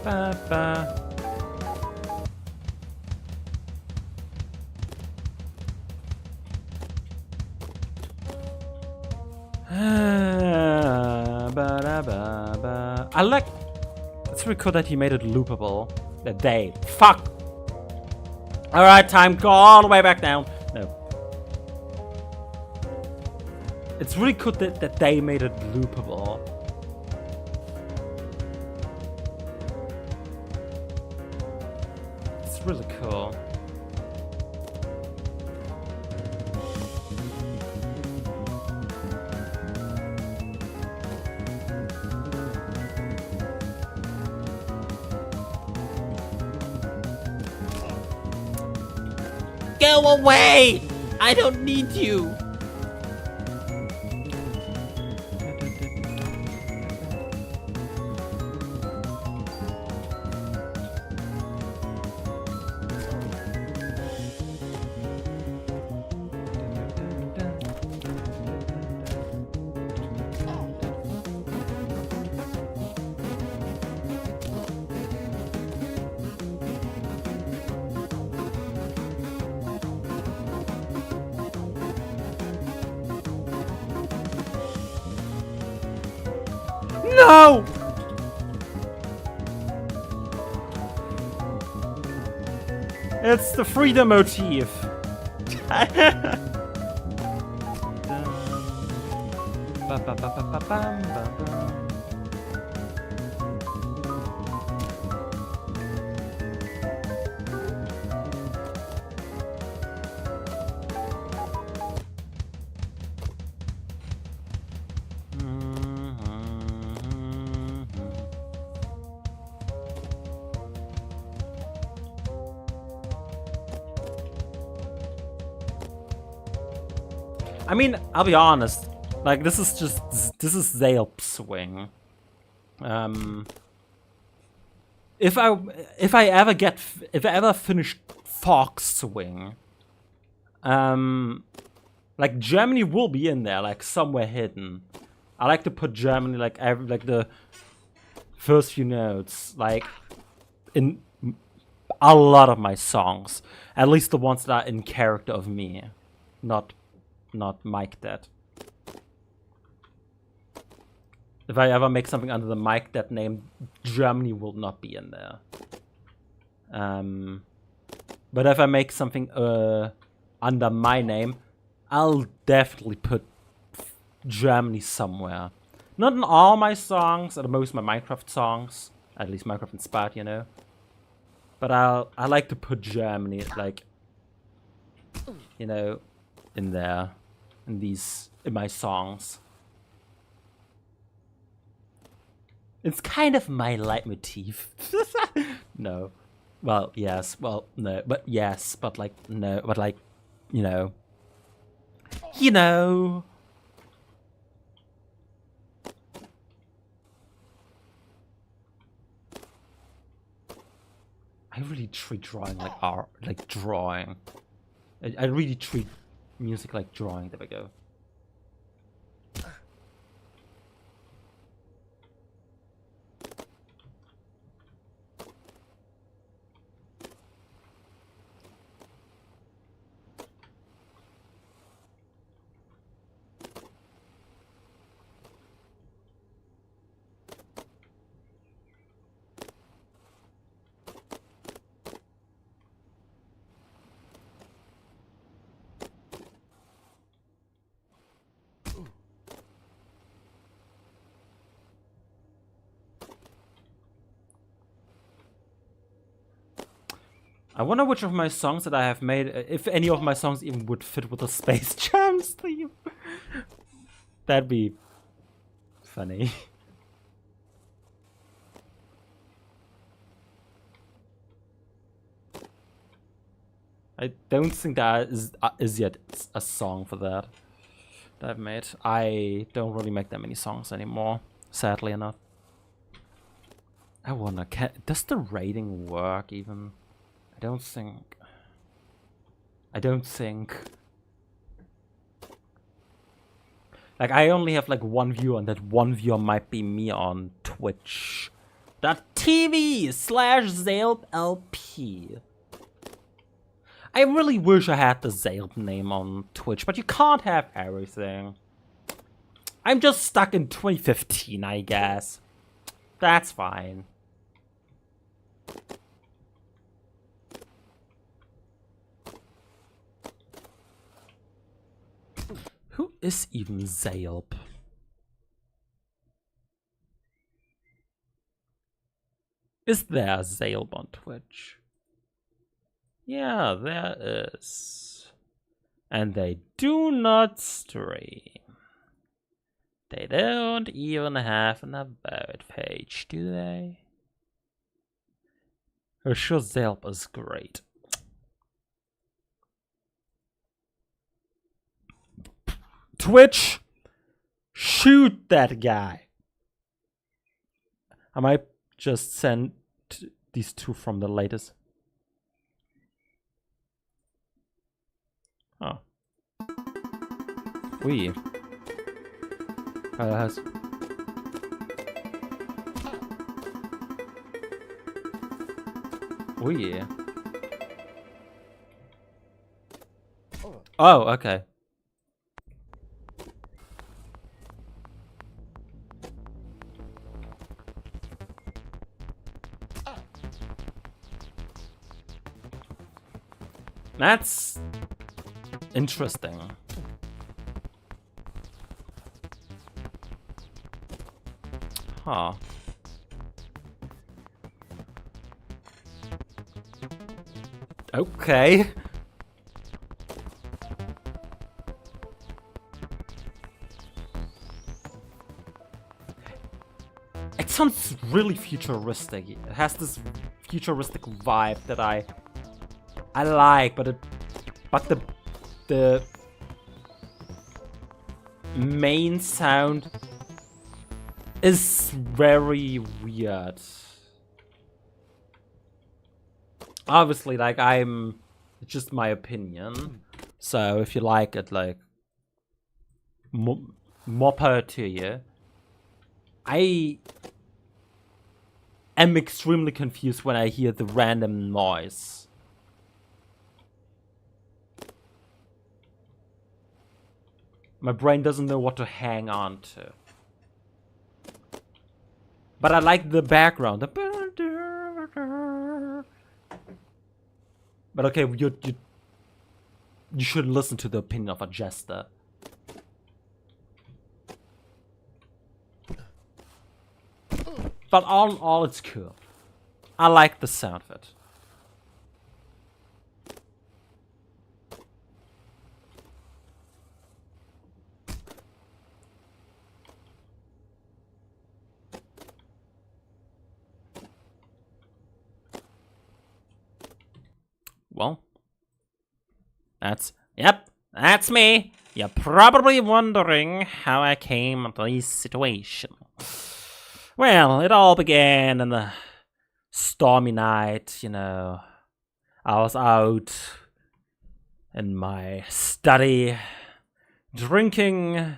Ba-ba. I like. It's really cool that he made it loopable. That they. Fuck! Alright, time, go all the way back down. No. It's really cool that they made it loopable. It's really cool. Go away! I don't need you! No! It's the freedom motif. I mean, I'll be honest. Like, this is Zalp swing. If I ever finish Fox swing, like Germany will be in there, like somewhere hidden. I like to put Germany like the first few notes, like in a lot of my songs, at least the ones that are in character of me, not Mike Dead. If I ever make something under the Mike Dead name, Germany will not be in there. But if I make something under my name, I'll definitely put Germany somewhere. Not in all my songs, or most of my Minecraft songs, at least Minecraft inspired, you know. But I like to put Germany, like, you know, in there, in my songs. It's kind of my leitmotif. No. Well, yes. Well, no. But yes. But like, no. But like, you know. You know. I really treat drawing like art, like drawing. I really treat music like drawing. There we go. I wonder which of my songs that I have made, if any of my songs even would fit with the Space Jams theme. That'd be funny. I don't think that is yet a song for that I've made. I don't really make that many songs anymore, sadly enough. I wonder, does the rating work even? I don't think. Like, I only have like one viewer, and that one viewer might be me on twitch.tv/ZalpLP. I really wish I had the Zalp name on Twitch, but you can't have everything. I'm just stuck in 2015, I guess. That's fine. Who is even Zalp? Is there a Zalp on Twitch? Yeah, there is. And they do not stream. They don't even have an about page, do they? I'm sure Zalp is great. Twitch, shoot that guy. I might just send these two from the latest. Oh. We. Has. We. Oh, okay. That's interesting. Huh. Okay. It sounds really futuristic. It has this futuristic vibe that I like, but the main sound is very weird. Obviously, like, it's just my opinion. So if you like it, like, more power to you. I am extremely confused when I hear the random noise. My brain doesn't know what to hang on to. But I like the background. But okay, you should listen to the opinion of a jester. But all in all, it's cool. I like the sound of it. Well, that's me. You're probably wondering how I came into this situation. Well, it all began in the stormy night, you know. I was out in my study, drinking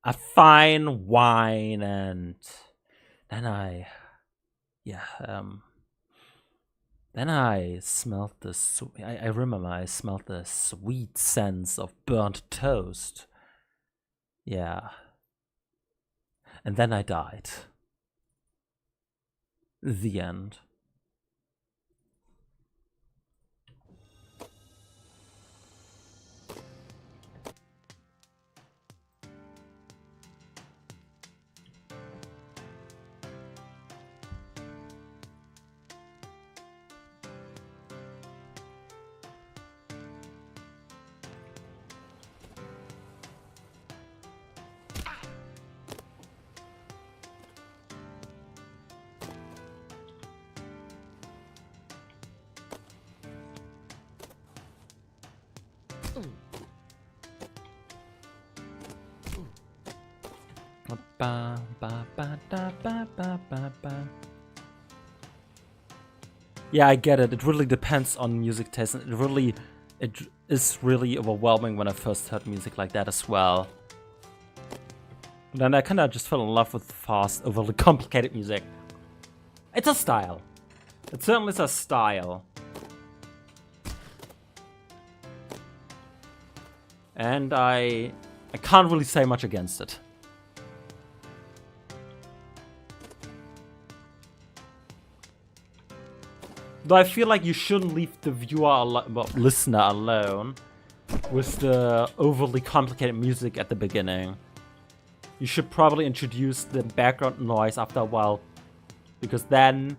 a fine wine, and then I smelled I remember I smelled the sweet sense of burnt toast. Yeah. And then I died. The end. Ba, ba, ba, da, ba, ba, ba, ba. Yeah, I get it. It really depends on music taste. It is really overwhelming when I first heard music like that as well. And then I kind of just fell in love with fast, overly complicated music. It's a style. It certainly is a style. And I can't really say much against it. Though I feel like you shouldn't leave the listener alone. with the overly complicated music at the beginning. You should probably introduce the background noise after a while, because then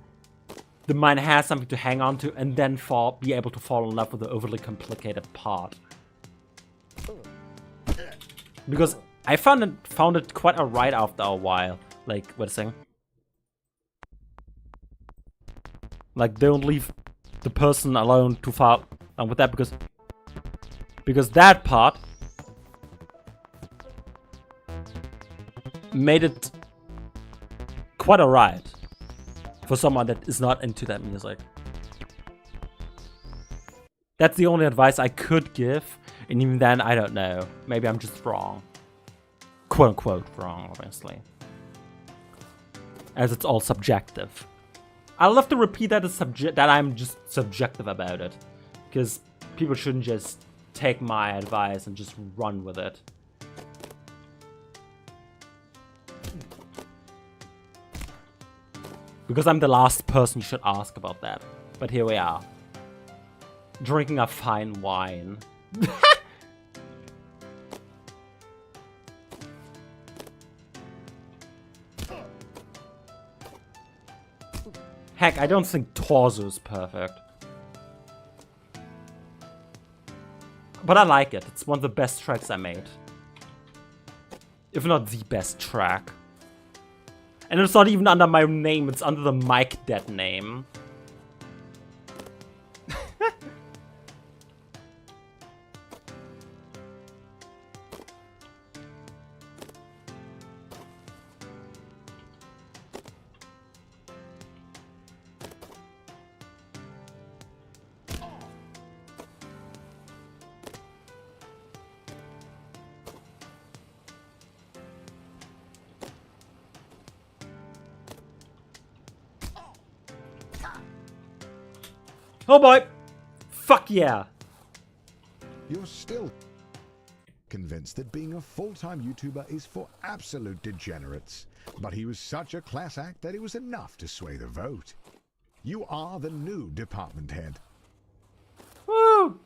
the mind has something to hang on to and then be able to fall in love with the overly complicated part. Because I found it quite alright after a while. Like, wait a second. Like, don't leave the person alone too far with that, because that part made it quite alright for someone that is not into that music. That's the only advice I could give, and even then, I don't know. Maybe I'm just wrong. Quote unquote wrong, obviously. As it's all subjective. I love to repeat that that I'm just subjective about it. Because people shouldn't just take my advice and just run with it. Because I'm the last person you should ask about that. But here we are. Drinking a fine wine. Heck, I don't think Torso is perfect. But I like it. It's one of the best tracks I made. If not the best track. And it's not even under my name, it's under the Mike Dead name. Oh boy! Fuck yeah! You're still convinced that being a full-time YouTuber is for absolute degenerates. But he was such a class act that it was enough to sway the vote. You are the new department head. Woo!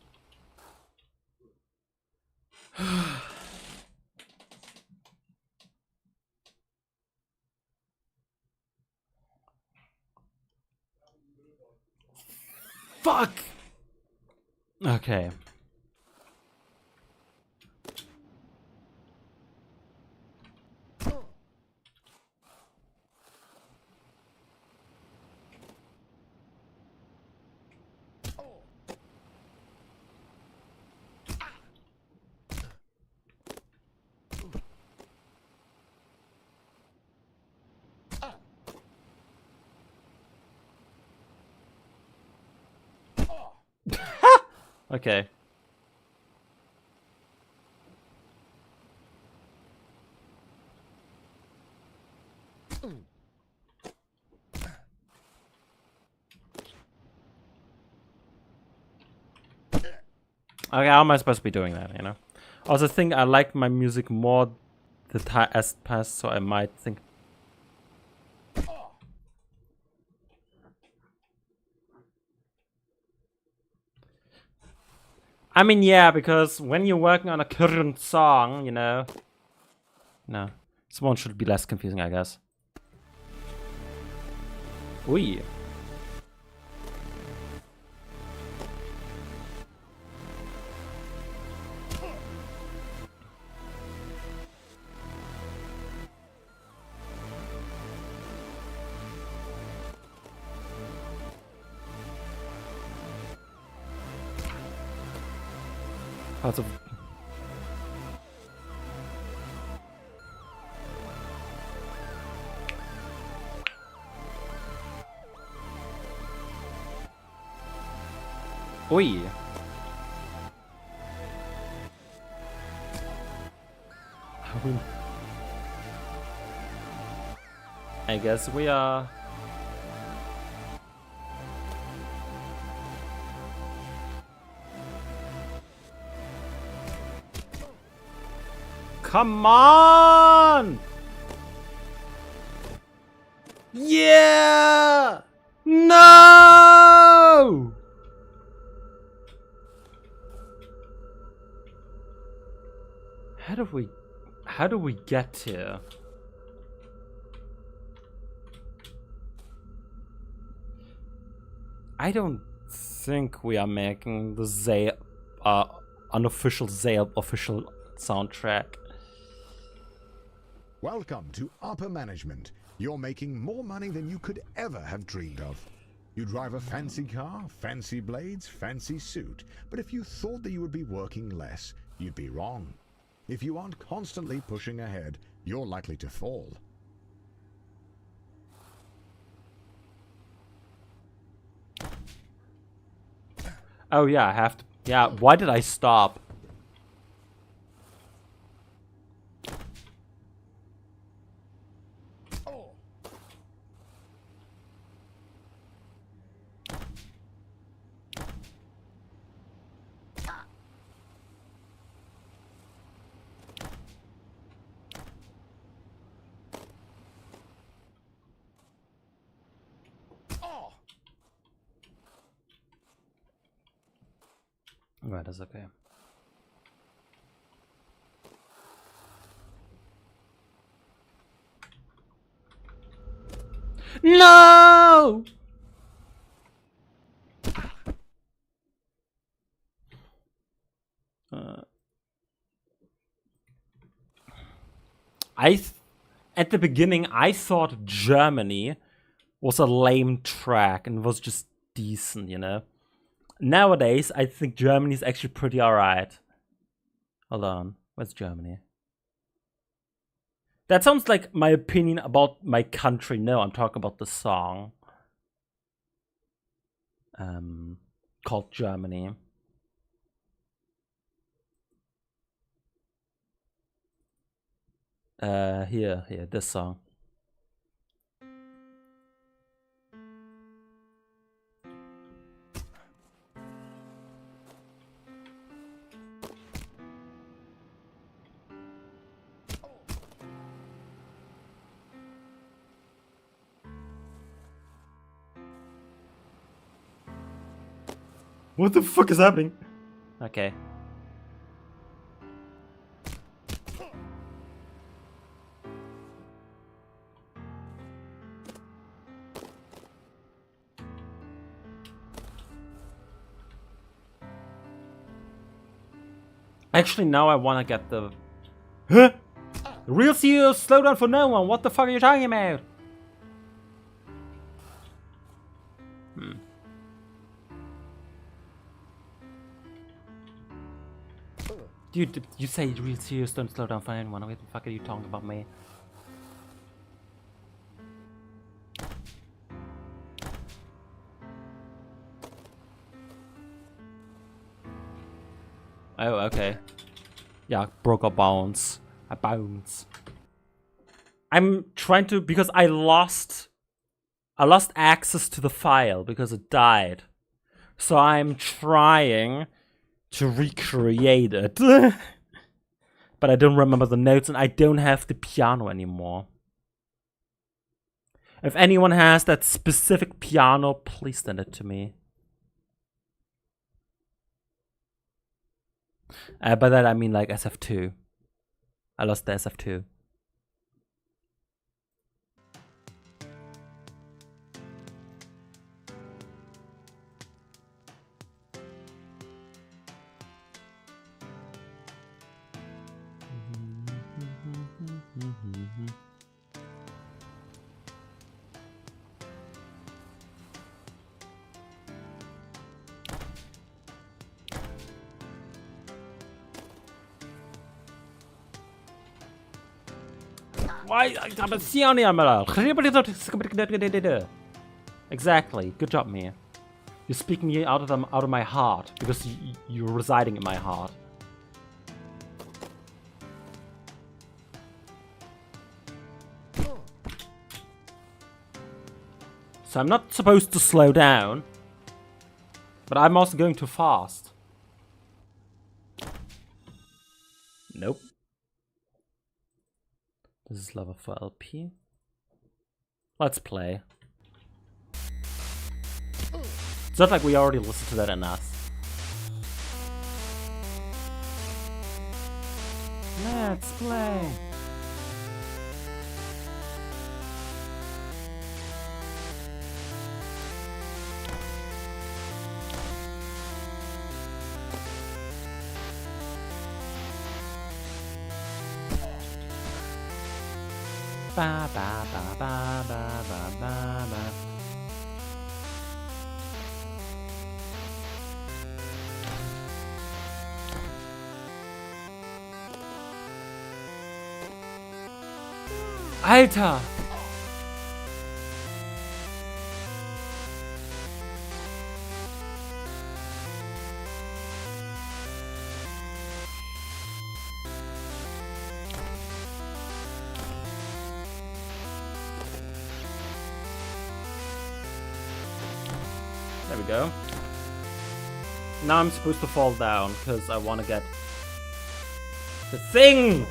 Fuck! Okay. Okay. Okay, how am I supposed to be doing that, you know? Also, I think I like my music more the time as passed, so I might think. I mean, yeah, because when you're working on a current song, you know. No, this one should be less confusing, I guess. Ui. Also. Ui. I guess we are. Come on! Yeah! No! How do we get here? I don't think we are making the unofficial Zale official soundtrack. Welcome to upper management. You're making more money than you could ever have dreamed of. You drive a fancy car, fancy blades, fancy suit. But if you thought that you would be working less, you'd be wrong. If you aren't constantly pushing ahead, you're likely to fall. Oh yeah, I have to. Yeah, why did I stop? Right, that's okay. No! At the beginning, I thought Germany was a lame track and was just decent, you know? Nowadays, I think Germany is actually pretty alright. Hold on, where's Germany? That sounds like my opinion about my country. No, I'm talking about the song. Called Germany. Here, this song. What the fuck is happening? Okay. Actually, now I want to get the... Huh? Real CEO slow down for no one. What the fuck are you talking about? Dude, you say real serious, don't slow down for anyone. What the fuck are you talking about me? Oh, okay. Yeah, broke a bounce. A bounce. I'm trying to, because I lost access to the file because it died. So I'm trying to recreate it. But I don't remember the notes and I don't have the piano anymore. If anyone has that specific piano, please send it to me. By that I mean like SF2. I lost the SF2. Why? Exactly. Good job, Mia. You're speaking me out of my heart because you're residing in my heart. So I'm not supposed to slow down, but I'm also going too fast. Nope. This is level 4 LP. Let's play. It's not like we already listened to that enough. Let's play. Ba ba ba ba ba ba ba ba. Alter! There we go. Now I'm supposed to fall down because I want to get the thing.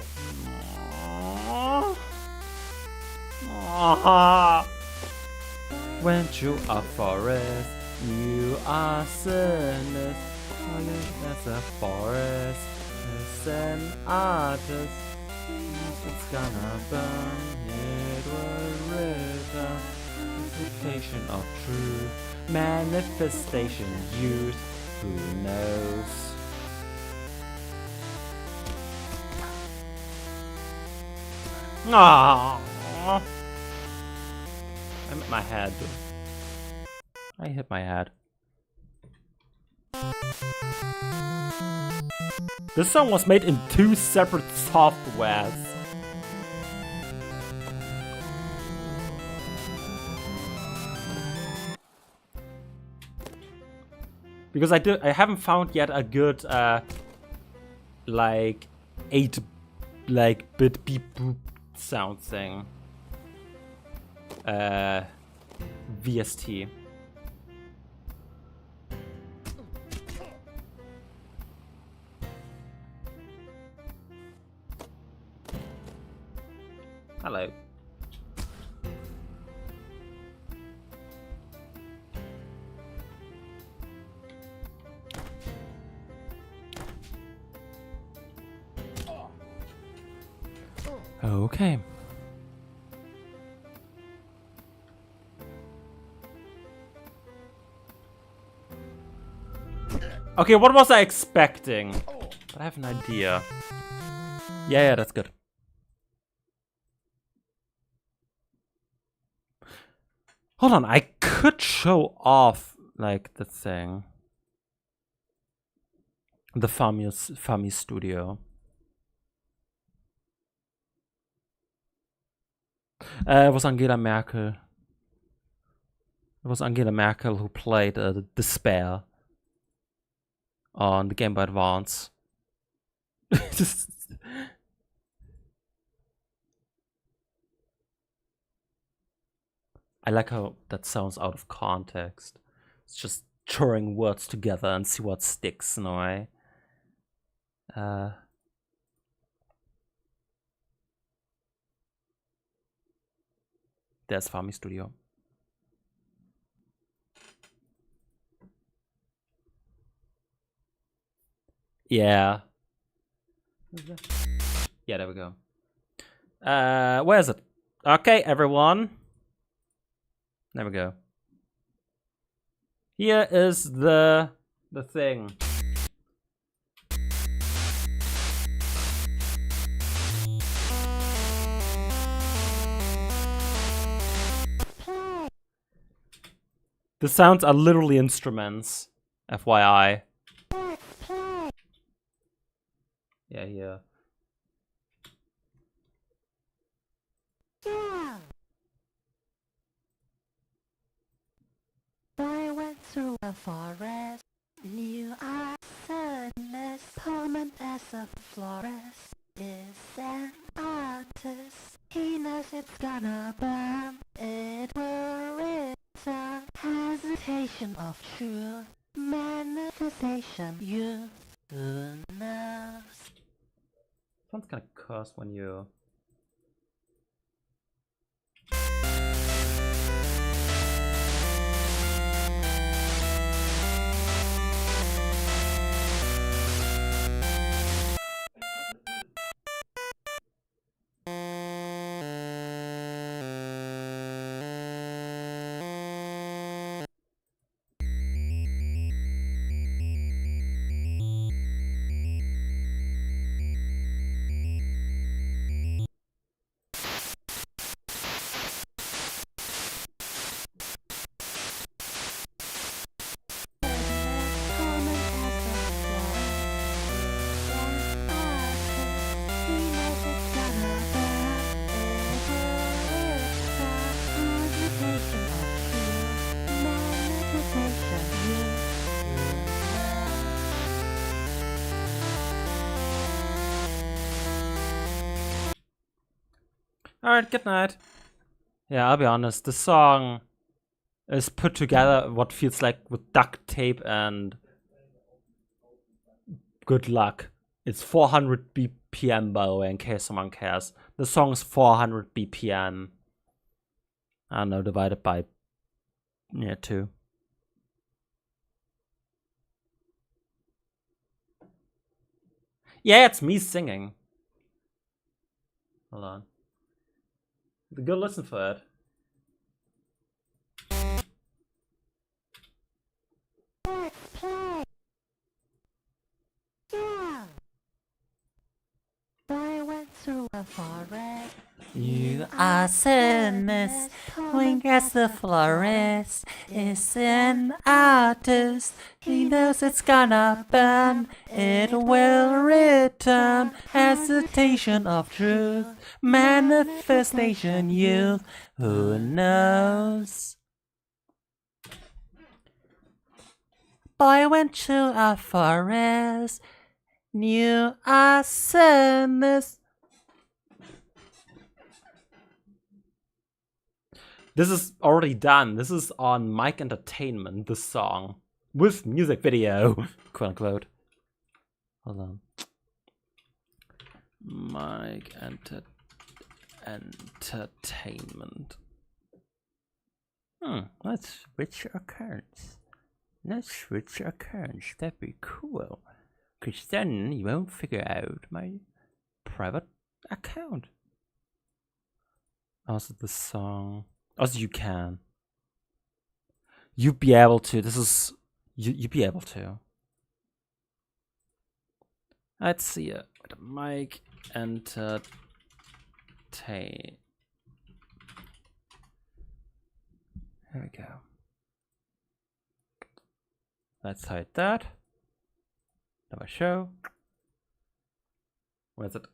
Went through a forest, you are sinless. As a forest, as an artist, it's gonna burn. It was written. Implication of truth, manifestation, youth. Who knows? Aww. I hit my head. I hit my head. This song was made in 2 separate softwares. Because I haven't found yet a good like 8-bit beep boop sound thing. VST. Hello. Okay. Okay, what was I expecting? But I have an idea. Yeah, that's good. Hold on, I could show off, like, the thing. The Fami Studio. It was Angela Merkel. It was Angela Merkel who played Despair on the Game Boy Advance. I like how that sounds out of context. It's just throwing words together and see what sticks in a way. There's Fami Studio. Yeah. Yeah, there we go. Where is it? Okay, everyone. There we go. Here is the thing. The sounds are literally instruments, FYI. Yeah, yeah. I went through a forest, you are sunless, permanent as a florist, is an artist, he knows it's gonna burn, it will return, hesitation of truth, manifestation, you, who knows? Sounds kinda cursed when you... Alright, good night. Yeah, I'll be honest, the song is put together what feels like with duct tape and good luck. It's 400 BPM, by the way, in case someone cares. The song's 400 BPM. I don't know, divided by 2. Yeah, it's me singing. Hold on. Go listen for it. Let's play. Yeah. I went through a forest. You are sinless, when as the florist is an artist. He knows it's gonna burn, it will return. Hesitation of truth, manifestation youth, who knows? Boy went to a forest, knew a sinless. This is already done. This is on Mike Entertainment, this song. With music video, quote unquote. Hold on. Mike Entertainment. Let's switch accounts. That'd be cool. Cause then you won't figure out my private account. Also the song. Also you can. You'd be able to. This is you'd be able to. Let's see it. Mike Entertain. There we go. Let's hide that. Never show. Where's it?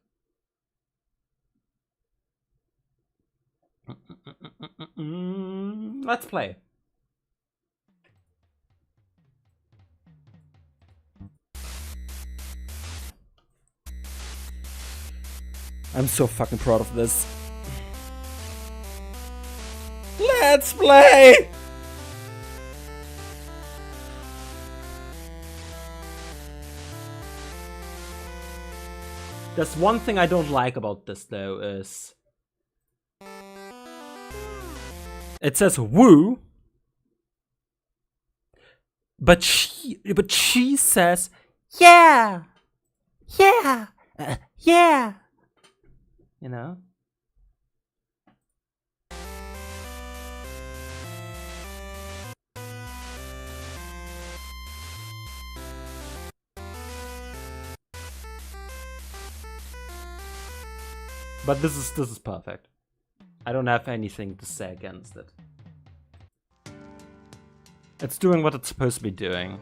Let's play. I'm so fucking proud of this. Let's play! There's one thing I don't like about this though is it says woo, but she says yeah, yeah, yeah. You know. But this is perfect. I don't have anything to say against it. It's doing what it's supposed to be doing.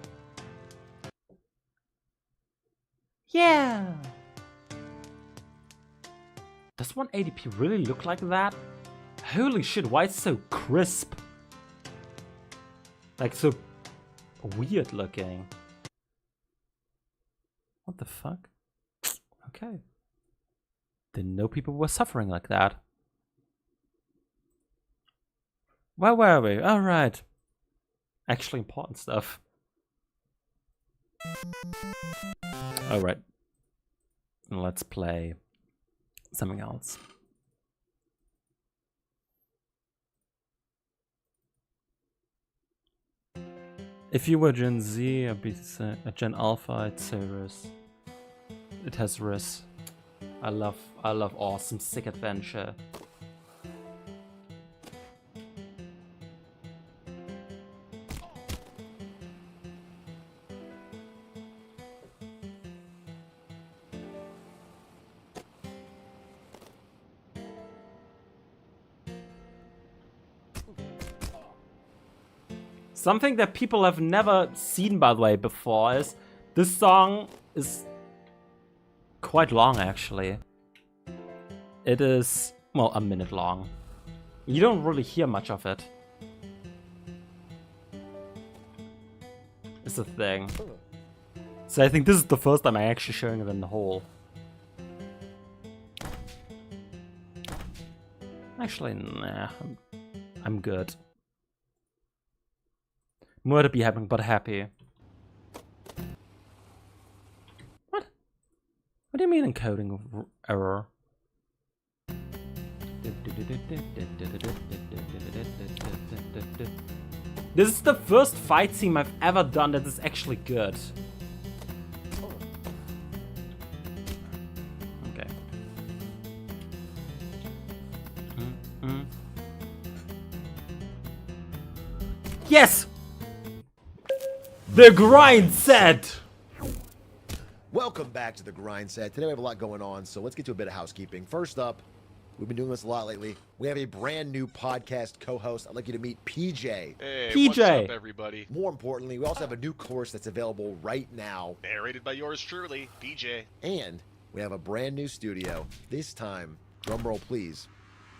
Yeah. Does 180p really look like that? Holy shit, why it's so crisp? Like so weird looking. What the fuck? Okay. Didn't know people were suffering like that. Where were we? Alright. Actually important stuff. Alright. Let's play something else. If you were Gen Z, I'd be a Gen Alpha, I'd say Riz. It has Riz. I love awesome sick adventure. Something that people have never seen, by the way, before is this song is quite long, actually. It is, well, a minute long. You don't really hear much of it. It's a thing. So I think this is the first time I'm actually showing it in the whole. Actually, nah, I'm good. More to be happy, but happy. What? What do you mean encoding error? This is the first fight scene I've ever done that is actually good. Okay. Yes! The grind set! Welcome back to the grind set. Today we have a lot going on, so let's get to a bit of housekeeping. First up, we've been doing this a lot lately. We have a brand new podcast co-host. I'd like you to meet PJ. Hey, PJ. what's up, everybody? More importantly, we also have a new course that's available right now. Narrated by yours truly, PJ. And we have a brand new studio. This time, drumroll please,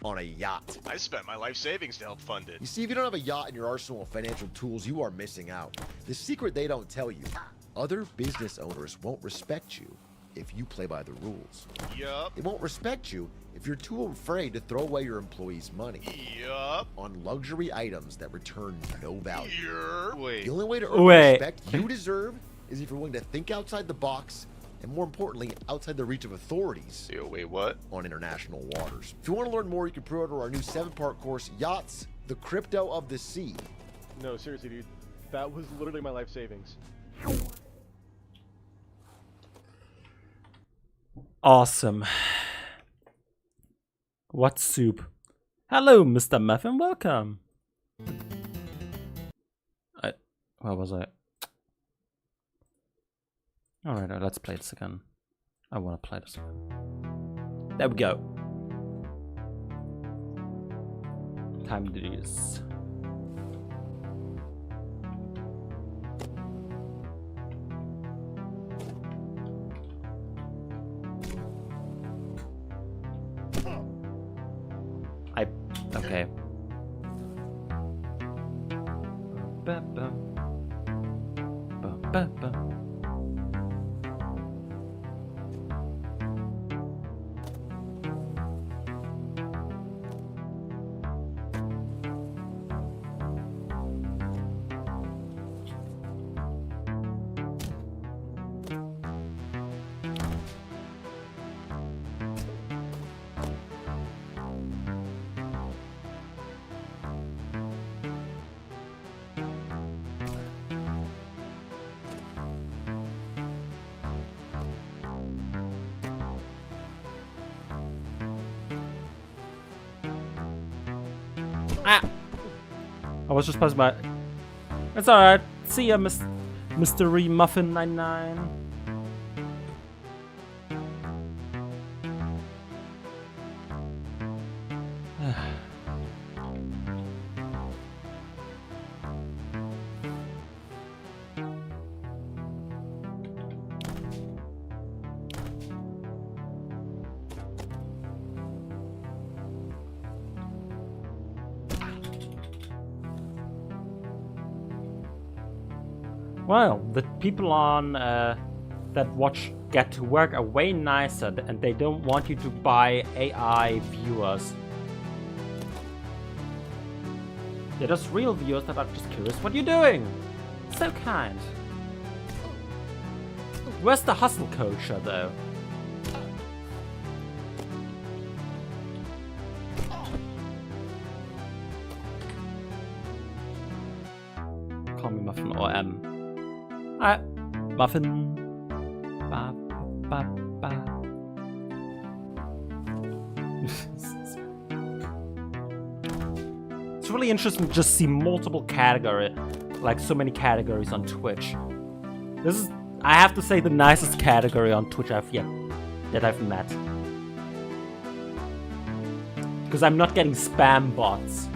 on a yacht. I spent my life savings to help fund it. You see, if you don't have a yacht in your arsenal of financial tools, you are missing out. The secret they don't tell you, other business owners won't respect you if you play by the rules. Yup. They won't respect you if you're too afraid to throw away your employees' money Yup. on luxury items that return no value. Wait. The only way to earn the Wait. respect you deserve is if you're willing to think outside the box and, more importantly, outside the reach of authorities Yo, wait, what? on international waters. If you want to learn more, you can pre-order our new 7-part course, Yachts, the Crypto of the Sea. No, seriously, dude. That was literally my life savings. Awesome. What soup? Hello, Mr. Muffin, welcome. Where was I? Alright, let's play this again. I want to play this again. There we go. Time to do this. Okay. Ah! I was just passing by. It's alright. See ya, Mystery Muffin 99. Well, the people on that watch Get to Work are way nicer, and they don't want you to buy AI viewers. They're just real viewers that are just curious what you're doing. So kind. Where's the hustle culture, though? Call me Muffin or M. Alright, Muffin. Ba, ba, ba. It's really interesting to just see multiple categories, like so many categories on Twitch. This is, I have to say, the nicest category on Twitch that I've met. Because I'm not getting spam bots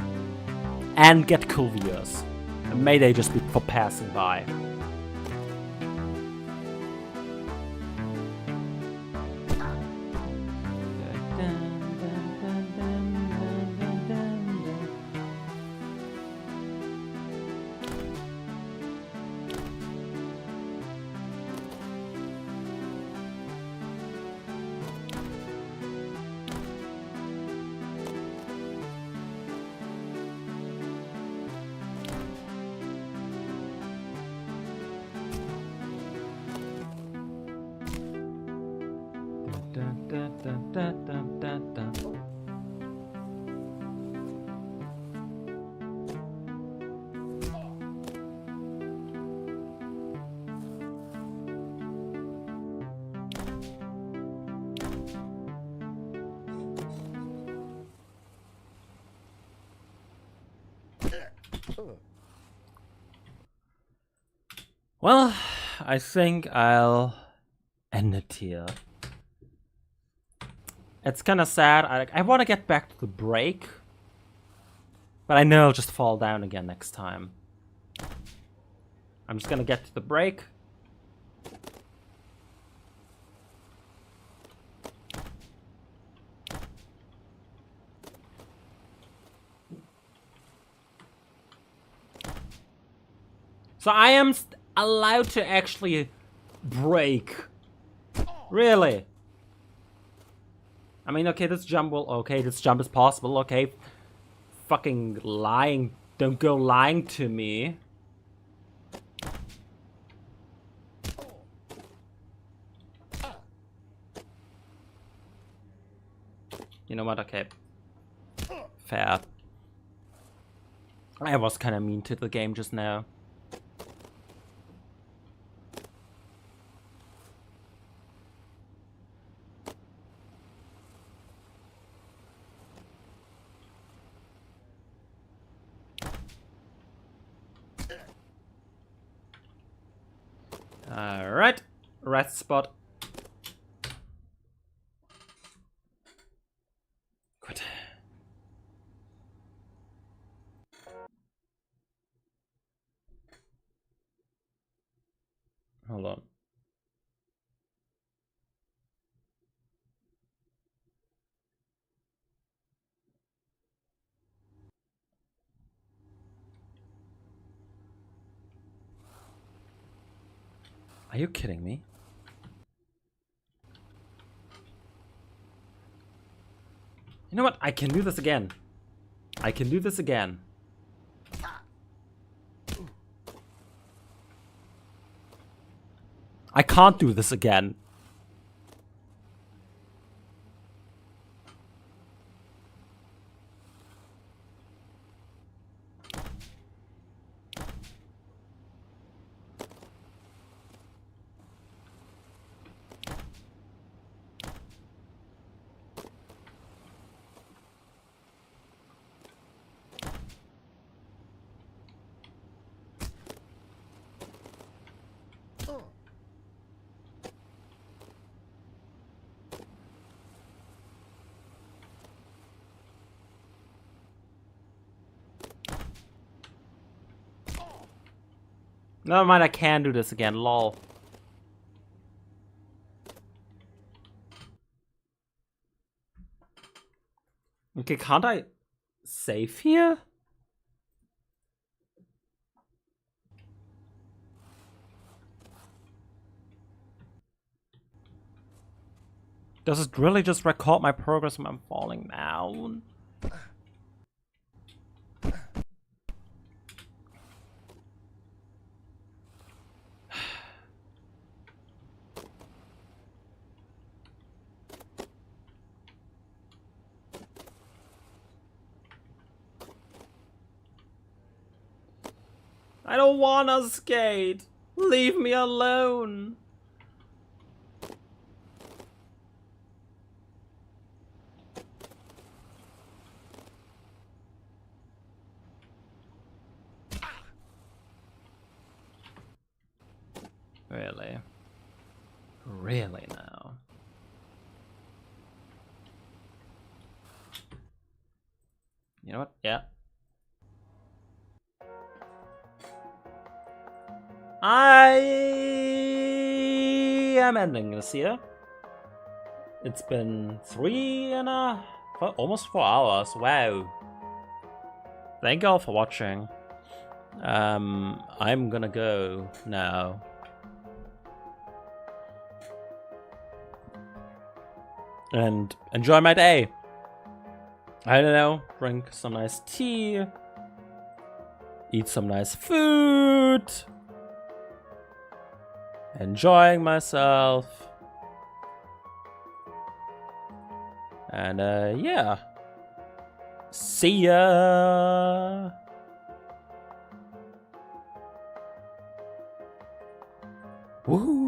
and get cool viewers. And may they just be for passing by. Dun, dun, dun, dun, dun. Well, I think I'll end it here. It's kind of sad. I want to get back to the break, but I know I'll just fall down again next time. I'm just gonna get to the break. So I am allowed to actually break. Really? I mean, okay, this jump is possible, okay. Fucking lying. Don't go lying to me. You know what? Okay. Fair. I was kind of mean to the game just now. Alright. Rest spot. Good. Hold on. Are you kidding me? You know what? I can do this again. I can do this again. I can't do this again. Never mind, I can do this again, lol. Okay, can't I save here? Does it really just record my progress when I'm falling down? I don't wanna skate. Leave me alone. Really? Really now? You know what? Yeah. I am ending this here. It's been almost 4 hours. Wow. Thank you all for watching. I'm gonna go now. And enjoy my day. I don't know, drink some nice tea. Eat some nice food. Enjoying myself. And yeah. See ya. Woo.